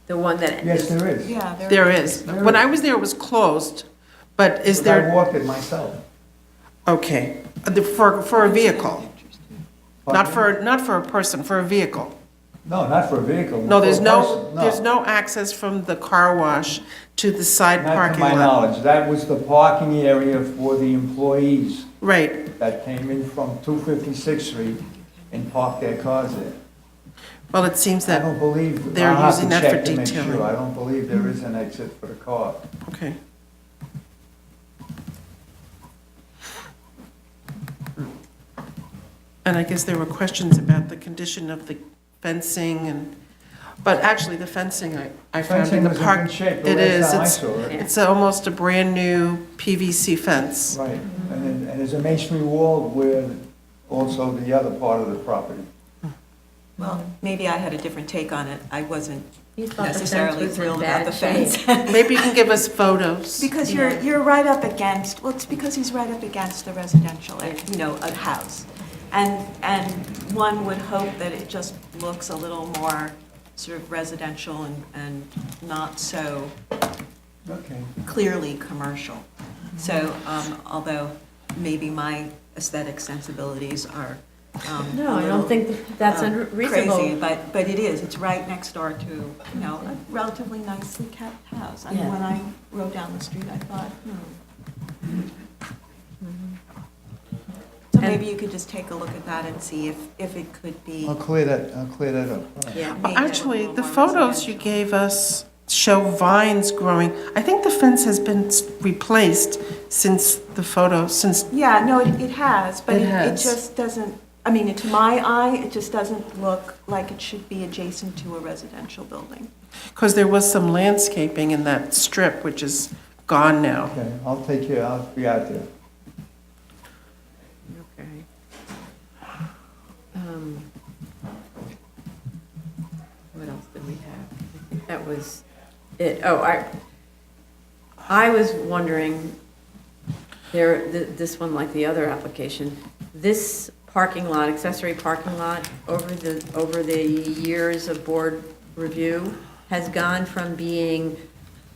the one that.
Yes, there is.
Yeah,
There is. When I was there, it was closed, but is there?
I walked it myself.
Okay, for a vehicle? Not for a person, for a vehicle?
No, not for a vehicle.
No,
For a person,
there's no access from the car wash to the side
Not to
parking
my
lot?
knowledge. That was the parking area for the employees
Right.
that came in from 256th Street and parked their cars there.
Well, it seems
I
that
don't believe,
they're
I'll have
using
to
that for
check to make
detailing.
sure. I don't believe there is an exit for the car.
Okay. And I guess there were questions about the condition of the fencing but actually the fencing I found
Fencing
in the
was in
park.
good shape the
It is.
last time I saw it.
It's almost a brand-new PVC fence.
Right, and there's a masonry wall where also the other part of the property.
Well, maybe I had a different take on it. I wasn't
You thought the fence
necessarily
was in
thrilled about
bad
the fence.
shape.
Maybe you can give us photos.
Because you're right up against, well, it's because he's right up against a residential, a house. And one would hope that it just looks a little more sort of residential and not so clearly commercial. So, although maybe my aesthetic sensibilities are
No, I don't think that's unreasonable.
crazy, but it is. It's right next door to, a relatively nicely kept house. I mean,
Yeah.
when I rode down the street, I thought, So maybe you could just take a look at that and see if it could be.
I'll clear that up.
Yeah.
Actually, the photos you gave us show vines growing. I think the fence has been replaced since the photos.
Yeah, no, it has, but
It
it
has.
just doesn't, I mean, to my eye, it just doesn't look like it should be adjacent to a residential building.
Because there was some landscaping in that strip, which is gone now.
Okay, I'll take care, I'll be out there.
Okay. What else did we have? I think that was it. Oh, I was wondering, this one, like the other application, this parking lot, accessory parking lot, over the years of board review, has gone from being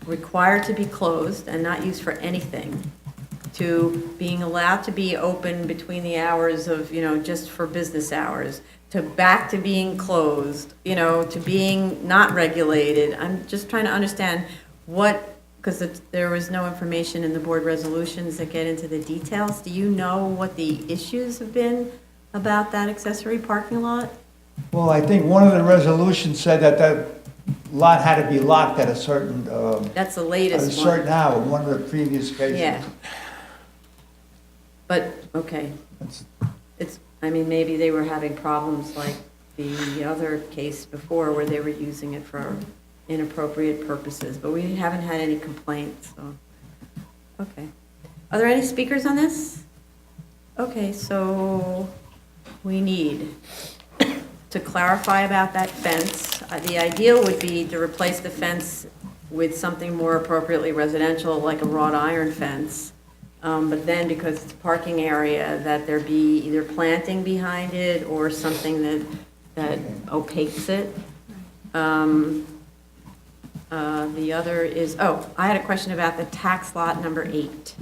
required to be closed and not used for anything, to being allowed to be open between the hours of, just for business hours, to back to being closed, to being not regulated. I'm just trying to understand because there was no information in the board resolutions that get into the details. Do you know what the issues have been about that accessory parking lot?
Well, I think one of the resolutions said that lot had to be locked at a certain,
That's the
at a
latest one.
certain hour, one of the previous cases.
Yeah. But, okay. Maybe they were having problems like the other case before where they were using it for inappropriate purposes, but we haven't had any complaints, so, okay. Are there any speakers on this? Okay, so we need to clarify about that fence. The ideal would be to replace the fence with something more appropriately residential, like a wrought iron fence. But then, because it's a parking area, that there be either planting behind it or something that opaques it. The other is, I had a question about the tax lot number 8.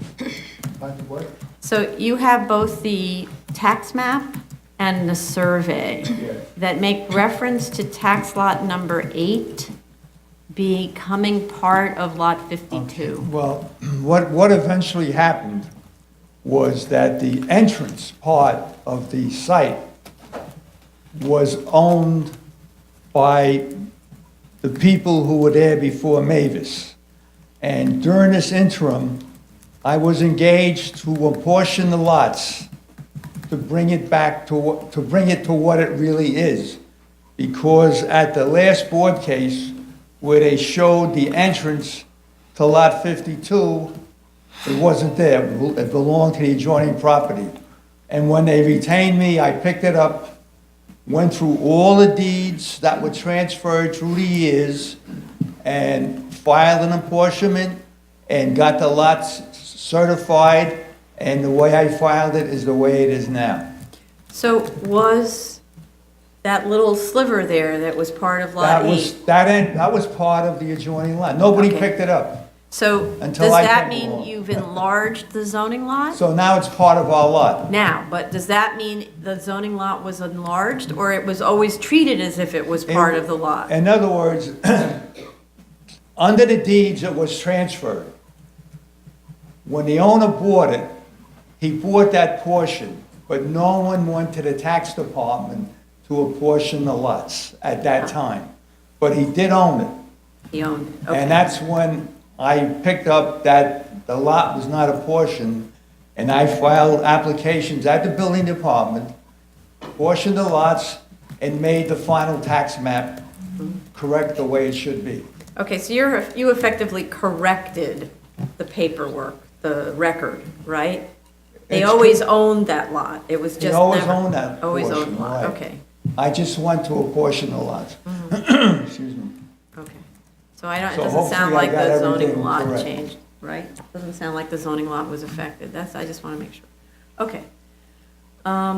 What?
So you have both the tax map and the survey that make reference to tax lot number 8 becoming part of lot 52.
Well, what eventually happened was that the entrance part of the site was owned by the people who were there before Mavis. And during this interim, I was engaged to apportion the lots to bring it back to what it really is. Because at the last board case, where they showed the entrance to lot 52, it wasn't there. It belonged to the adjoining property. And when they retained me, I picked it up, went through all the deeds that were transferred through the years, and filed an apportionment, and got the lots certified, and the way I filed it is the way it is now.
So was that little sliver there that was part of lot 8?
That was part of the adjoining lot. Nobody
Okay.
picked it up.
So
Until
does
I
that
came
mean
along.
you've enlarged the zoning lot?
So now it's part of our lot.
Now, but does that mean the zoning lot was enlarged, or it was always treated as if it was part of the lot?
In other words, under the deeds, it was transferred. When the owner bought it, he bought that portion, but no one went to the tax department to apportion the lots at that time. But he did own it.
He owned it, okay.
And that's when I picked up that the lot was not apportioned, and I filed applications at the building department, portioned the lots, and made the final tax map correct the way it should be.
Okay, so you effectively corrected the paperwork, the record, right? They
It's
always owned that lot. It was just
They
never...
always owned that
Always
portion,
owned lot,
right.
okay.
I just went to apportion the lots.
Mm-hmm.
Excuse me.
Okay. So it
So
doesn't sound
hopefully I
like
got
the zoning
everything
lot
correct.
changed, right? Doesn't sound like the zoning lot was affected. I just want to make sure. Okay. All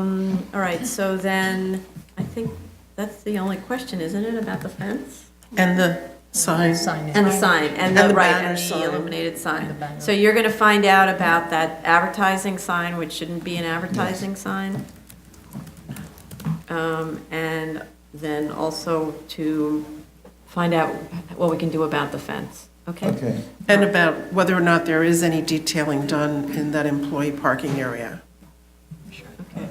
right, so then, I think that's the only question, isn't it, about the fence?
And the sign.
And the sign,
And the
right,
banner
and the
sign.
illuminated sign. So you're going to find out about that advertising sign, which shouldn't be an advertising sign? And then also to find out what we can do about the fence, okay?
Okay.
And about whether or not there is any detailing done in that employee parking area.
Okay.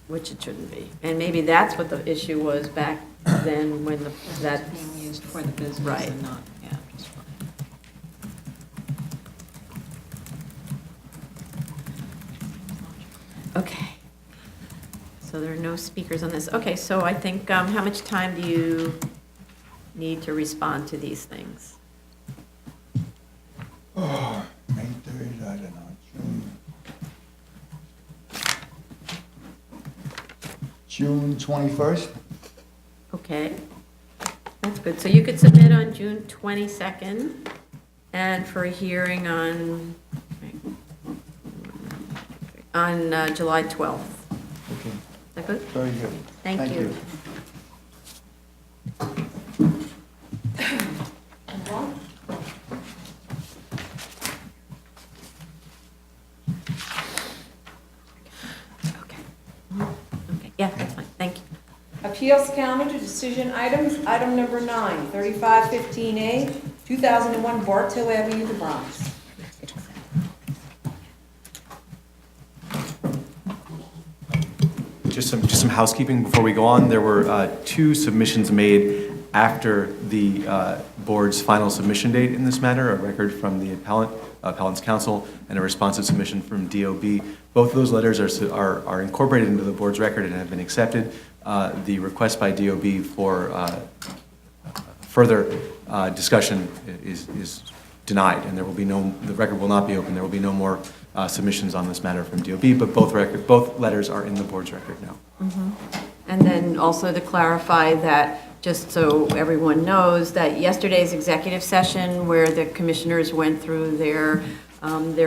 Which it shouldn't be. And maybe that's what the issue was back then when that.
Being used for the business
Right.
and not, yeah, just fine.
Okay. So there are no speakers on this. Okay, so I think, how much time do you need to respond to these things?
Oh, May 3rd, I don't know, June 21st?
Okay, that's good. So you could submit on June 22nd and for a hearing on July 12th.
Okay,
Is that good?
very good.
Thank you. Okay, yeah, that's fine. Thank you.
Appeals calendar, decision items, item number 9, 3515A, 2001 Bartow Avenue, the Bronx.
Just some housekeeping before we go on. There were 2 submissions made after the board's final submission date in this matter, a record from the appellant's counsel, and a responsive submission from DOB. Both of those letters are incorporated into the board's record and have been accepted. The request by DOB for further discussion is denied, and the record will not be open. There will be no more submissions on this matter from DOB, but both letters are in the board's record now.
And then also to clarify that, just so everyone knows, that yesterday's executive session where the commissioners went through their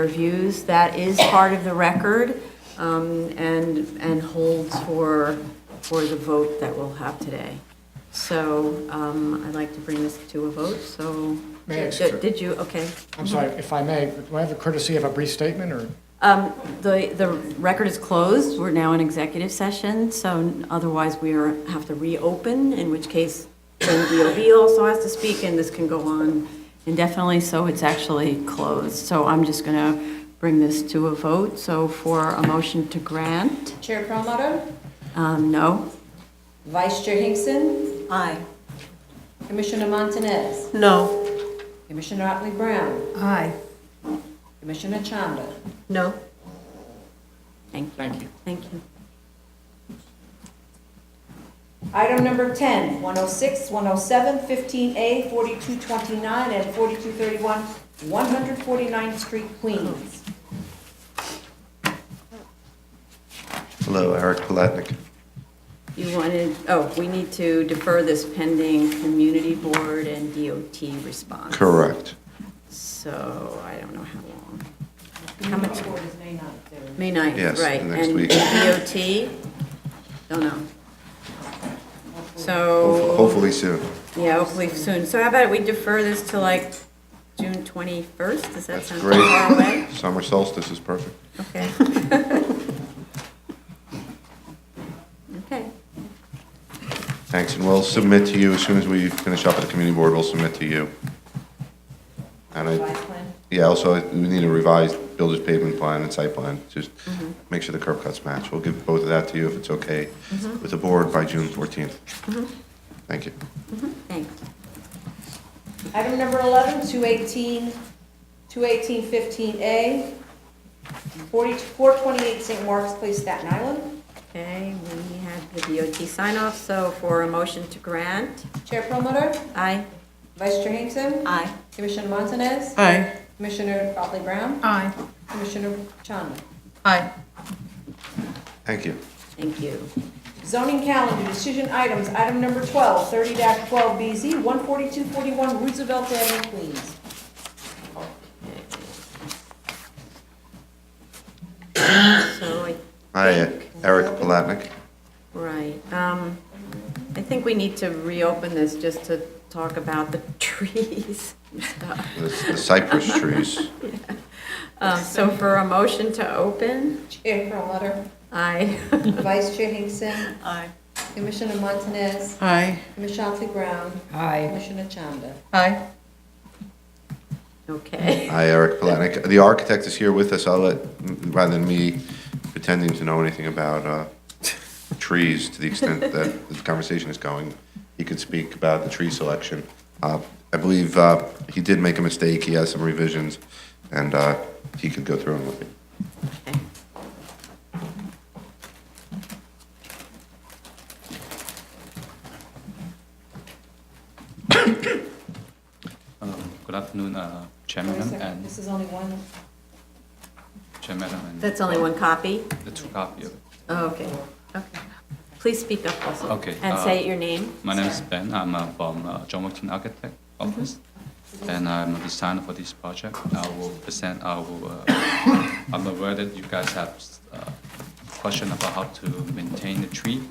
views, that is part of the record and holds for the vote that we'll have today. So I'd like to bring this to a vote, so.
May I ask
Did you, okay.
I'm sorry, if I may, do I have the courtesy of a brief statement, or?
The record is closed. We're now in executive session, so otherwise we have to reopen, in which case then DOB also has to speak, and this can go on indefinitely, so it's actually closed. So I'm just going to bring this to a vote. So for a motion to grant?
Chair Perlmutter?
No.
Vice Chair Hinkson?
Aye.
Commissioner Montanez?
No.
Commissioner Otley Brown?
Aye.
Commissioner Chanda?
No. Thank you.
Thank you.
Thank you.
Item number 10, 106, 107, 15A, 4229, and 4231, 149th Street, Queens.
Hello, Eric Palatnik.
You wanted, we need to defer this pending community board and DOT response.
Correct.
So I don't know how long.
How much? Board is May 9th.
May 9th,
Yes,
right.
next
and
week.
DOT, don't know. So.
Hopefully soon.
Yeah, hopefully soon. So how about we defer this to like June 21st? Does that
That's
sound
great.
far away?
Summer solstice is perfect.
Okay. Okay.
Thanks, and we'll submit to you as soon as we finish up at the community board, we'll submit to you. And yeah, also, we need a revised builder's pavement plan and site plan, just make sure the curb cuts match. We'll give both of that to you if it's okay with the board by June 14th. Thank you.
Thanks.
Item number 11, 21815A, 428 St. Mark's Place, Staten Island.
Okay, we have the DOT sign off, so for a motion to grant.
Chair Perlmutter?
Aye.
Vice Chair Hinkson?
Aye.
Commissioner Montanez?
Aye.
Commissioner Otley Brown?
Aye.
Commissioner Chanda?
Aye.
Thank you.
Thank you.
Zoning calendar, decision items, item number 12, 30-12BZ, 14241 Roosevelt Avenue, Queens.
So
Hi, Eric Palatnik.
right. I think we need to reopen this just to talk about the trees and stuff.
The cypress trees.
So for a motion to open?
Chair Perlmutter.
Aye.
Vice Chair Hinkson.
Aye.
Commissioner Montanez.
Aye.
Commissioner Brown.
Aye.
Commissioner Chanda.
Aye. Okay.
Hi, Eric Palatnik. The architect is here with us. I'll let, rather than me pretending to know anything about trees, to the extent that the conversation is going, he could speak about the tree selection. I believe he did make a mistake. He has some revisions, and he could go through them with me.
Good afternoon, Chairman
Wait a second,
and
this is only one.
Chairman and.
That's only one copy?
The two copy of it.
Oh, okay. Okay. Please speak up also.
Okay.
And say your name.
My name is Ben. I'm from John Wilton Architect Office, and I'm a designer for this project. I will present. I'm aware that you guys have question about how to maintain the tree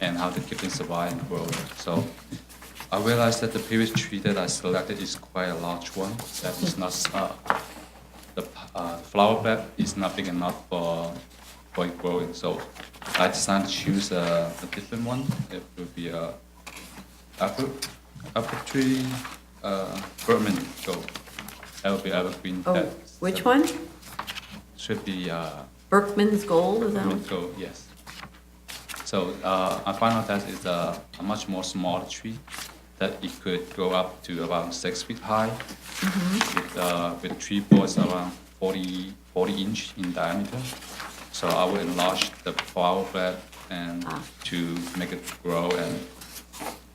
and how to keep it survive and grow. So I realized that the previous tree that I selected is quite a large one. That is not the flower bed is not big enough for it growing. So I decided to choose a different one. It will be a apple tree, Berman gold. That will be evergreen.
Oh, which one?
Should be
Berkman's Gold, is that
Berman
one?
gold, yes. So I found out that it's a much more smaller tree, that it could go up to around 6 feet high, with tree boards around 40 inch in diameter. So I will enlarge the flower bed and to make it grow and.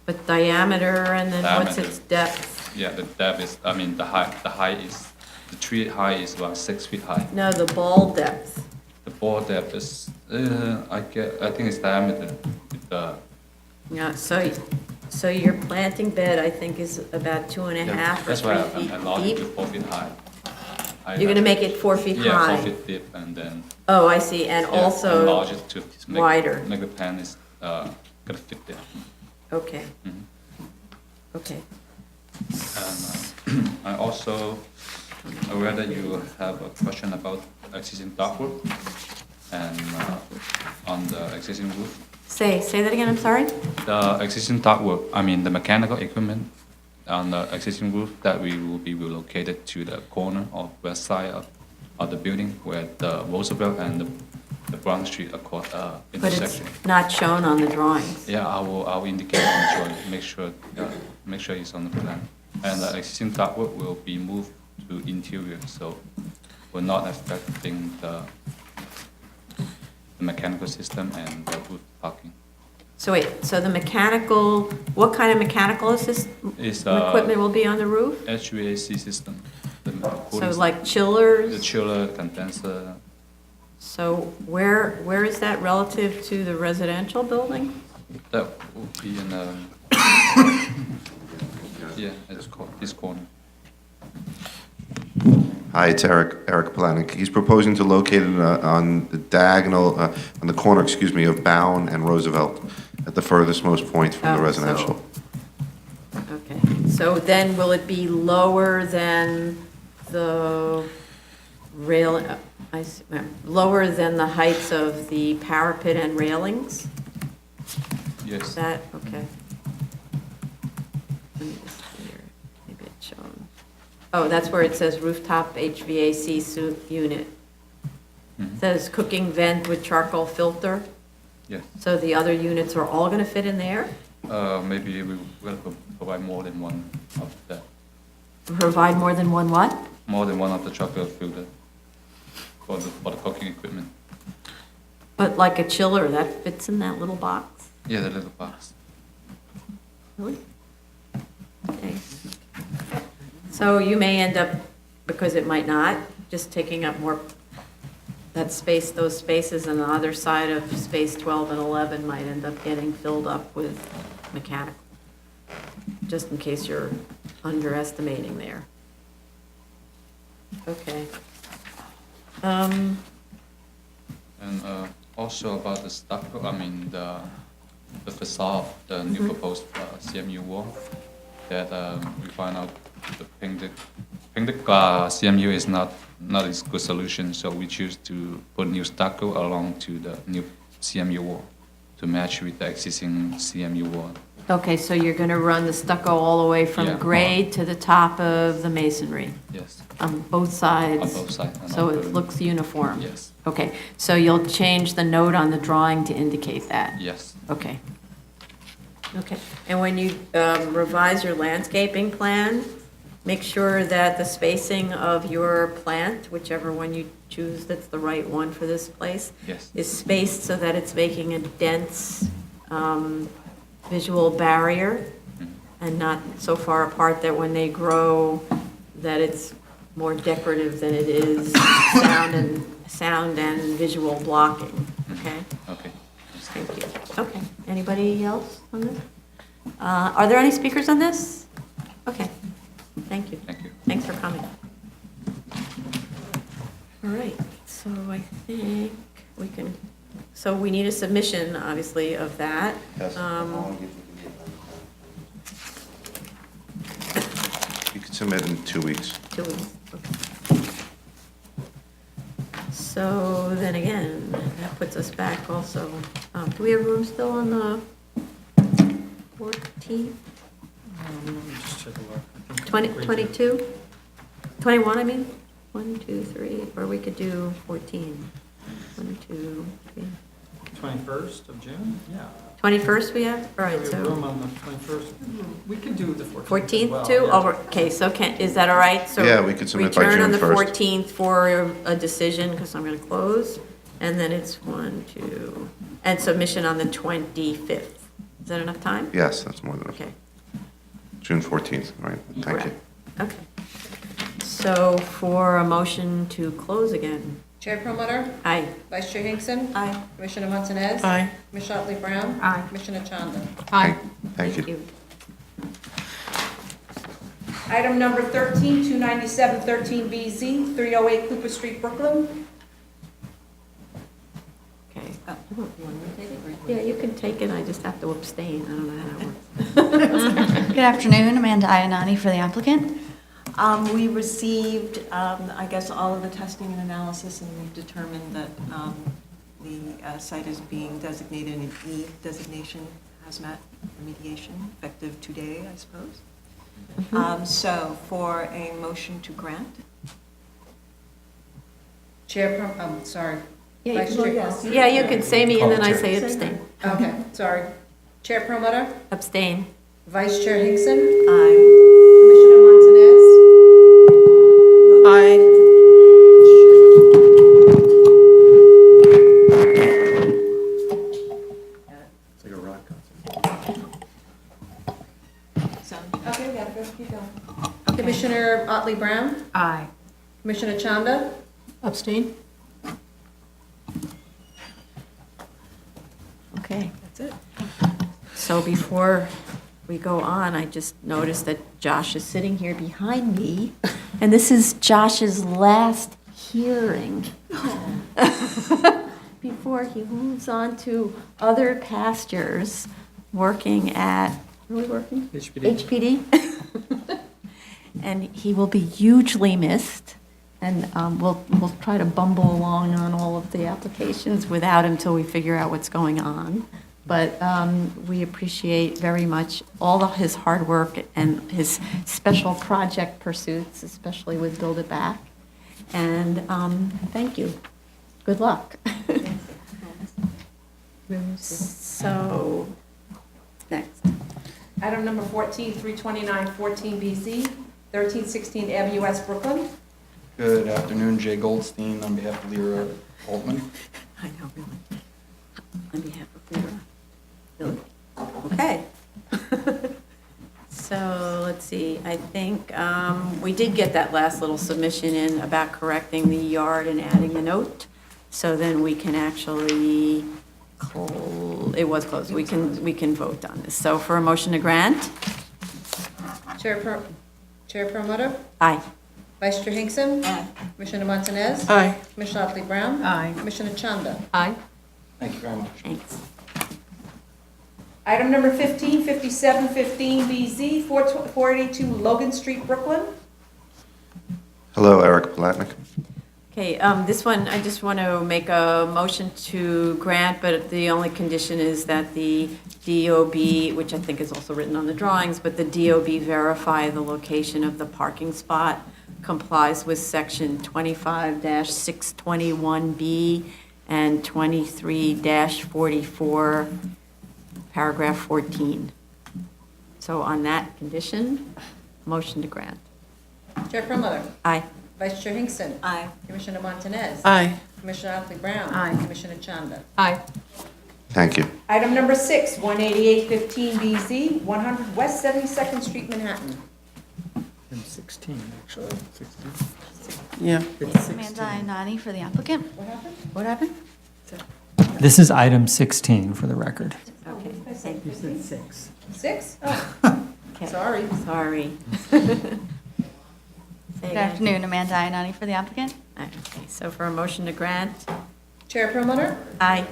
But diameter and then what's its depth?
Yeah, the depth is, I mean, the height is, the tree height is about 6 feet high.
No, the ball depth.
The ball depth is, I think it's diameter.
Yeah, so your planting bed, I think, is about 2.5 or
That's why
3 feet
I enlarged it to
deep.
4 feet high.
You're gonna make it 4 feet
Yeah,
high?
4 feet deep, and then.
Oh, I see, and
yeah,
also
enlarge it to
wider.
make the pan is gonna fit there.
Okay.
Mhm.
Okay.
And I also aware that you have a question about existing ductwork and on the existing roof.
Say that again, I'm sorry?
The existing ductwork, I mean the mechanical equipment on the existing roof that we will be relocated to the corner of west side of the building where the Roosevelt and the Brown Street intersection.
But it's not shown on the drawings.
Yeah, I will indicate on the drawing, make sure it's on the plan. And the existing ductwork will be moved to interior, so will not affecting the mechanical system and the roof parking.
So wait, so the mechanical, what kind of mechanical equipment will be on the roof?
HVAC system.
So like chillers?
The chiller, condenser.
So where is that relative to the residential building?
That will be in the, yeah, at this corner.
Hi, it's Eric Palatnik. He's proposing to locate it on the diagonal, on the corner, of Bowen and Roosevelt, at the furthest most point from the residential.
Okay, so then will it be lower than the rail, lower than the heights of the parapet and railings?
Yes.
Is that, okay. Let me just see here, maybe it's shown. Oh, that's where it says rooftop HVAC unit. It says cooking vent with charcoal filter.
Yeah.
So the other units are all gonna fit in there?
Maybe we will provide more than one of that.
Provide more than one what?
More than one of the charcoal filter for the cooking equipment.
But like a chiller, that fits in that little box?
Yeah, the little box.
Really? Okay. So you may end up, because it might not, just taking up more that space, those spaces on the other side of space 12 and 11 might end up getting filled up with mechanical, just in case you're underestimating there. Okay.
And also about the stucco, I mean, the facade, the new proposed CMU wall, that we find out the painted CMU is not a good solution, so we choose to put new stucco along to the new CMU wall to match with the existing CMU wall.
Okay, so you're going to run the stucco all the way from
Yeah.
grade to the top of the masonry?
Yes.
On both sides?
On both sides. and
So
on
it
the-
looks uniform?
Yes.
Okay, so you'll change the note on the drawing to indicate that?
Yes.
Okay. Okay, and when you revise your landscaping plan, make sure that the spacing of your plant, whichever one you choose that's the right one for this place,
Yes.
is spaced so that it's making a dense visual barrier and not so far apart that when they grow, that it's more decorative than it is sound and visual blocking, okay?
Okay.
Thank you. Okay, anybody else on this? Are there any speakers on this? Okay, thank you.
Thank you.
Thanks for coming. All right, so I think we can, so we need a submission, obviously, of that.
Yes. You can submit in 2 weeks.
2 weeks, okay. So then again, that puts us back also, do we have room still on the 14th?
Just take a look. I think
20,
we
22? 21, I mean? 1, 2, 3, or we could do 14. 1, 2, 3.
21st of June? Yeah.
21st we have? All right,
We have room
so
on the 21st. We can do the 14th as
14th
well,
too?
yeah.
Oh, okay, so is that all right? So
Yeah, we could submit by
return on
June
the
1st.
14th for a decision, because I'm going to close, and then it's 1, 2, and submission on the 25th. Is that enough time?
Yes, that's more than enough.
Okay.
June 14th, right? Thank you.
Correct. Okay. So for a motion to close again.
Chair Promoter,
Aye.
Vice Chair Hinkson.
Aye.
Commissioner Montanez.
Aye.
Commissioner Otley Brown.
Aye.
Commissioner Chanda.
Aye.
Thank you.
Item number 13, 297-13BZ, 308 Cooper Street, Brooklyn.
Okay. Yeah, you can take it, I just have to abstain, I don't know how that works.
Good afternoon, Amanda Iannati for the applicant.
We received, I guess, all of the testing and analysis, and we've determined that the site is being designated an E designation, hazmat remediation, effective today, I suppose. So for a motion to grant?
Sorry.
Yeah,
Vice Chair.
Yeah, you can say me and then I say abstain.
Okay, sorry. Chair Promoter,
Abstain.
Vice Chair Hinkson.
Aye.
Commissioner Montanez.
Aye.
It's like a rock concert.
Okay, we gotta go, keep going. Commissioner Otley Brown.
Aye.
Commissioner Chanda.
Abstain?
Okay. That's it. So before we go on, I just noticed that Josh is sitting here behind me, and this is Josh's last hearing before he moves on to other pastures, working at, where are we working?
HPD.
HPD. And he will be hugely missed, and we'll try to bumble along on all of the applications without him till we figure out what's going on. But we appreciate very much all of his hard work and his special project pursuits, especially with Build It Back. And thank you. Good luck. So, next.
Item number 14, 329-14BZ, 1316 Avenue West, Brooklyn.
Good afternoon, Jay Goldstein on behalf of Lyra Altman.
I know, really. On behalf of Lyra. Billy. Okay. So, let's see, I think we did get that last little submission in about correcting the yard and adding the note. So then we can actually, it was closed, we can vote on this. So for a motion to grant?
Chair Promoter,
Aye.
Vice Chair Hinkson. Aye. Commissioner Montanez.
Aye.
Commissioner Otley Brown.
Aye.
Commissioner Chanda.
Aye.
Thank you very much.
Thanks.
Item number 15, 5715BZ, 482 Logan Street, Brooklyn.
Hello, Eric Palatnik.
Okay, this one, I just want to make a motion to grant, but the only condition is that the DOB, which I think is also written on the drawings, but the DOB verify the location of the parking spot complies with section 25-621B and 23-44, paragraph 14. So on that condition, motion to grant.
Chair Promoter,
Aye.
Vice Chair Hinkson.
Aye.
Commissioner Montanez.
Aye.
Commissioner Otley Brown.
Aye.
Commissioner Chanda.
Aye.
Thank you.
Item number 6, 18815BZ, 100 West 72nd Street, Manhattan.
16, actually, 16.
Yeah.
Amanda Ianani for the applicant.
What happened?
What happened?
This is item 16 for the record.
Okay, thank you.
6? Oh,
Okay.
sorry.
Sorry.
Good afternoon, Amanda Ianani for the applicant.
Okay, so for a motion to grant,
Chair Promoter,
aye.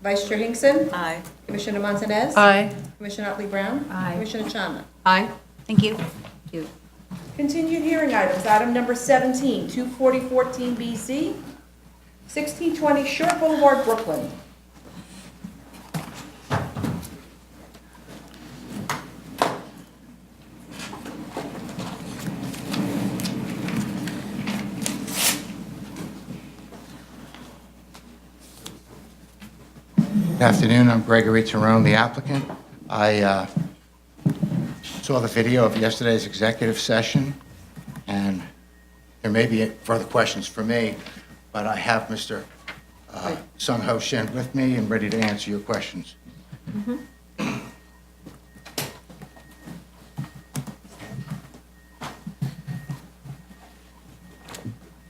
Vice Chair Hinkson.
Aye.
Commissioner Montanez.
Aye.
Commissioner Otley Brown.
Aye.
Commissioner Chanda.
Aye.
Thank you.
Thank you.
Continued hearing items. Item number 17, 24014BZ, 1620 Shore Boulevard, Brooklyn.
Good afternoon, I'm Gregory Tyrone, the applicant. I saw the video of yesterday's executive session, and there may be further questions for me, but I have Mr. Sung Ho Shin with me and ready to answer your questions.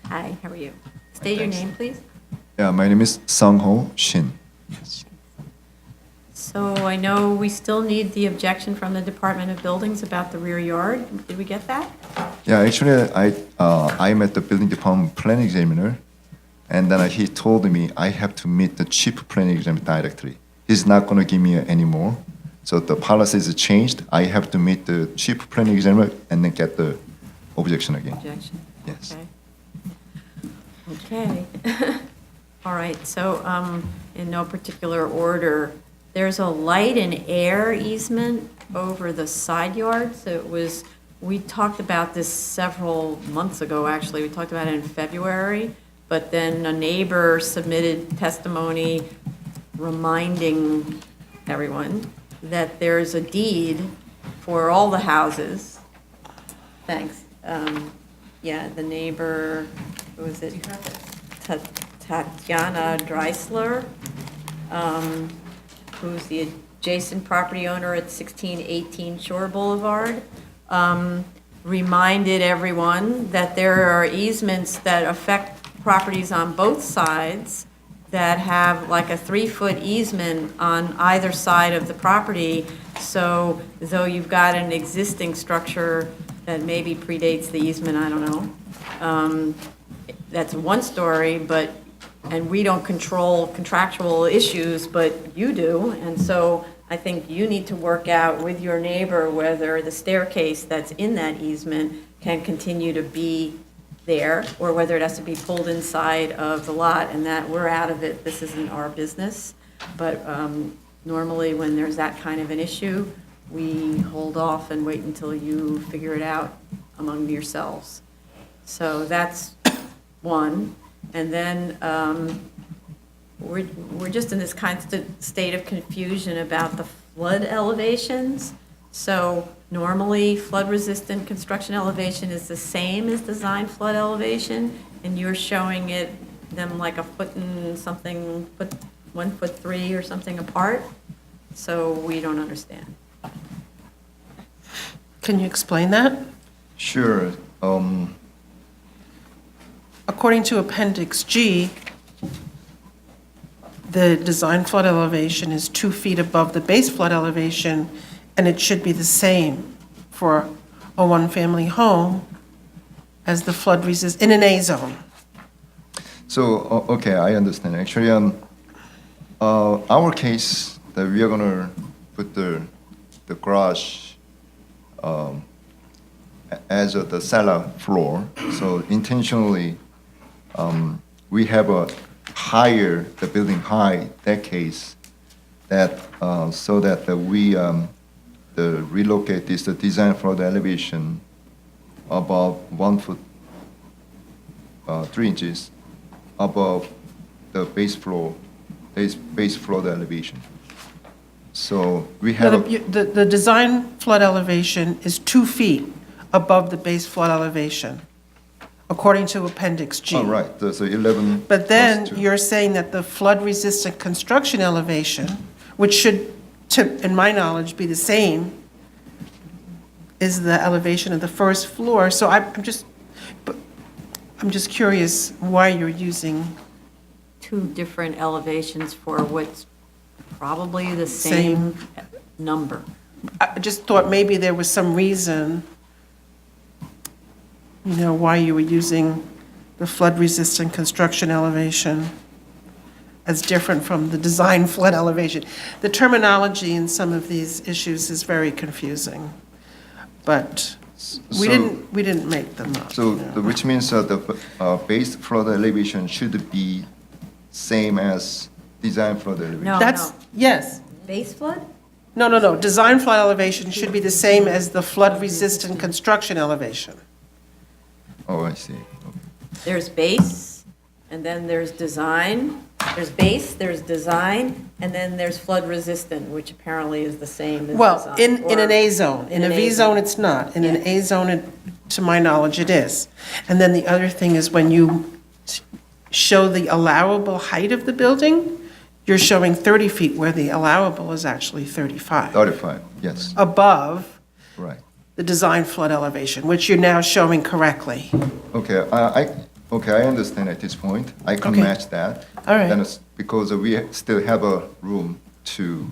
Hi, how are you? State your name, please.
Yeah, my name is Sung Ho Shin.
So I know we still need the objection from the Department of Buildings about the rear yard. Did we get that?
Yeah, actually, I met the building department planning examiner, and then he told me I have to meet the chief planning examiner directly. He's not going to give me any more. So the policy is changed. I have to meet the chief planning examiner and then get the objection again.
Objection?
Yes.
Okay. All right, so in no particular order, there's a light and air easement over the side yards. It was, we talked about this several months ago, actually. We talked about it in February, but then a neighbor submitted testimony reminding everyone that there's a deed for all the houses. Thanks. Yeah, the neighbor, who was it? Tatiana Dreisler, who's the adjacent property owner at 1618 Shore Boulevard, reminded everyone that there are easements that affect properties on both sides that have like a 3-foot easement on either side of the property. So though you've got an existing structure that maybe predates the easement, I don't know. That's one story, but, and we don't control contractual issues, but you do. And so I think you need to work out with your neighbor whether the staircase that's in that easement can continue to be there, or whether it has to be pulled inside of the lot, and that we're out of it. This isn't our business. But normally when there's that kind of an issue, we hold off and wait until you figure it out among yourselves. So that's one. And then we're just in this constant state of confusion about the flood elevations. So normally flood-resistant construction elevation is the same as design flood elevation, and you're showing them like a foot and something, 1'3" or something apart. So we don't understand.
Can you explain that?
Sure.
According to Appendix G, the design flood elevation is 2 feet above the base flood elevation, and it should be the same for a one-family home as the flood resist, in an A zone.
So, okay, I understand. Actually, our case, that we are gonna put the garage as the cellar floor. So intentionally, we have a higher the building height. That case, that so that we relocate this the design for the elevation above 1 foot 3 inches above the base floor elevation. So we have
The design flood elevation is 2 feet above the base flood elevation, according to Appendix G.
Oh, right, so 11.
But then
plus 2.
you're saying that the flood-resistant construction elevation, which should, in my knowledge, be the same, is the elevation of the first floor. So I'm just curious why you're using
Two different elevations for what's probably the same number.
I just thought maybe there was some reason, why you were using the flood-resistant construction elevation as different from the design flood elevation. The terminology in some of these issues is very confusing, but we didn't make them up.
So, which means the base flood elevation should be same as design flood elevation?
Yes.
Base flood?
No. Design flood elevation should be the same as the flood-resistant construction elevation.
Oh, I see.
There's base, and then there's design. There's base, there's design, and then there's flood resistant, which apparently is the same as
Well,
design.
in an A zone. In a V zone, it's not. In an A zone, to my knowledge, it is. And then the other thing is when you show the allowable height of the building, you're showing 30 feet where the allowable is actually 35.
35, yes.
Above
Right.
the design flood elevation, which you're now showing correctly.
Okay, I understand at this point. I can
Okay.
match that.
All right.
Then it's because we still have a room to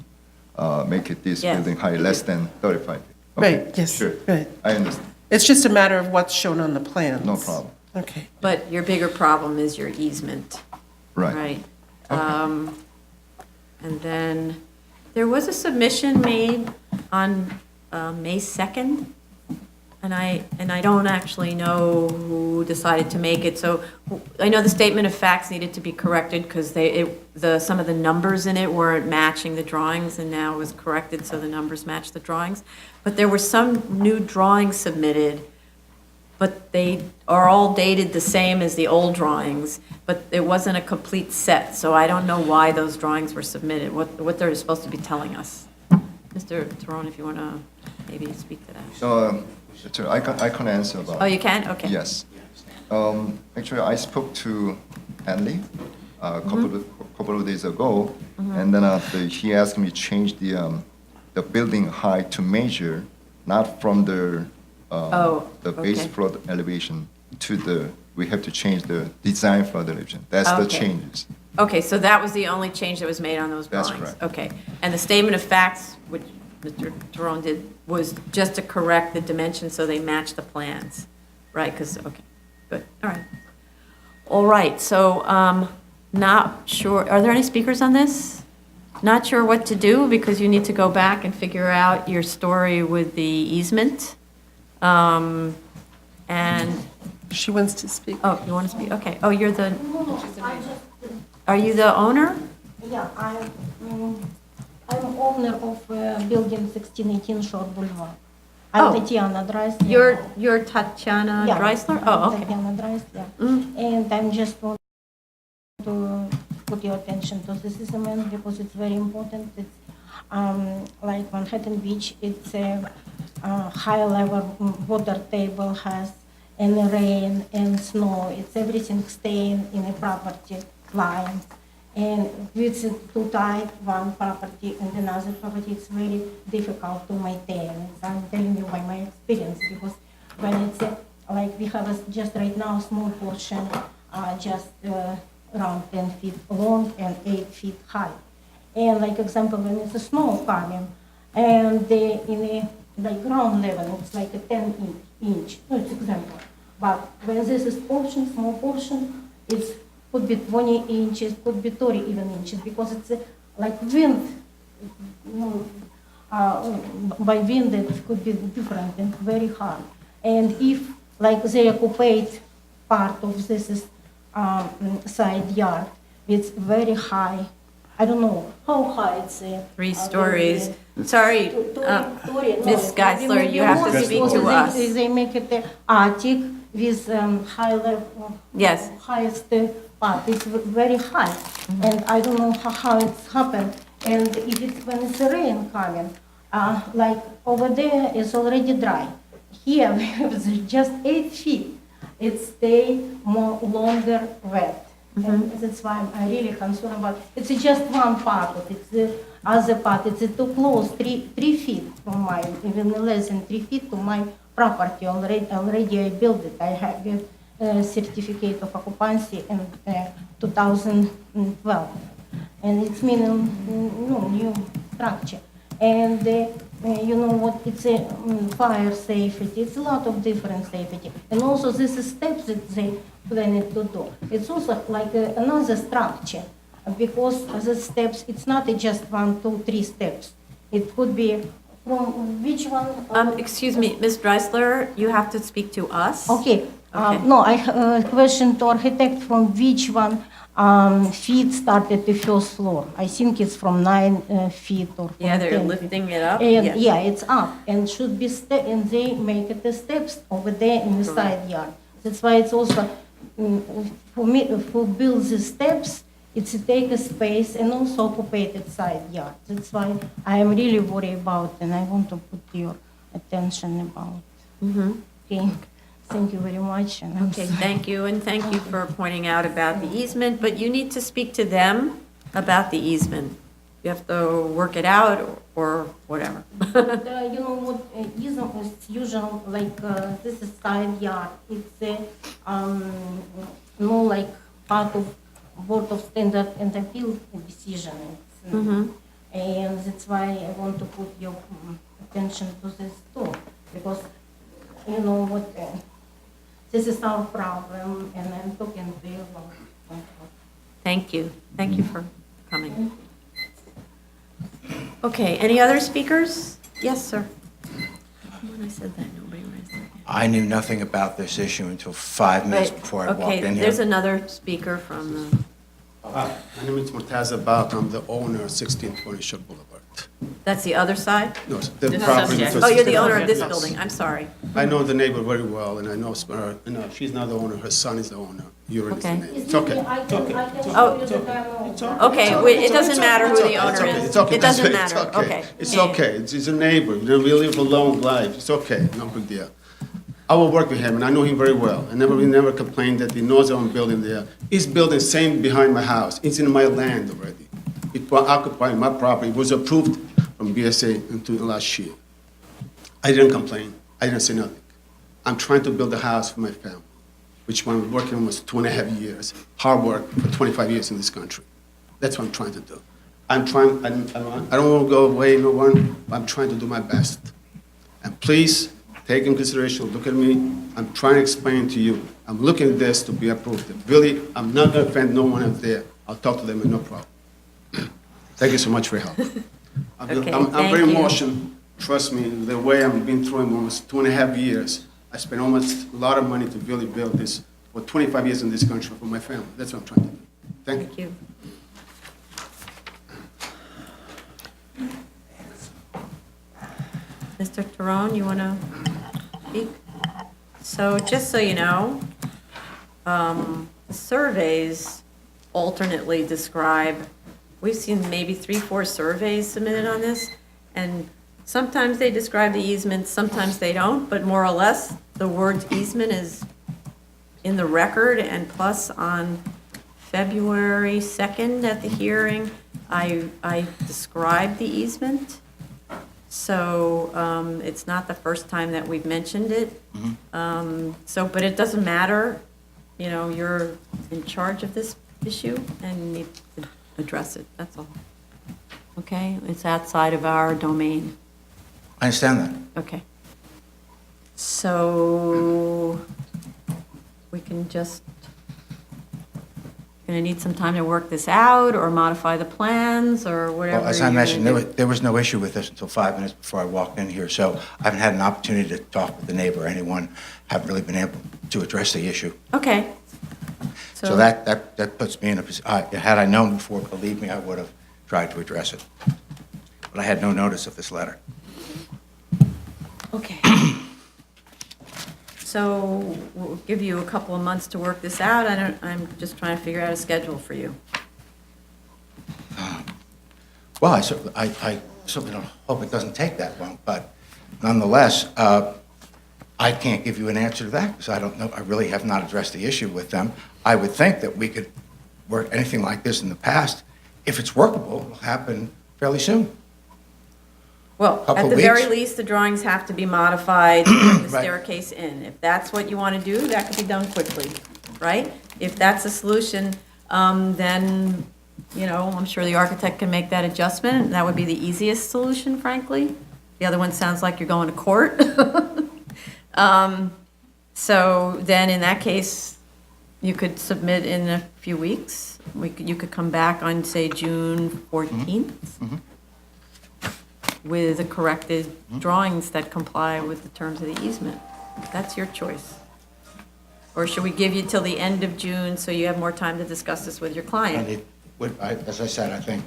make it this
Yes.
building height less than 35.
Right, yes,
Sure.
right.
I understand.
It's just a matter of what's shown on the plans.
No problem.
Okay.
But your bigger problem is your easement.
Right.
Right. And then, there was a submission made on May 2nd, and I don't actually know who decided to make it, so I know the statement of facts needed to be corrected because some of the numbers in it weren't matching the drawings, and now it was corrected so the numbers match the drawings. But there were some new drawings submitted, but they are all dated the same as the old drawings, but it wasn't a complete set, so I don't know why those drawings were submitted, what they're supposed to be telling us. Mr. Tyrone, if you want to maybe speak to that.
Sure, I can answer about.
Oh, you can? Okay.
Yes. Actually, I spoke to Andy a couple of days ago, and then he asked me to change the building height to measure, not from the base flood elevation to we have to change the design flood elevation. That's the changes.
Okay, so that was the only change that was made on those drawings?
That's correct.
Okay. And the statement of facts, which Mr. Tyrone did, was just to correct the dimensions so they match the plans, right? Because, okay, good, all right. All right, so not sure, are there any speakers on this? Not sure what to do because you need to go back and figure out your story with the easement. And
she wants to speak.
Oh, you want to speak? Okay. Oh, are you the owner?
Yeah, I'm owner of building 1618 Shore Boulevard. I'm Tatiana Dreisler.
You're Tatiana Dreisler? Oh, okay.
Tatiana Dreisler. And I'm just want to put your attention to this element because it's very important. It's like Manhattan Beach, it's a high level water table has and rain and snow. It's everything staying in a property line. And with it too tight, one property and another property, it's very difficult to maintain. I'm telling you by my experience, because when it's like we have just right now a small portion, just around 10 feet long and 8 feet high. And like example, when it's a snow coming, and in the like ground level, it's like a 10 inch, no, it's example. But when this is portion, small portion, it could be 20 inches, could be 30 even inches, because it's like wind, by wind it could be different and very hard. And if like they occupied part of this is side yard, it's very high. I don't know how high it's.
3 stories. Sorry, Ms. Geisler, you have to speak to us.
They make it the attic with high level.
Yes.
Highest part. It's very high, and I don't know how it's happened. And if it's when it's rain coming, like over there it's already dry. Here we have just 8 feet. It stay more longer wet. And that's why I'm really concerned about it. It's just one part of it. It's the other part. It's too close, 3 feet from my, even less than 3 feet to my property. Already I built it. I have a certificate of occupancy in 2012. And it's meaning new structure. And you know what, it's a fire safety. It's a lot of different safety. And also this is steps that they planning to do. It's also like another structure, because the steps, it's not just 1, 2, 3 steps. It could be from which one?
Excuse me, Ms. Dreisler, you have to speak to us.
Okay. No, I have a question to architect, from which one feet started the first floor. I think it's from 9 feet or from
Yeah, they're
10
lifting
feet.
it up.
And
Yes.
yeah, it's up and should be and they make it the steps over there in the side yard. That's why it's also for me who builds the steps. It's take a space and also occupied side yard. That's why I am really worried about, and I want to put your attention about. Okay. Thank you very much. And
Okay, thank you, and thank you for pointing out about the easement, but you need to speak to them about the easement. You have to work it out or whatever.
You know what, easement is usual, like this is side yard. It's no like part of Board of Standard and Appeal decision. And that's why I want to put your attention to this too, because you know what, this is our problem, and I'm talking to you about.
Thank you. Thank you for coming. Okay, any other speakers? Yes, sir. When I said that, nobody raised their hand.
I knew nothing about this issue until 5 minutes before I walked in
Okay,
here.
there's another speaker from the,
My name is Murtaza Bat. I'm the owner of 1620 Shore Boulevard.
that's the other side?
No, the
This
property.
subject. Oh, you're the owner of this
Yes.
building, I'm sorry.
I know the neighbor very well, and I know, she's not the owner, her son is the owner. You already
Okay.
said it. It's okay.
Okay, it doesn't matter who the owner is.
It's okay.
It doesn't
It's
matter, okay.
It's okay. It's a neighbor. You know, we live a long life. It's okay. No big deal. I will work with him, and I know him very well. We never complained that he knows I'm building there. He's building same behind my house. It's in my land already. It will occupy my property. It was approved from BSA into last year. I didn't complain. I didn't say nothing. I'm trying to build a house for my family, which I'm working almost 2.5 years. Hard work for 25 years in this country. That's what I'm trying to do. I don't want to go away, no one, but I'm trying to do my best. And please, take in consideration, look at me. I'm trying to explain to you. I'm looking at this to be approved. Really, I'm not going to offend no one up there. I'll talk to them, no problem. Thank you so much for your help. I'm very emotional. Trust me, the way I've been through in almost 2.5 years. I spent almost a lot of money to really build this for 25 years in this country for my family. That's what I'm trying to do. Thank you.
Mr. Tyrone, you want to speak? So just so you know, surveys alternately describe, we've seen maybe 3, 4 surveys submitted on this, and sometimes they describe the easement, sometimes they don't, but more or less, the word easement is in the record, and plus on February 2nd at the hearing, I described the easement. So it's not the first time that we've mentioned it. But it doesn't matter, you know, you're in charge of this issue and need to address it, that's all. Okay, it's outside of our domain.
I understand that.
Okay. So we can just, going to need some time to work this out or modify the plans or whatever.
Well, as I
you're
mentioned,
gonna do.
there was no issue with this until 5 minutes before I walked in here, so I haven't had an opportunity to talk with the neighbor or anyone, haven't really been able to address the issue.
Okay.
So that puts me in a position, had I known before, believe me, I would have tried to address it. But I had no notice of this letter.
Okay. So we'll give you a couple of months to work this out. I'm just trying to figure out a schedule for you.
Well, I certainly don't hope it doesn't take that long, but nonetheless, I can't give you an answer to that because I don't know, I really have not addressed the issue with them. I would think that we could work anything like this in the past. If it's workable, it'll happen fairly soon.
Well,
Couple
at
of
the
weeks.
very least, the drawings have to be modified to bring the
Right.
staircase in. If that's what you want to do, that could be done quickly, right? If that's a solution, then, you know, I'm sure the architect can make that adjustment. That would be the easiest solution, frankly. The other one sounds like you're going to court. So then, in that case, you could submit in a few weeks. You could come back on, say, June 14th. With the corrected drawings that comply with the terms of the easement. That's your choice. Or should we give you till the end of June so you have more time to discuss this with your
And
client?
it would, as I said, I think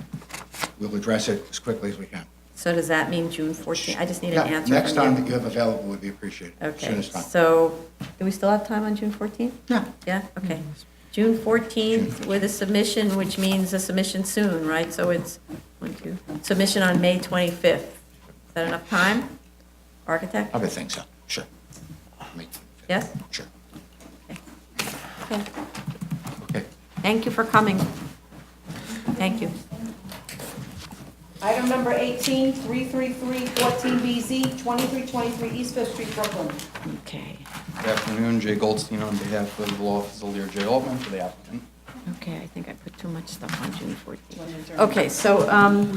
we'll address it as quickly as we can.
So does that mean June 14th? I just need an
Yeah,
answer from you.
next time that you have available would be appreciated. As soon
Okay,
as time.
so do we still have time on June 14th?
Yeah.
Yeah, okay. June 14th with a submission, which means a submission soon, right? So it's, submission on May 25th. Is that enough time? Architect?
I would think so, sure.
Yes?
Sure.
Okay.
Okay.
Thank you for coming. Thank you.
Item number 18, 33314BZ, 2323 East Fifth Street, Brooklyn.
Okay.
Good afternoon, Jay Goldstein on behalf of the law office of Lear J. Altman for the applicant.
Okay, I think I put too much stuff on June 14th. Okay, so,
We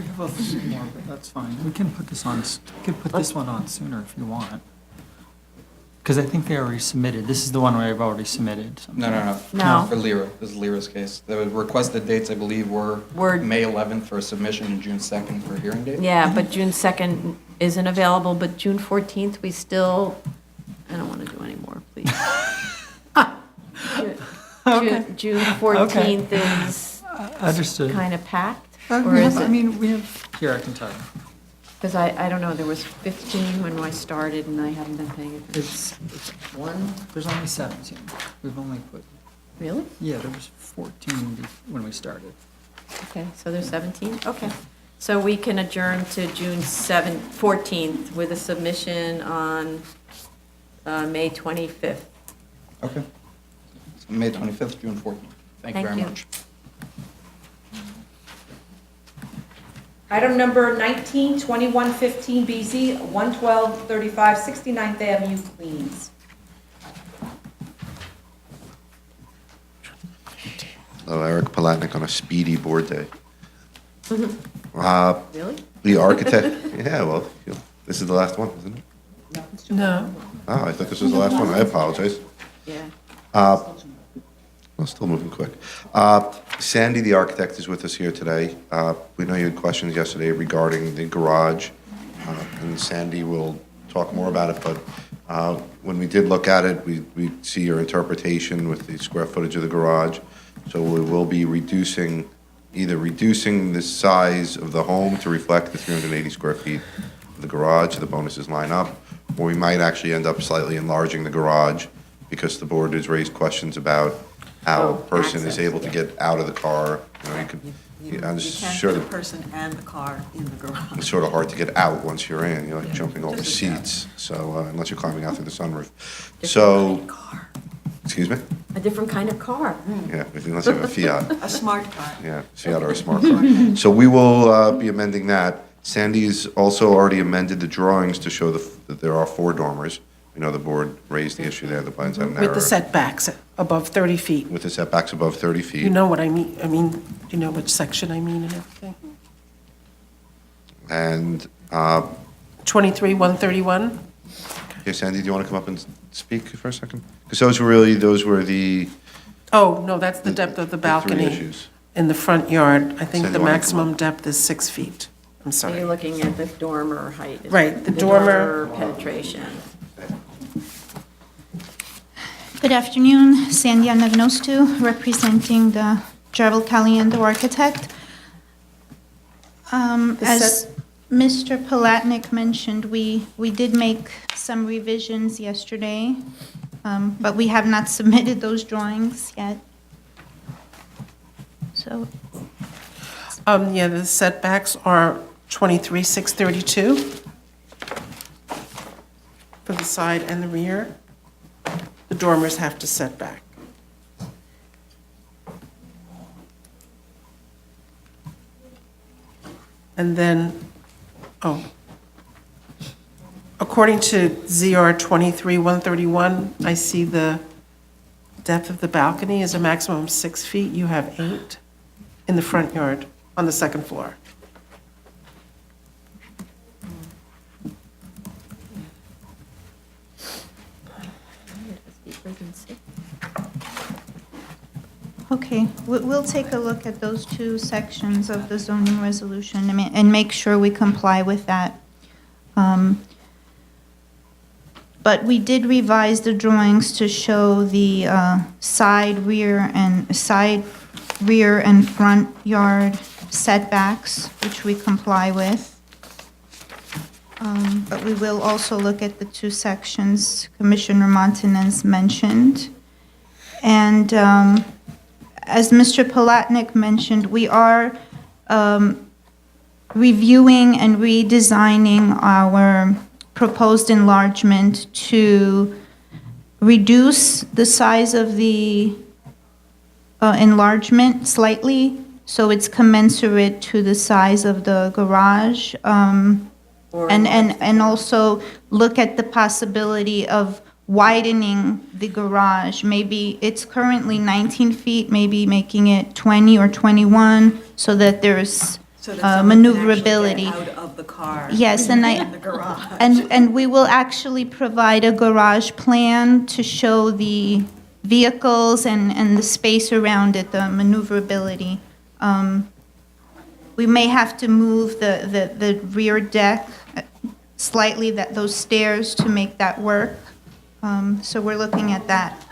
have a few more, but that's fine. We can put this on, we can put this one on sooner if you want. Because I think they already submitted. This is the one where I've already submitted. something.
No.
For Lyra, this is Lyra's case. The requested dates, I believe, were May 11th for a submission and June 2nd for a hearing date.
yeah, but June 2nd isn't available, but June 14th, we still, I don't want to do any more, please. June 14th is
Understood.
kind of packed?
We
Or is
have, I
it?
mean, we have, here, I can tell you.
Because I don't know, there was 15 when I started and I haven't been paying attention.
It's one, there's only 17. We've only put,
Really?
yeah, there was 14 when we started.
Okay, so there's 17? Okay. So we can adjourn to June 14th with a submission on May 25th.
Okay. So May 25th, June 14th. Thank you
Thank
very
you.
much.
Item number 19, 2115BZ, 11235 69th Avenue, Queens.
Hello, Eric Palatnik on a speedy board day.
Really?
The architect, yeah, well, this is the last one, isn't it?
No.
Oh, I thought this was the last one. I apologize.
Yeah.
Well, still moving quick. Sandy, the architect, is with us here today. We know you had questions yesterday regarding the garage, and Sandy will talk more about it, but when we did look at it, we see your interpretation with the square footage of the garage. So we will be either reducing the size of the home to reflect the 380 square feet of the garage, the bonuses line up, or we might actually end up slightly enlarging the garage because the board has raised questions about how a person is able to get out of the car. You know, I'm
You
just
can't
sure
put a
that
person and the car in the garage.
it's sort of hard to get out once you're in. You're like jumping over seats, so unless you're climbing out through the sunroof. So, excuse me?
A different kind of car.
Yeah, unless you have a Fiat.
A smart car.
Yeah, Fiat or a smart car. So we will be amending that. Sandy's also already amended the drawings to show that there are 4 dormers. We know the board raised the issue there, the blinds are narrower.
With the setbacks above 30 feet.
With the setbacks above 30 feet.
You know what I mean, do you know which section I mean and everything?
And,
23-131?
okay, Sandy, do you want to come up and speak for a second? Because those were the
Oh, no, that's the depth of the
three
balcony
issues.
in the front yard. I think
Sandy,
the
why don't you come
maximum depth is 6 feet. I'm
So
sorry.
you're looking at the dormer height.
Right, the dormer.
Penetration.
Good afternoon, Sandy Anagnostou, representing the Gerald Caliendo architect. As Mr. Palatnik mentioned, we did make some revisions yesterday, but we have not submitted those drawings yet. So,
Yeah, the setbacks are 23-632 for the side and the rear. The dormers have to set back. And then, according to ZR 23-131, I see the depth of the balcony is a maximum of 6 feet. You have 8 in the front yard on the second floor.
okay, we'll take a look at those two sections of the zoning resolution and make sure we comply with that. But we did revise the drawings to show the side, rear, and front yard setbacks, which we comply with. But we will also look at the two sections Commissioner Montanez mentioned. And as Mr. Palatnik mentioned, we are reviewing and redesigning our proposed enlargement to reduce the size of the enlargement slightly, so it's commensurate to the size of the garage. And also look at the possibility of widening the garage. Maybe it's currently 19 feet, maybe making it 20 or 21, so that there's maneuverability.
Out of the car.
Yes, and
in the garage.
and we will actually provide a garage plan to show the vehicles and the space around it, the maneuverability. We may have to move the rear deck slightly, those stairs, to make that work. So we're looking at that.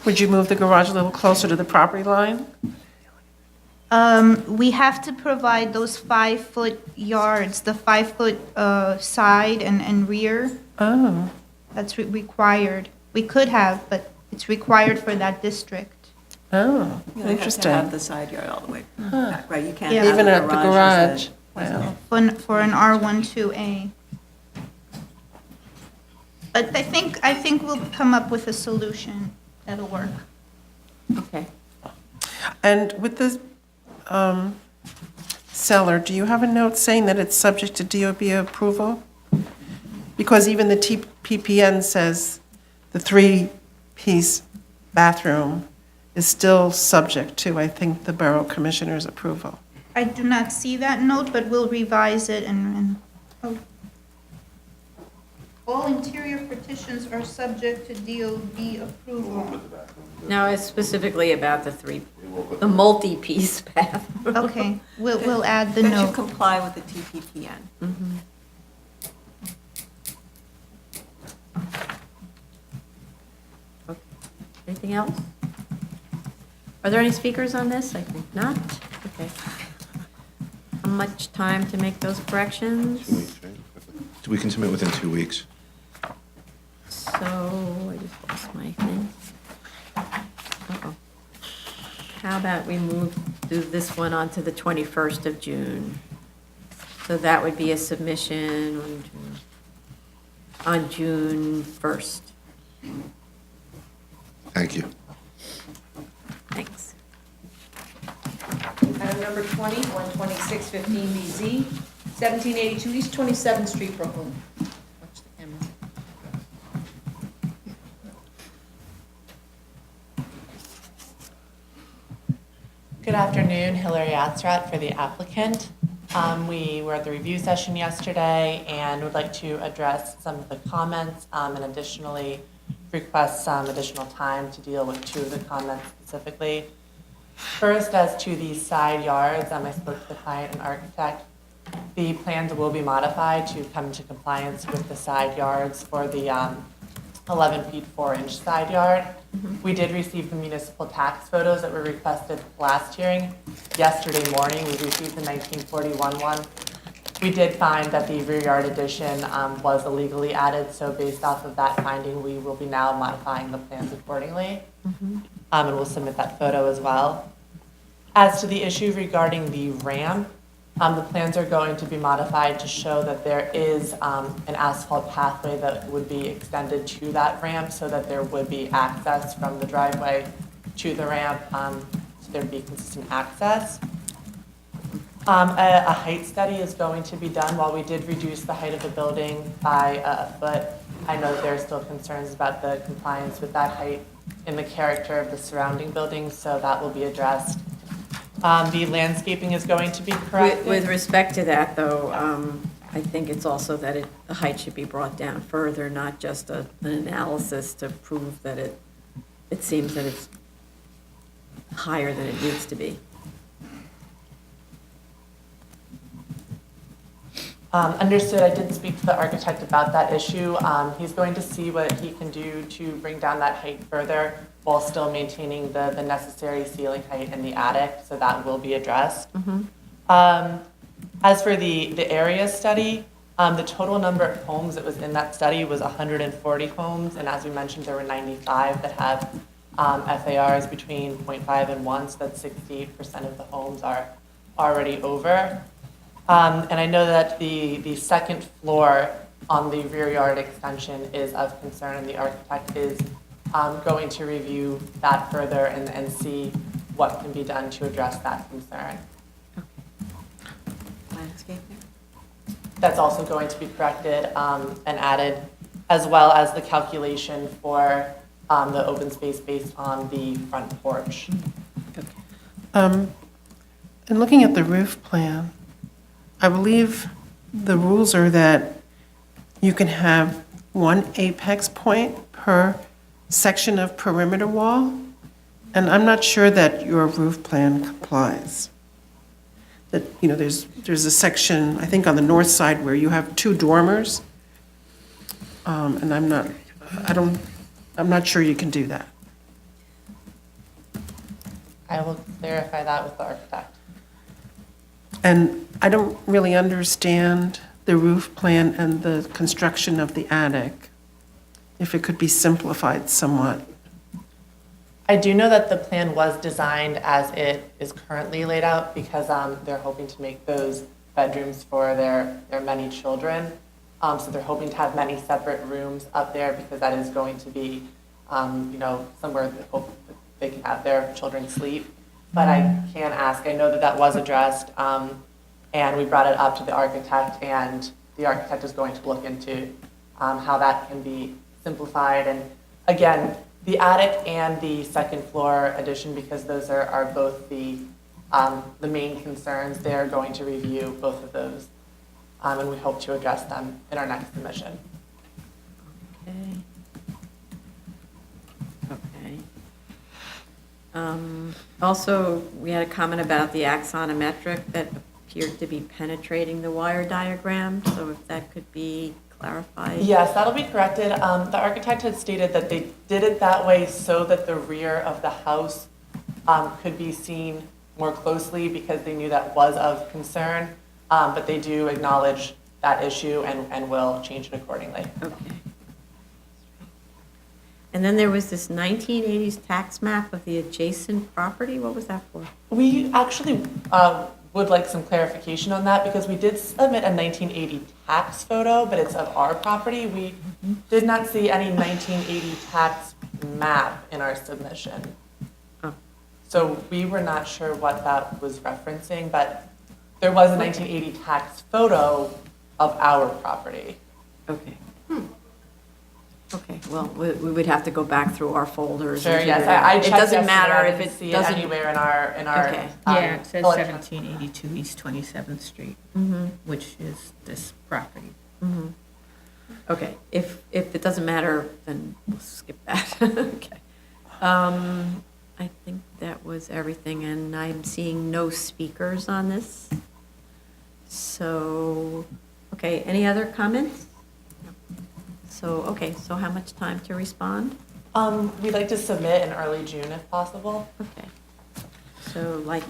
Would you move the garage a little closer to the property line?
We have to provide those 5-foot yards, the 5-foot side and rear.
Oh.
That's required. We could have, but it's required for that district.
Oh,
You have
interesting.
to have the side yard all the way back, right? You can't
Yeah.
have
Even
a
at the garage.
as
Wow.
For an R12A. But I think we'll come up with a solution that'll work.
Okay.
And with the cellar, do you have a note saying that it's subject to DOB approval? Because even the PPN says the 3-piece bathroom is still subject to, I think, the Borough Commissioner's approval.
I do not see that note, but we'll revise it all interior partitions are subject to DOB approval.
No, it's specifically about the multi-piece bathroom.
Okay, we'll add the
That
note.
should comply with the TPPN.
Okay. Anything else? Are there any speakers on this? I think not. Okay. How much time to make those corrections?
2 weeks, right? We can submit within 2 weeks.
So, I just lost my thing. Uh-oh. How about we do this one on to the 21st of June? So that would be a submission on June 1st.
Thank you.
Thanks.
Item number 20, 12615BZ, 1782 East 27th Street, Brooklyn. Watch
Good afternoon, Hillary Atzrat for the applicant. We were at the review session yesterday and would like to address some of the comments and additionally request some additional time to deal with two of the comments specifically. First, as to the side yards, I spoke to the client and architect. The plans will be modified to come into compliance with the side yards for the 11 feet 4-inch side yard. We did receive the municipal tax photos that were requested last hearing. Yesterday morning, we received the 1941 one. We did find that the rear yard addition was illegally added, so based off of that finding, we will be now modifying the plans accordingly. And we'll submit that photo as well. As to the issue regarding the ramp, the plans are going to be modified to show that there is an asphalt pathway that would be extended to that ramp so that there would be access from the driveway to the ramp, so there'd be consistent access. A height study is going to be done. While we did reduce the height of the building by a foot, I know that there are still concerns about the compliance with that height in the character of the surrounding buildings, so that will be addressed. The landscaping is going to be corrected.
With respect to that, though, I think it's also that the height should be brought down further, not just an analysis to prove that it seems that it's higher than it needs to be.
Understood. I did speak to the architect about that issue. He's going to see what he can do to bring down that height further while still maintaining the necessary ceiling height in the attic, so that will be addressed. As for the area study, the total number of homes that was in that study was 140 homes, and as we mentioned, there were 95 that have FARs between 0.5 and 1, so that's 68% of the homes are already over. And I know that the second floor on the rear yard extension is of concern, and the architect is going to review that further and see what can be done to address that concern.
Landscaping?
That's also going to be corrected and added, as well as the calculation for the open space based on the front porch.
And looking at the roof plan, I believe the rules are that you can have one apex point per section of perimeter wall, and I'm not sure that your roof plan complies. That, there's a section, I think on the north side, where you have two dormers, and I'm not sure you can do that.
I will clarify that with the architect.
And I don't really understand the roof plan and the construction of the attic, if it could be simplified somewhat.
I do know that the plan was designed as it is currently laid out because they're hoping to make those bedrooms for their many children. So they're hoping to have many separate rooms up there because that is going to be, somewhere they hope that they can have their children sleep. But I can ask, I know that that was addressed, and we brought it up to the architect, and the architect is going to look into how that can be simplified. And again, the attic and the second floor addition, because those are both the main concerns, they're going to review both of those, and we hope to address them in our next submission.
Okay. Also, we had a comment about the axonometric that appeared to be penetrating the wire diagram, so if that could be clarified.
Yes, that'll be corrected. The architect had stated that they did it that way so that the rear of the house could be seen more closely because they knew that was of concern, but they do acknowledge that issue and will change it accordingly.
Okay. And then there was this 1980s tax map of the adjacent property. What was that for?
We actually would like some clarification on that because we did submit a 1980 tax photo, but it's of our property. We did not see any 1980 tax map in our submission.
Oh.
So we were not sure what that was referencing, but there was a 1980 tax photo of our property.
Okay. Okay, well, we would have to go back through our folders.
Sure,
and
yes,
figure it out.
I
It
checked
doesn't
yesterday,
matter
I
if
didn't
it
see it
doesn't.
anywhere in our.
Okay.
Yeah, it says
electronic-
1782 East 27th Street,
Mhm.
which is this property.
Mhm. Okay, if it doesn't matter, then we'll skip that. Okay. I think that was everything, and I'm seeing no speakers on this. So, okay, any other comments? No. So, okay, so how much time to respond?
We'd like to submit in early June if possible.
Okay. So like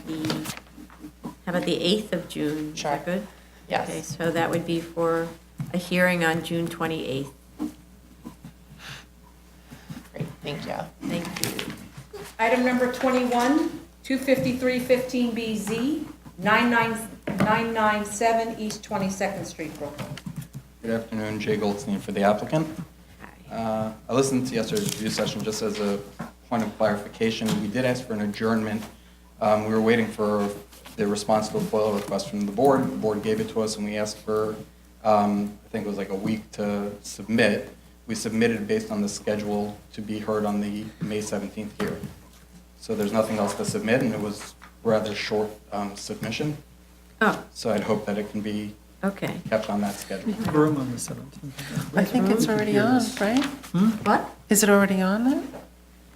how about the 8th of June? Is that good?
Yes.
Okay, so that would be for a hearing on June 28th.
Great, thank you.
Thank you.
Item number 21, 25315BZ, 997 East 22nd Street, Brooklyn.
Good afternoon, Jay Goldstein for the applicant. I listened to yesterday's review session. Just as a point of clarification, we did ask for an adjournment. We were waiting for the response to a FOIL request from the board. The board gave it to us, and we asked for, I think it was like a week to submit. We submitted based on the schedule to be heard on the May 17th hearing. So there's nothing else to submit, and it was rather short submission.
Oh.
So I'd hope that it can be
Okay.
kept on that schedule.
Room on the 17th.
I think it's already on, right?
What?
Is it already on then?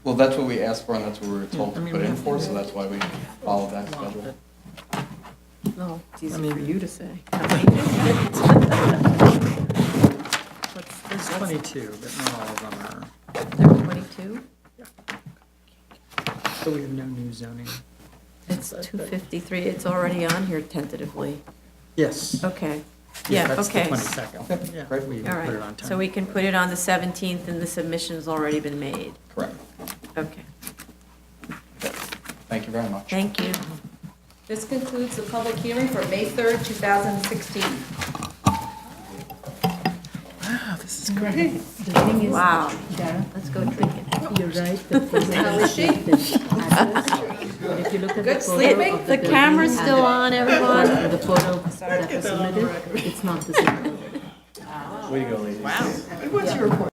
Well, that's what we asked for, and that's what we were told to put in for, so that's why we followed that schedule.
No, it's easy for you to say.
There's 22, but not all of them are.
There are 22?
So we have no new zoning.
It's 253. It's already on here tentatively.
Yes.
Okay.
Yeah,
Yeah,
that's the
okay.
22nd. Yeah, we
All
put it on
right,
time.
so we can put it on the 17th, and the submission's already been made.
Correct.
Okay,
Thank you very much.
thank you.
This concludes the public hearing for May 3rd, 2016.
Wow, this is great.
Wow. Let's go drink it.
You're right.
How is she?
If you look at
Good
the photo
sleeping?
of
The camera's still on, everyone.
The photo that was submitted, it's not the same.
Way to go, ladies.
Wow.
What's your report?